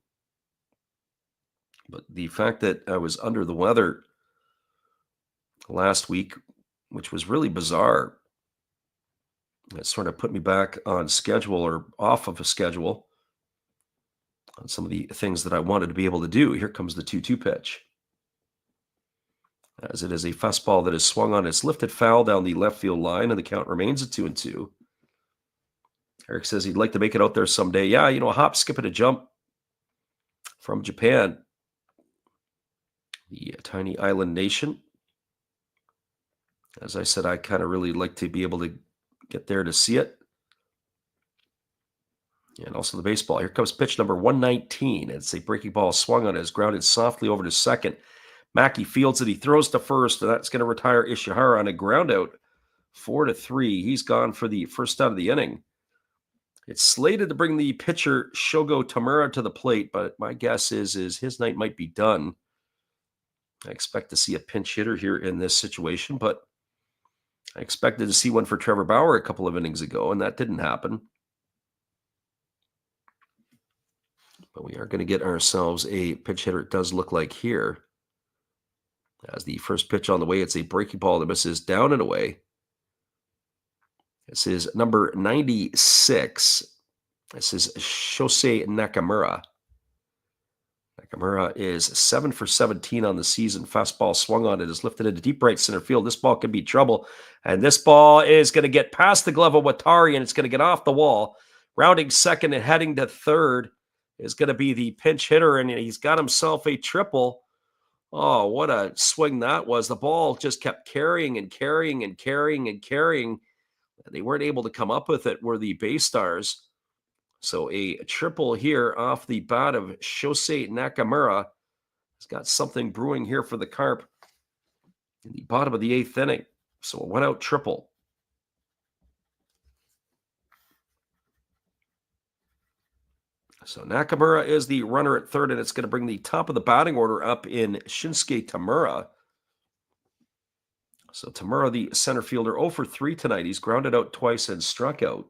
Speaker 1: But the fact that I was under the weather last week, which was really bizarre, That sort of put me back on schedule or off of a schedule on some of the things that I wanted to be able to do. Here comes the 2-2 pitch. As it is a fastball that is swung on its lifted foul down the left field line, and the count remains at 2-2. Eric says he'd like to make it out there someday. Yeah, a hop, skip, and a jump from Japan, the tiny island nation. As I said, I kind of really like to be able to get there to see it. And also the baseball. Here comes pitch number 119. It's a breaking ball swung on it. It's grounded softly over to second. Mackey fields it. He throws to first, and that's going to retire Ishihara on a ground out. 4-3. He's gone for the first out of the inning. It's slated to bring the pitcher Shogo Tamura to the plate, but my guess is his night might be done. I expect to see a pinch hitter here in this situation, but I expected to see one for Trevor Bauer a couple of innings ago, and that didn't happen. But we are going to get ourselves a pinch hitter, it does look like here. As the first pitch on the way, it's a breaking ball that misses down and away. This is number 96. This is Shosei Nakamura. Nakamura is 7 for 17 on the season. Fastball swung on it, is lifted into deep right center field. This ball could be trouble. And this ball is going to get past the glove of Watari, and it's going to get off the wall. Rounding second and heading to third is going to be the pinch hitter, and he's got himself a triple. Oh, what a swing that was. The ball just kept carrying and carrying and carrying and carrying. They weren't able to come up with it, were the BayStars. So a triple here off the bat of Shosei Nakamura. Has got something brewing here for the Carp in the bottom of the 8th inning. So a one-out triple. So Nakamura is the runner at third, and it's going to bring the top of the batting order up in Shinsuke Tamura. So Tamura, the center fielder, 0 for 3 tonight. He's grounded out twice and struck out.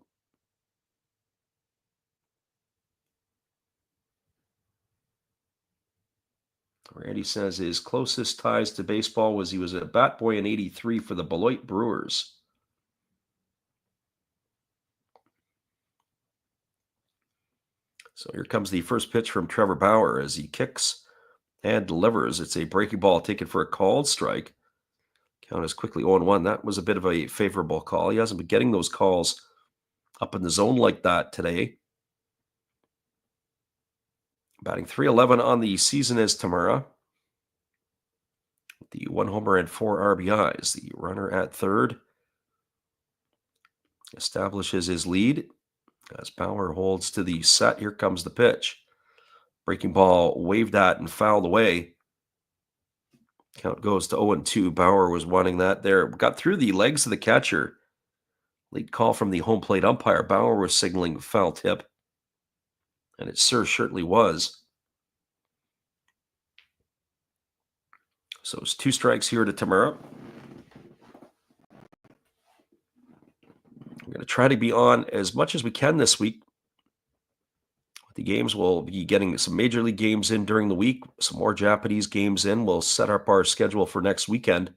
Speaker 1: Randy says his closest ties to baseball was he was a bat boy in '83 for the Beloit Brewers. So here comes the first pitch from Trevor Bauer as he kicks and delivers. It's a breaking ball taken for a called strike. Count is quickly 0-1. That was a bit of a favorable call. He hasn't been getting those calls up in the zone like that today. Batting .311 on the season is Tamura. The 1 homer and 4 RBIs. The runner at third establishes his lead as Bauer holds to the set. Here comes the pitch. Breaking ball waved at and fouled away. Count goes to 0-2. Bauer was wanting that there. Got through the legs of the catcher. Late call from the home plate umpire. Bauer was signaling foul tip. And it certainly was. So it's 2 strikes here to Tamura. We're going to try to be on as much as we can this week. The games, we'll be getting some Major League games in during the week, some more Japanese games in. We'll set up our schedule for next weekend.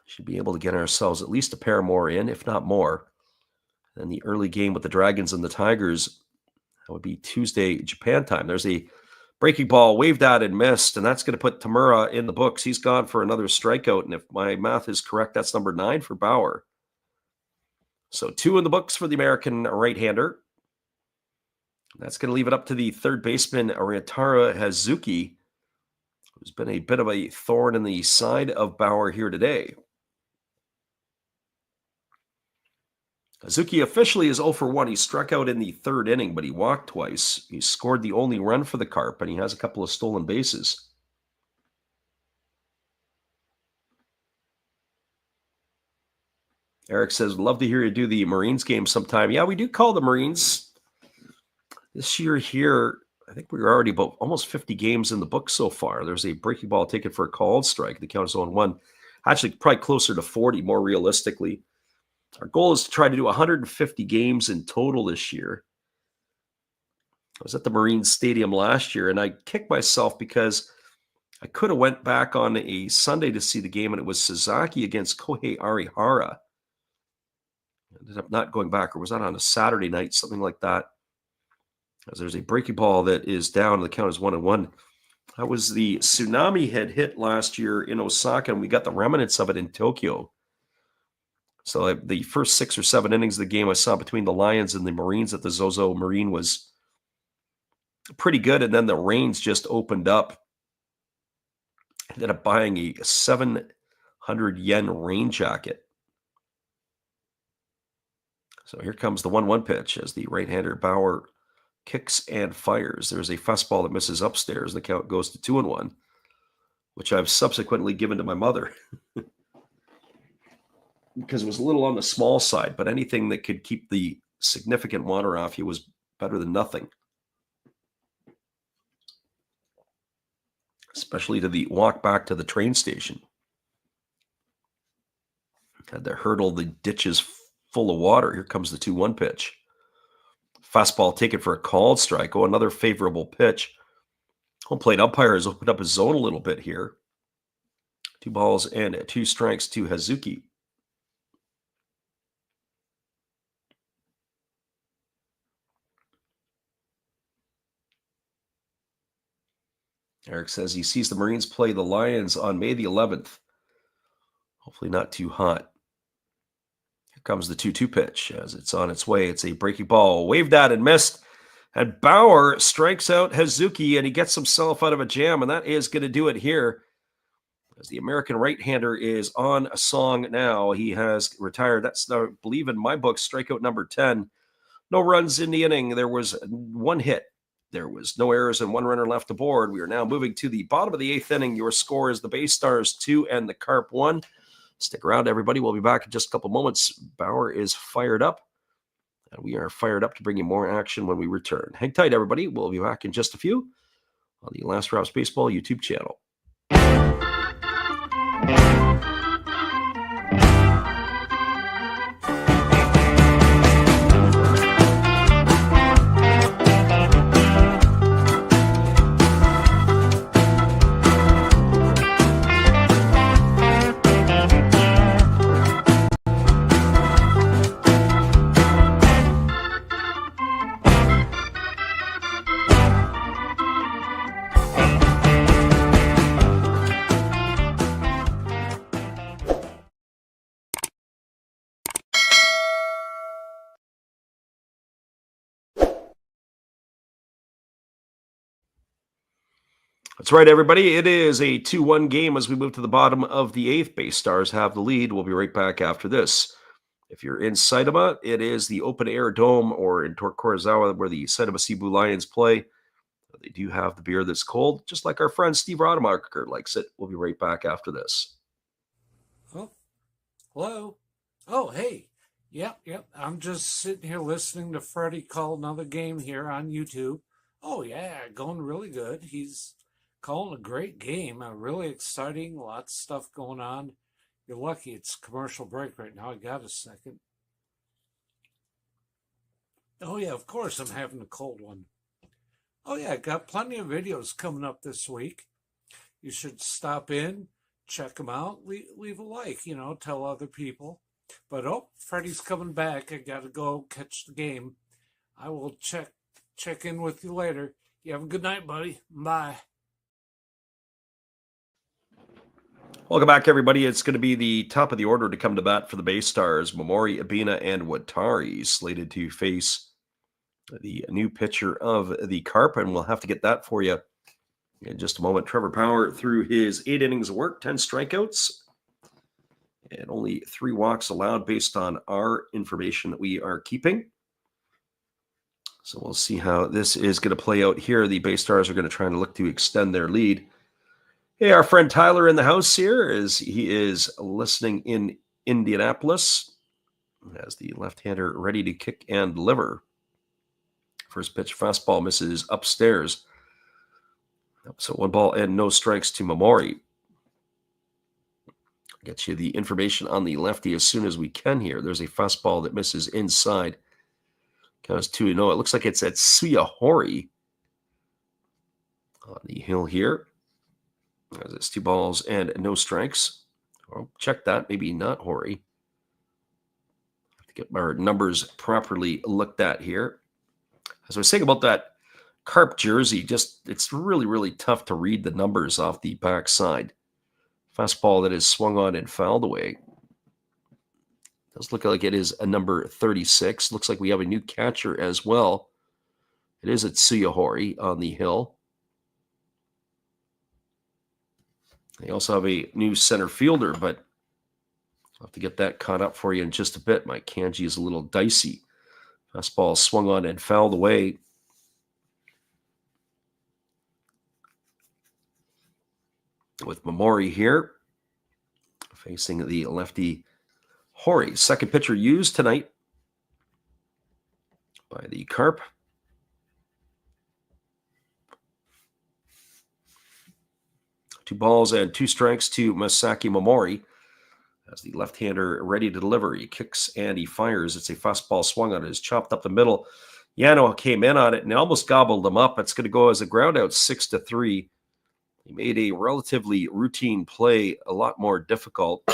Speaker 1: Should be able to get ourselves at least a pair more in, if not more. And the early game with the Dragons and the Tigers, that would be Tuesday, Japan time. There's a breaking ball waved at and missed, and that's going to put Tamura in the books. He's gone for another strikeout, and if my math is correct, that's number 9 for Bauer. So 2 in the books for the American right-hander. That's going to leave it up to the third baseman, Ryotaro Hazuki, who's been a bit of a thorn in the side of Bauer here today. Hazuki officially is 0 for 1. He struck out in the 3rd inning, but he walked twice. He scored the only run for the Carp, and he has a couple of stolen bases. Eric says, love to hear you do the Marines game sometime. Yeah, we do call the Marines. This year here, I think we were already about almost 50 games in the book so far. There's a breaking ball taken for a called strike. The count is 0-1. Actually, probably closer to 40, more realistically. Our goal is to try to do 150 games in total this year. I was at the Marines Stadium last year, and I kicked myself because I could have went back on a Sunday to see the game, and it was Sasaki against Kohei Arihara. Ended up not going back, or was that on a Saturday night, something like that? As there's a breaking ball that is down, and the count is 1-1. That was the tsunami had hit last year in Osaka, and we got the remnants of it in Tokyo. So the first 6 or 7 innings of the game I saw between the Lions and the Marines at the Zozo Marine was pretty good, and then the rains just opened up. I ended up buying a 700 yen rain jacket. So here comes the 1-1 pitch as the right-hander Bauer kicks and fires. There's a fastball that misses upstairs. The count goes to 2-1, which I've subsequently given to my mother because it was a little on the small side, but anything that could keep the significant water off you was better than nothing, especially to the walk back to the train station. Had to hurdle the ditches full of water. Here comes the 2-1 pitch. Fastball taken for a called strike. Oh, another favorable pitch. Home plate umpire has opened up his zone a little bit here. 2 balls and 2 strikes to Hazuki. Eric says he sees the Marines play the Lions on May the 11th. Hopefully not too hot. Here comes the 2-2 pitch as it's on its way. It's a breaking ball. Waved at and missed. And Bauer strikes out Hazuki, and he gets himself out of a jam, and that is going to do it here. As the American right-hander is on a song now. He has retired. That's, I believe, in my book, strikeout number 10. No runs in the inning. There was 1 hit. There was no errors and 1 runner left aboard. We are now moving to the bottom of the 8th inning. Your score is the BayStars 2 and the Carp 1. Stick around, everybody. We'll be back in just a couple moments. Bauer is fired up, and we are fired up to bring you more action when we return. Hang tight, everybody. We'll be back in just a few on the Last Rouse Baseball YouTube channel. That's right, everybody. It is a 2-1 game as we move to the bottom of the 8th. BayStars have the lead. We'll be right back after this. If you're in Saitama, it is the open air dome, or in Tokorozawa, where the Saitama Cebu Lions play. They do have the beer that's cold, just like our friend Steve Rademacher likes it. We'll be right back after this.
Speaker 5: Oh, hello. Oh, hey. Yep. I'm just sitting here listening to Freddie call another game here on YouTube. Oh, yeah, going really good. He's calling a great game, really exciting, lots of stuff going on. You're lucky it's commercial break right now. I got a second. Oh, yeah, of course I'm having a cold one. Oh, yeah, got plenty of videos coming up this week. You should stop in, check them out, leave a like, tell other people. But, Freddie's coming back. I got to go catch the game. I will check in with you later. You have a good night, buddy. Bye.
Speaker 1: Welcome back, everybody. It's going to be the top of the order to come to bat for the BayStars. Momori, Abina, and Watari slated to face the new pitcher of the Carp, and we'll have to get that for you in just a moment. Trevor Power threw his 8 innings of work, 10 strikeouts, and only 3 walks allowed based on our information that we are keeping. So we'll see how this is going to play out here. The BayStars are going to try and look to extend their lead. Hey, our friend Tyler in the house here he is listening in Indianapolis as the left-hander ready to kick and deliver. First pitch fastball misses upstairs. So 1 ball and no strikes to Momori. Get you the information on the lefty as soon as we can here. There's a fastball that misses inside. Counts 2-0. It looks like it's at Suya Hori on the hill here. As it's 2 balls and no strikes. Oh, check that. Maybe not Hori. to get our numbers properly looked at here. As I was saying about that Carp jersey, it's really, really tough to read the numbers off the backside. Fastball that is swung on and fouled away. Does look like it is a number 36. Looks like we have a new catcher as well. It is Atsuya Hori on the hill. They also have a new center fielder, but I'll have to get that caught up for you in just a bit. My kanji is a little dicey. Fastball swung on and fouled away. With Momori here, facing the lefty Hori. Second pitcher used tonight by the Carp. Two balls and two strikes to Masaki Momori. As the left-hander ready to deliver, he kicks and he fires. It's a fastball swung on. It is chopped up the middle. Yano came in on it and almost gobbled him up. It's going to go as a ground out 6-3. He made a relatively routine play a lot more difficult.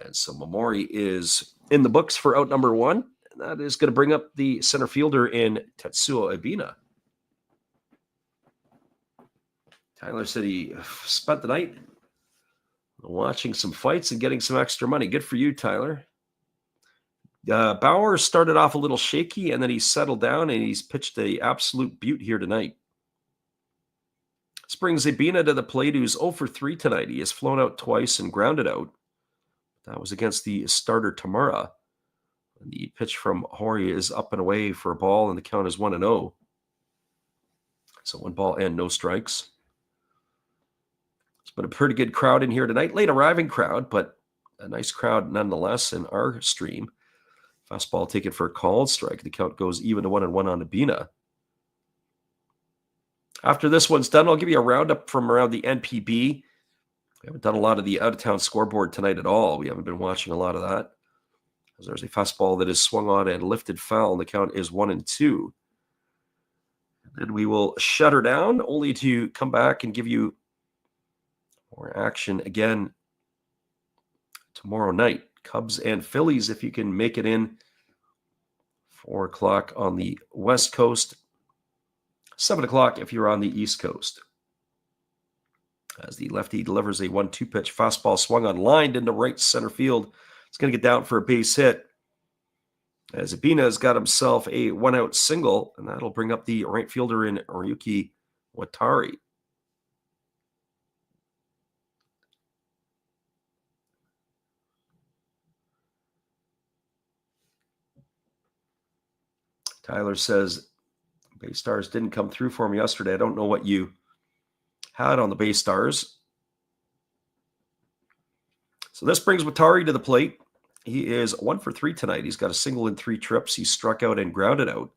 Speaker 1: And so Momori is in the books for out number one. And that is going to bring up the center fielder in Tetsuo Ebina. Tyler said he spent the night watching some fights and getting some extra money. Good for you, Tyler. Bauer started off a little shaky, and then he settled down, and he's pitched an absolute beaut here tonight. This brings Ebina to the plate, who's 0 for 3 tonight. He has flown out twice and grounded out. That was against the starter Tamura. The pitch from Hori is up and away for a ball, and the count is 1-0. So 1 ball and no strikes. It's been a pretty good crowd in here tonight. Late arriving crowd, but a nice crowd nonetheless in our stream. Fastball taken for a called strike. The count goes even to 1-1 on Ebina. After this one's done, I'll give you a roundup from around the NPB. We haven't done a lot of the out-of-town scoreboard tonight at all. We haven't been watching a lot of that. There's a fastball that is swung on and lifted foul, and the count is 1-2. Then we will shut her down, only to come back and give you more action again tomorrow night. Cubs and Phillies, if you can make it in. 4 o'clock on the West Coast. 7 o'clock if you're on the East Coast. As the lefty delivers a 1-2 pitch fastball swung on, lined into right center field. It's going to get down for a base hit. As Ebina has got himself a 1-out single, and that'll bring up the right fielder in Ryuki Watari. Tyler says, BayStars didn't come through for me yesterday. I don't know what you had on the BayStars. So this brings Watari to the plate. He is 1 for 3 tonight. He's got a single in 3 trips. He struck out and grounded out.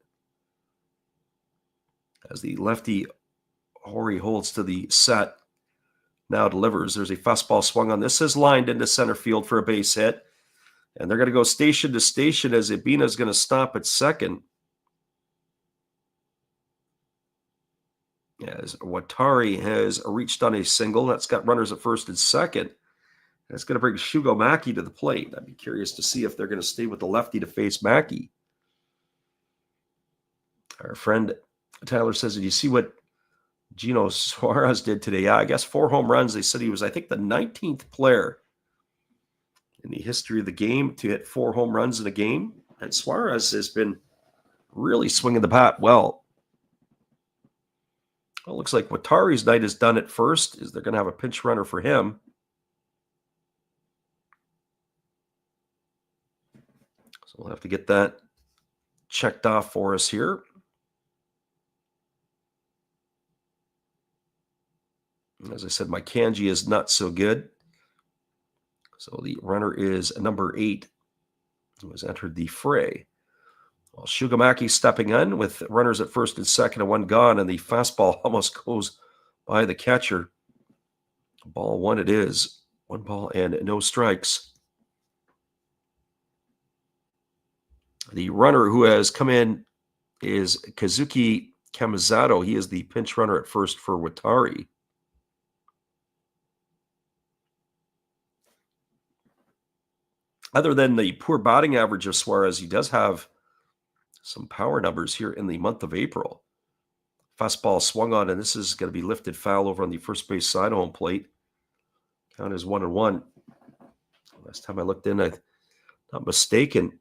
Speaker 1: As the lefty Hori holds to the set, now delivers. There's a fastball swung on. This is lined into center field for a base hit. And they're going to go station to station as Ebina is going to stop at second. As Watari has reached on a single. That's got runners at first and second. That's going to bring Shugo Maki to the plate. I'd be curious to see if they're going to stay with the lefty to face Maki. Our friend Tyler says, did you see what Gino Suarez did today? Yeah, I guess 4 home runs. They said he was, I think, the 19th player in the history of the game to hit 4 home runs in a game. And Suarez has been really swinging the bat well. Well, it looks like Watari's night is done at first. Is they're going to have a pinch runner for him. So we'll have to get that checked off for us here. As I said, my kanji is not so good. So the runner is number 8, who has entered the fray. Well, Shugamaki stepping in with runners at first and second and 1 gone, and the fastball almost goes by the catcher. Ball 1 it is. 1 ball and no strikes. The runner who has come in is Kazuki Kamizato. He is the pinch runner at first for Watari. other than the poor batting average of Suarez, he does have some power numbers here in the month of April. Fastball swung on, and this is going to be lifted foul over on the first base side home plate. Count is 1-1. Last time I looked in, I'm not mistaken,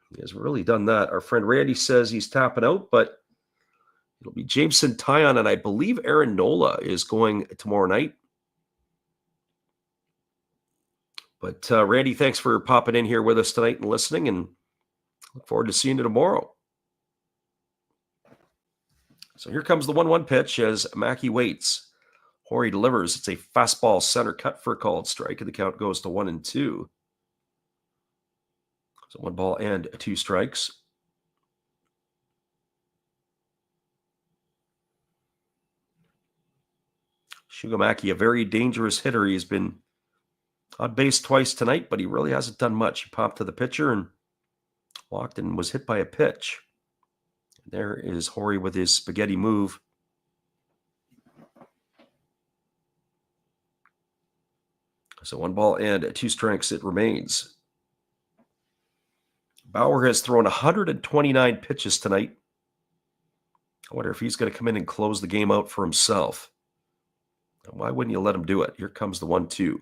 Speaker 1: he has really done that. Our friend Randy says he's tapping out, but it'll be Jameson Taillon, and I believe Aaron Nola is going tomorrow night. But Randy, thanks for popping in here with us tonight and listening, and look forward to seeing you tomorrow. So here comes the 1-1 pitch as Mackey waits. Horry delivers. It's a fastball center cut for a called strike, and the count goes to 1-2. So 1 ball and 2 strikes. Shugo Mackey, a very dangerous hitter. He's been on base twice tonight, but he really hasn't done much. He popped to the pitcher and walked and was hit by a pitch. There is Horry with his spaghetti move. So 1 ball and 2 strikes it remains. Bauer has thrown 129 pitches tonight. I wonder if he's going to come in and close the game out for himself. Why wouldn't you let him do it? Here comes the 1-2.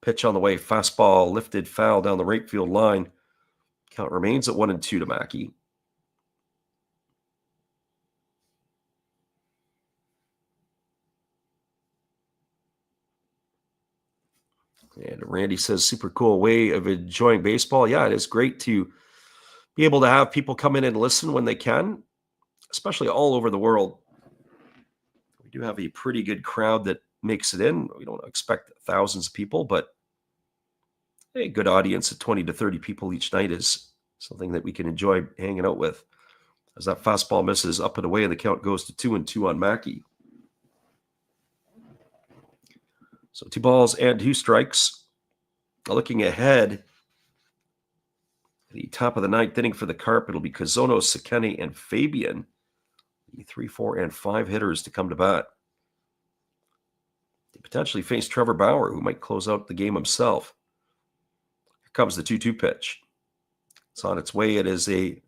Speaker 1: Pitch on the way. Fastball lifted foul down the right field line. Count remains at 1-2 to Mackey. And Randy says, super cool way of enjoying baseball. Yeah, it is great to be able to have people come in and listen when they can, especially all over the world. We do have a pretty good crowd that makes it in. We don't expect thousands of people, but a good audience of 20 to 30 people each night is something that we can enjoy hanging out with. As that fastball misses up and away, and the count goes to 2-2 on Mackey. So 2 balls and 2 strikes. Looking ahead, the top of the 9th inning for the Carp, it'll be Kazono, Sekene, and Fabian. The 3, 4, and 5 hitters to come to bat. They potentially face Trevor Bauer, who might close out the game himself. Here comes the 2-2 pitch. It's on its way. It is a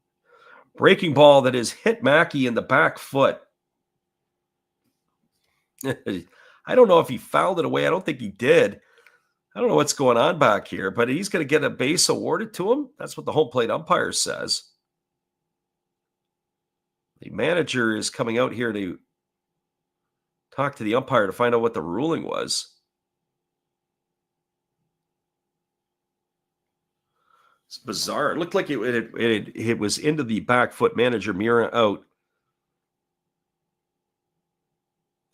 Speaker 1: breaking ball that has hit Mackey in the back foot. I don't know if he fouled it away. I don't think he did. I don't know what's going on back here, but he's going to get a base awarded to him. That's what the home plate umpire says. The manager is coming out here to talk to the umpire to find out what the ruling was. It's bizarre. It looked like it was into the back foot. Manager Mira out.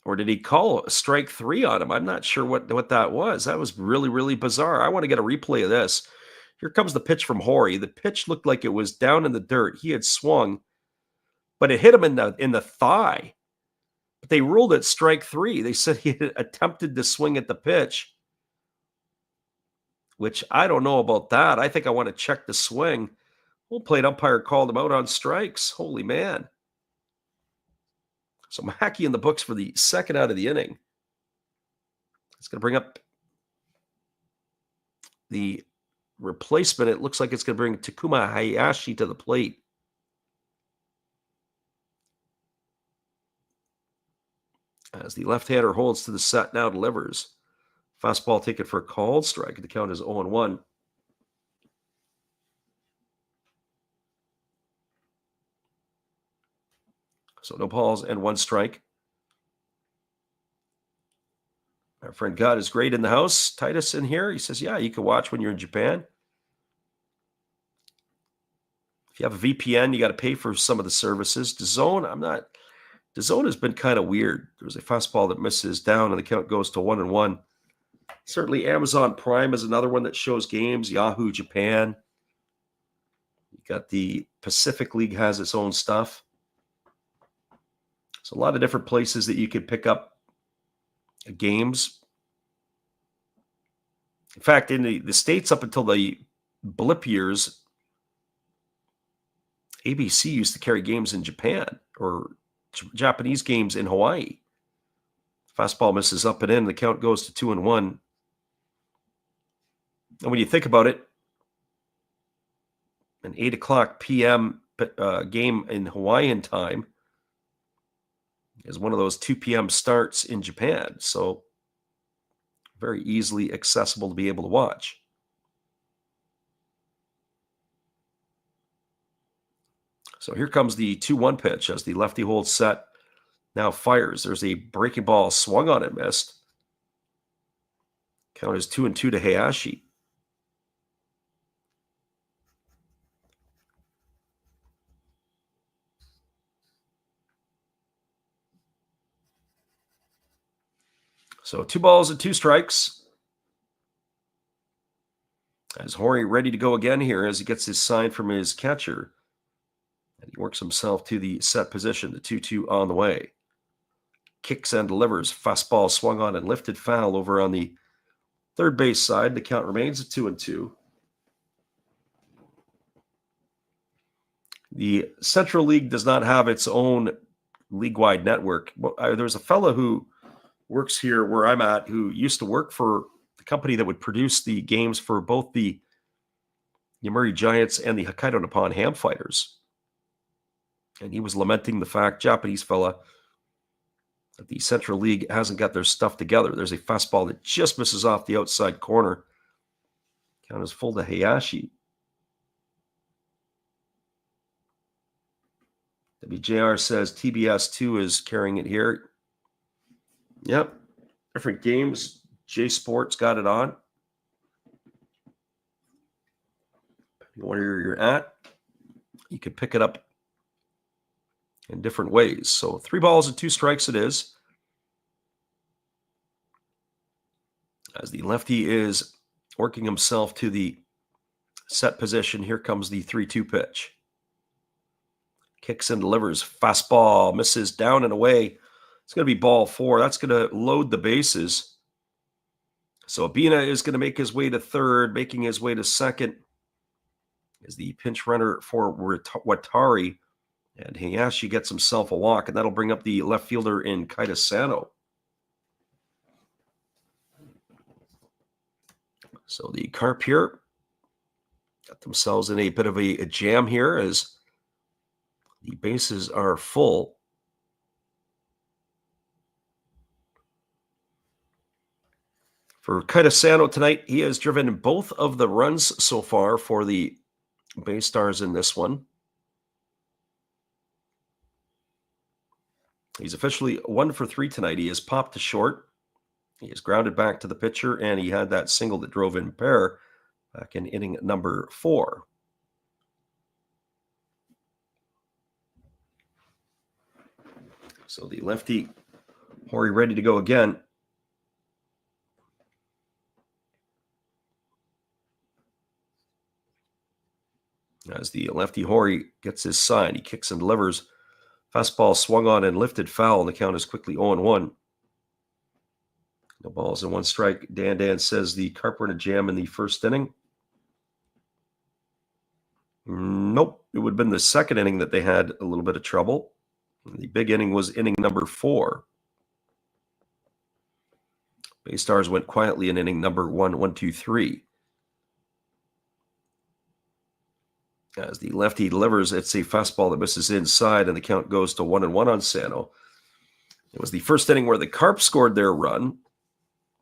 Speaker 1: Or did he call a strike 3 on him? I'm not sure what that was. That was really, really bizarre. I want to get a replay of this. Here comes the pitch from Horry. The pitch looked like it was down in the dirt. He had swung, but it hit him in the thigh. But they ruled it strike 3. They said he had attempted to swing at the pitch, which I don't know about that. I think I want to check the swing. Home plate umpire called him out on strikes. Holy man. So Mackey in the books for the second out of the inning. It's going to bring up the replacement. It looks like it's going to bring Takuma Hayashi to the plate. As the left-hander holds to the set, now delivers. Fastball taken for a called strike. The count is 0-1. So no balls and 1 strike. Our friend God is great in the house. Titus in here. He says, yeah, you can watch when you're in Japan. If you have a VPN, you got to pay for some of the services. DAZN has been kind of weird. There's a fastball that misses down, and the count goes to 1-1. Certainly Amazon Prime is another one that shows games. Yahoo Japan. You got the Pacific League has its own stuff. So a lot of different places that you could pick up games. In fact, in the States up until the blip years, ABC used to carry games in Japan or Japanese games in Hawaii. Fastball misses up and in. The count goes to 2-1. And when you think about it, an 8 o'clock p.m. Game in Hawaiian time is one of those 2 p.m. starts in Japan. So very easily accessible to be able to watch. So here comes the 2-1 pitch as the lefty holds set. Now fires. There's a breaking ball swung on and missed. Count is 2-2 to Hayashi. So 2 balls and 2 strikes. As Hori ready to go again here as he gets his sign from his catcher. And he works himself to the set position, the 2-2 on the way. Kicks and delivers. Fastball swung on and lifted foul over on the third base side. The count remains at 2-2. The Central League does not have its own league-wide network. There's a fellow who works here where I'm at who used to work for the company that would produce the games for both the Yomiuri Giants and the Hokkaido Nippon Ham Fighters. And he was lamenting the fact, Japanese fella, that the Central League hasn't got their stuff together. There's a fastball that just misses off the outside corner. Count is full to Hayashi. WJR says TBS2 is carrying it here. Yep. Different games. J Sports got it on. Where you're at, you can pick it up in different ways. So 3 balls and 2 strikes it is. As the lefty is working himself to the set position, here comes the 3-2 pitch. Kicks and delivers. Fastball misses down and away. It's going to be ball 4. That's going to load the bases. So Abina is going to make his way to third, making his way to second is the pinch runner for Watari. And Hayashi gets himself a walk, and that'll bring up the left fielder in Kaita Sano. So the Carp here got themselves in a bit of a jam here as the bases are full. For Kaita Sano tonight, he has driven both of the runs so far for the BayStars in this one. He's officially 1 for 3 tonight. He has popped to short. He is grounded back to the pitcher, and he had that single that drove in pair back in inning number 4. So the lefty, Hori, ready to go again. As the lefty Hori gets his sign, he kicks and delivers. Fastball swung on and lifted foul, and the count is quickly 0-1. No balls and 1 strike. Dan says the Carp were in a jam in the first inning. Nope. It would have been the second inning that they had a little bit of trouble. The big inning was inning number 4. BayStars went quietly in inning number 1, 2, 3. As the lefty delivers, it's a fastball that misses inside, and the count goes to 1-1 on Sano. It was the first inning where the Carp scored their run.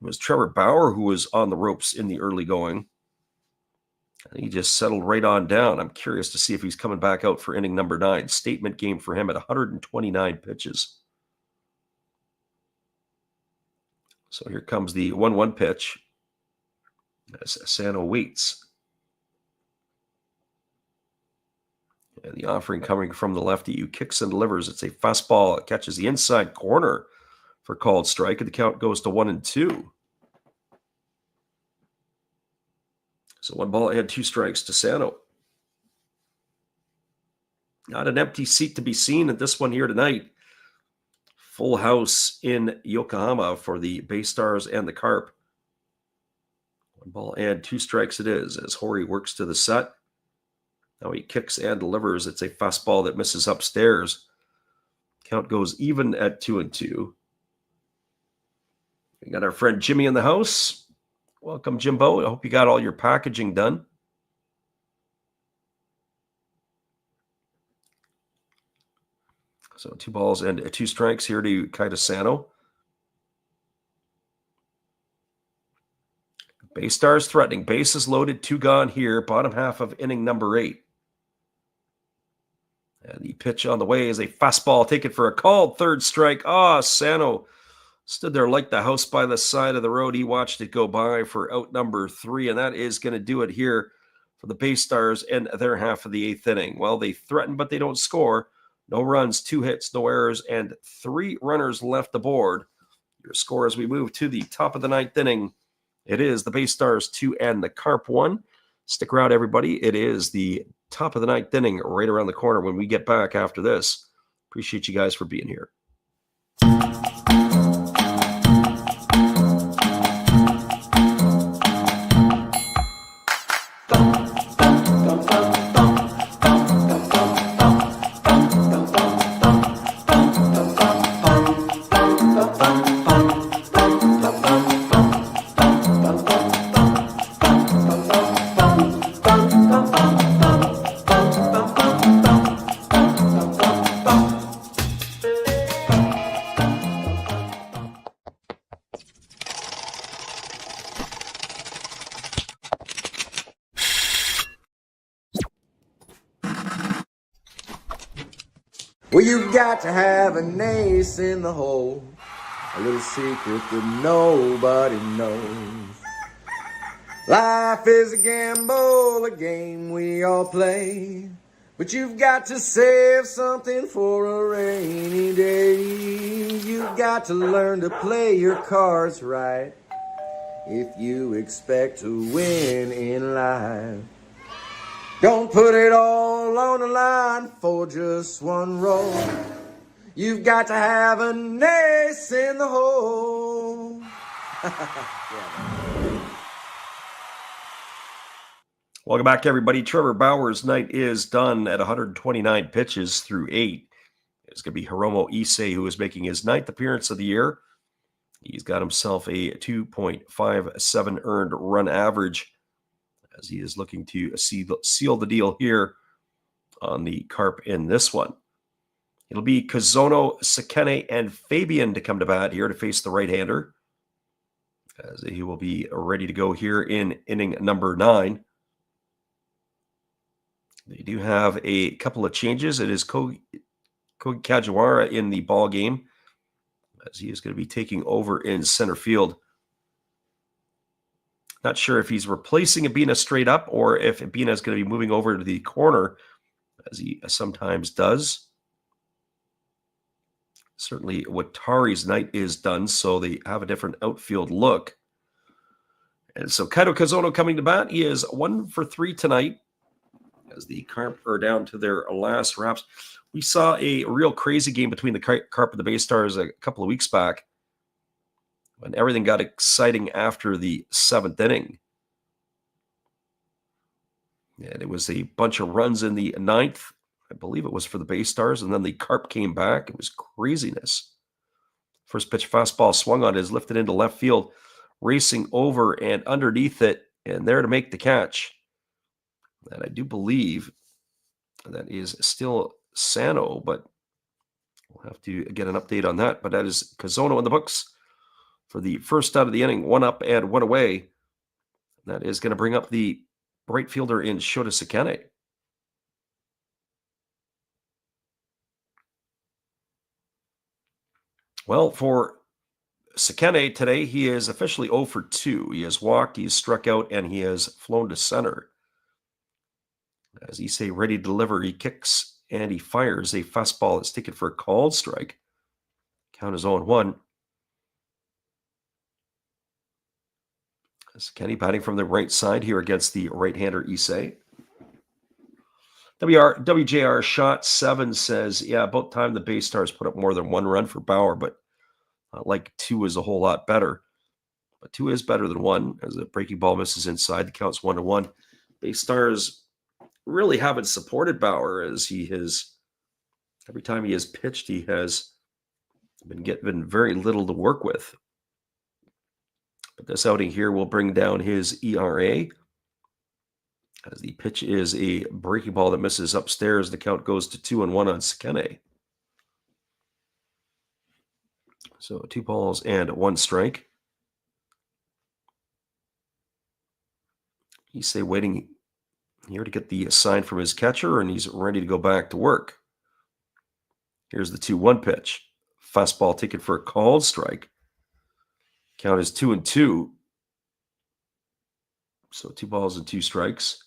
Speaker 1: It was Trevor Bauer who was on the ropes in the early going. And he just settled right on down. I'm curious to see if he's coming back out for inning number 9. Statement game for him at 129 pitches. So here comes the 1-1 pitch as Sano waits. And the offering coming from the lefty who kicks and delivers. It's a fastball. It catches the inside corner for called strike, and the count goes to 1-2. So 1 ball and 2 strikes to Sano. Not an empty seat to be seen at this one here tonight. Full house in Yokohama for the BayStars and the Carp. 1 ball and 2 strikes it is as Hori works to the set. Now he kicks and delivers. It's a fastball that misses upstairs. Count goes even at 2-2. We got our friend Jimmy in the house. Welcome, Jimbo. I hope you got all your packaging done. So 2 balls and 2 strikes here to Kaitosano. BayStars threatening. Bases loaded, 2 gone here. Bottom half of inning number 8. And the pitch on the way is a fastball taken for a called third strike. Sano stood there like the house by the side of the road. He watched it go by for out number 3, and that is going to do it here for the BayStars in their half of the 8th inning. Well, they threaten, but they don't score. No runs, 2 hits, no errors, and 3 runners left aboard. Your score as we move to the top of the 9th inning. It is the BayStars 2 and the Carp 1. Stick around, everybody. It is the top of the 9th inning right around the corner when we get back after this. Appreciate you guys for being here.
Speaker 4: Well, you got to have an ace in the hole, a little secret that nobody knows. Life is a gamble, a game we all play, but you've got to save something for a rainy day. You've got to learn to play your cards right if you expect to win in life. Don't put it all on the line for just one roll. You've got to have an ace in the hole.
Speaker 1: Welcome back, everybody. Trevor Bauer's night is done at 129 pitches through 8. It's going to be Hiromo Issei who is making his 9th appearance of the year. He's got himself a 2.57 earned run average as he is looking to seal the deal here on the Carp in this one. It'll be Kazono, Sekene, and Fabian to come to bat here to face the right-hander, as he will be ready to go here in inning number 9. They do have a couple of changes. It is Kogi Kajiwara in the ball game, as he is going to be taking over in center field. Not sure if he's replacing Abina straight up or if Abina is going to be moving over to the corner, as he sometimes does. Certainly, Watari's night is done, so they have a different outfield look. And so Kaito Kazono coming to bat. He is 1 for 3 tonight, as the Carp are down to their last wraps. We saw a real crazy game between the Carp and the BayStars a couple of weeks back, when everything got exciting after the 7th inning. And it was a bunch of runs in the 9th. I believe it was for the BayStars, and then the Carp came back. It was craziness. First pitch fastball swung on, is lifted into left field, racing over and underneath it, and there to make the catch. And I do believe that is still Sano, but we'll have to get an update on that. But that is Kazono in the books for the first out of the inning, 1 up and 1 away. That is going to bring up the right fielder in Shota Sekene. Well, for Sekene today, he is officially 0 for 2. He has walked, he has struck out, and he has flown to center. As Issei ready to deliver, he kicks and he fires a fastball that's taken for a called strike. Count is 0-1. Sekene batting from the right side here against the right-hander Issei. WJR Shot 7 says, yeah, about time the BayStars put up more than 1 run for Bauer, but like 2 is a whole lot better. But 2 is better than 1, as the breaking ball misses inside. The count's 1-1. BayStars really haven't supported Bauer, as he has, every time he has pitched, he has been given very little to work with. But this outing here will bring down his ERA, as the pitch is a breaking ball that misses upstairs. The count goes to 2-1 on Sekene. So 2 balls and 1 strike. He's waiting here to get the sign from his catcher, and he's ready to go back to work. Here's the 2-1 pitch. Fastball taken for a called strike. Count is 2-2. So 2 balls and 2 strikes.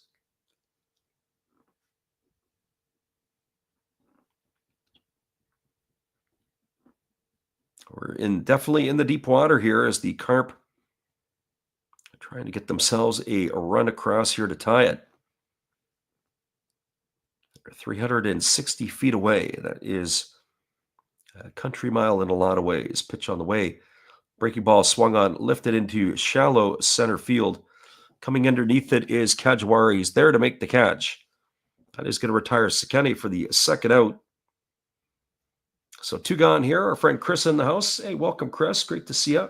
Speaker 1: We're definitely in the deep water here, as the Carp are trying to get themselves a run across here to tie it. They're 360 feet away. That is a country mile in a lot of ways. Pitch on the way. Breaking ball swung on, lifted into shallow center field. Coming underneath it is Kajwari. He's there to make the catch. That is going to retire Sekene for the second out. So 2 gone here. Our friend Chris in the house. Hey, welcome, Chris. Great to see you.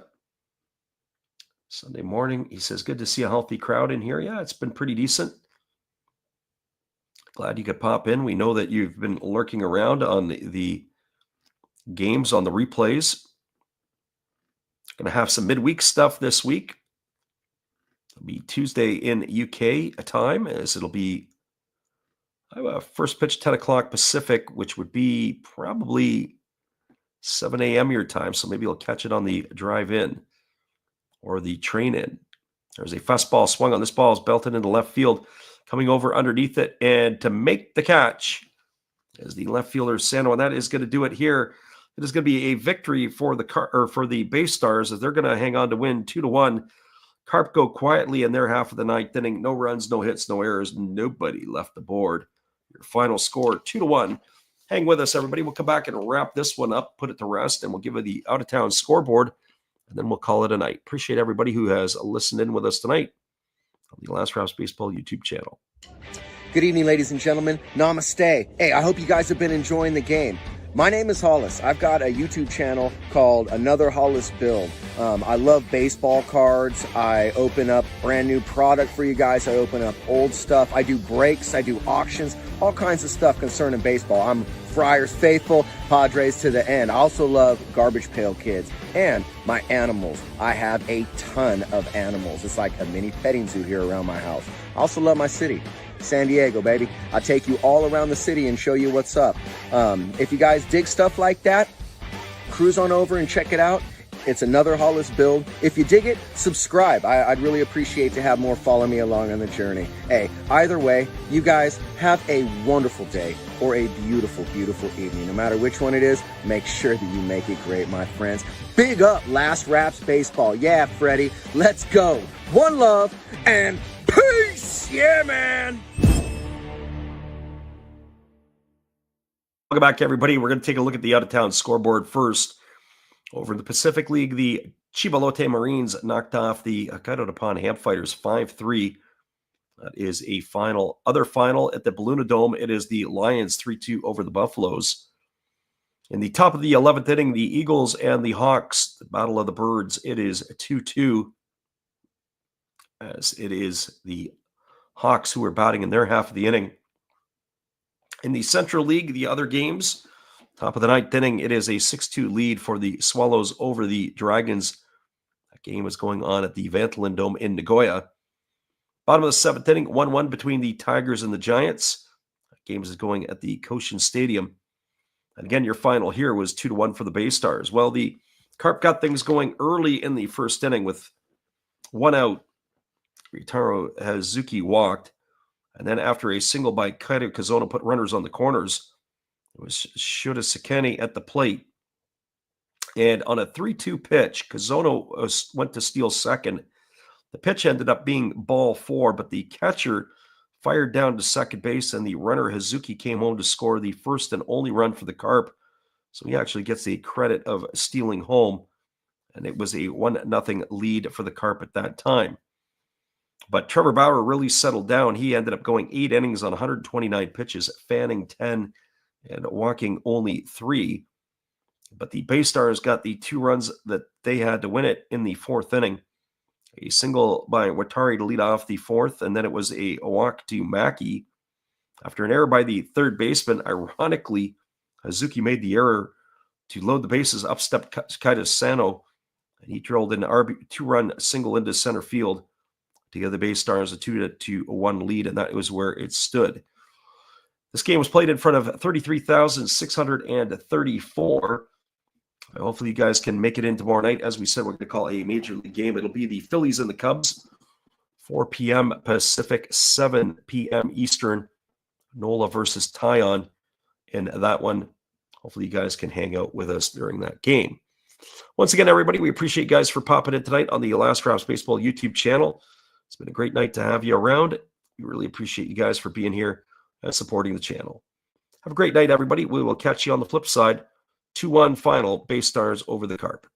Speaker 1: Sunday morning. He says, good to see a healthy crowd in here. Yeah, it's been pretty decent. Glad you could pop in. We know that you've been lurking around on the games, on the replays. Going to have some midweek stuff this week. It'll be Tuesday in UK time, as it'll be first pitch 10 o'clock Pacific, which would be probably 7 a.m. your time. So maybe you'll catch it on the drive in or the train in. There's a fastball swung on. This ball is belted into left field, coming over underneath it, and to make the catch is the left fielder Sano, and that is going to do it here. It is going to be a victory for the BayStars, as they're going to hang on to win 2-1. Carp go quietly in their half of the ninth inning. No runs, no hits, no errors. Nobody left the board. Your final score, 2-1. Hang with us, everybody. We'll come back and wrap this one up, put it to rest, and we'll give you the out-of-town scoreboard, and then we'll call it a night. Appreciate everybody who has listened in with us tonight on the Last Raps Baseball YouTube channel.
Speaker 6: Good evening, ladies and gentlemen. Namaste. Hey, I hope you guys have been enjoying the game. My name is Hollis. I've got a YouTube channel called Another Hollis Build. I love baseball cards. I open up brand new product for you guys. I open up old stuff. I do breaks. I do auctions. All kinds of stuff concerning baseball. I'm Friars faithful, Padres to the end. I also love Garbage Pail Kids and my animals. I have a ton of animals. It's like a mini petting zoo here around my house. I also love my city. San Diego, baby. I'll take you all around the city and show you what's up. If you guys dig stuff like that, cruise on over and check it out. It's Another Hollis Build. If you dig it, subscribe. I'd really appreciate to have more follow me along on the journey. Hey, either way, you guys have a wonderful day or a beautiful, beautiful evening. No matter which one it is, make sure that you make it great, my friends. Big up Last Raps Baseball. Yeah, Freddie, let's go. One love and peace. Yeah, man.
Speaker 1: Welcome back, everybody. We're going to take a look at the out-of-town scoreboard first. Over in the Pacific League, the Chibalote Marines knocked off the Hokkaido Nippon Ham Fighters 5-3. That is a final. Other final at the Balloon Dome, it is the Lions 3-2 over the Buffaloes. In the top of the 11th inning, the Eagles and the Hawks, the Battle of the Birds, it is 2-2. As it is the Hawks who are batting in their half of the inning. In the Central League, the other games, top of the ninth inning, it is a 6-2 lead for the Swallows over the Dragons. That game is going on at the Vantolin Dome in Nagoya. Bottom of the seventh inning, 1-1 between the Tigers and the Giants. That game is going at the Koshin Stadium. And again, your final here was 2-1 for the BayStars. Well, the Carp got things going early in the first inning with 1 out. Ritaro Hazuki walked. And then after a single by Kaito Kazono put runners on the corners, it was Shota Sekene at the plate. And on a 3-2 pitch, Kazono went to steal second. The pitch ended up being ball 4, but the catcher fired down to second base, and the runner Hazuki came home to score the first and only run for the Carp. So he actually gets the credit of stealing home. And it was a 1-0 lead for the Carp at that time. But Trevor Bauer really settled down. He ended up going 8 innings on 129 pitches, fanning 10 and walking only 3. But the BayStars got the 2 runs that they had to win it in the 4th inning. A single by Watari to lead off the fourth, and then it was a walk to Mackey. After an error by the third baseman, ironically, Hazuki made the error to load the bases. Up stepped Kaida Sano, and he drilled an two-run single into center field to give the BayStars a 2-1 lead, and that was where it stood. This game was played in front of 33,634. Hopefully you guys can make it in tomorrow night. As we said, we're going to call a major league game. It'll be the Phillies and the Cubs, 4 p.m. Pacific, 7 p.m. Eastern. Nola versus Tyon in that one. Hopefully you guys can hang out with us during that game. Once again, everybody, we appreciate you guys for popping in tonight on the Last Raps Baseball YouTube channel. It's been a great night to have you around. We really appreciate you guys for being here and supporting the channel. Have a great night, everybody. We will catch you on the flip side. 2-1 final, BayStars over the Carp.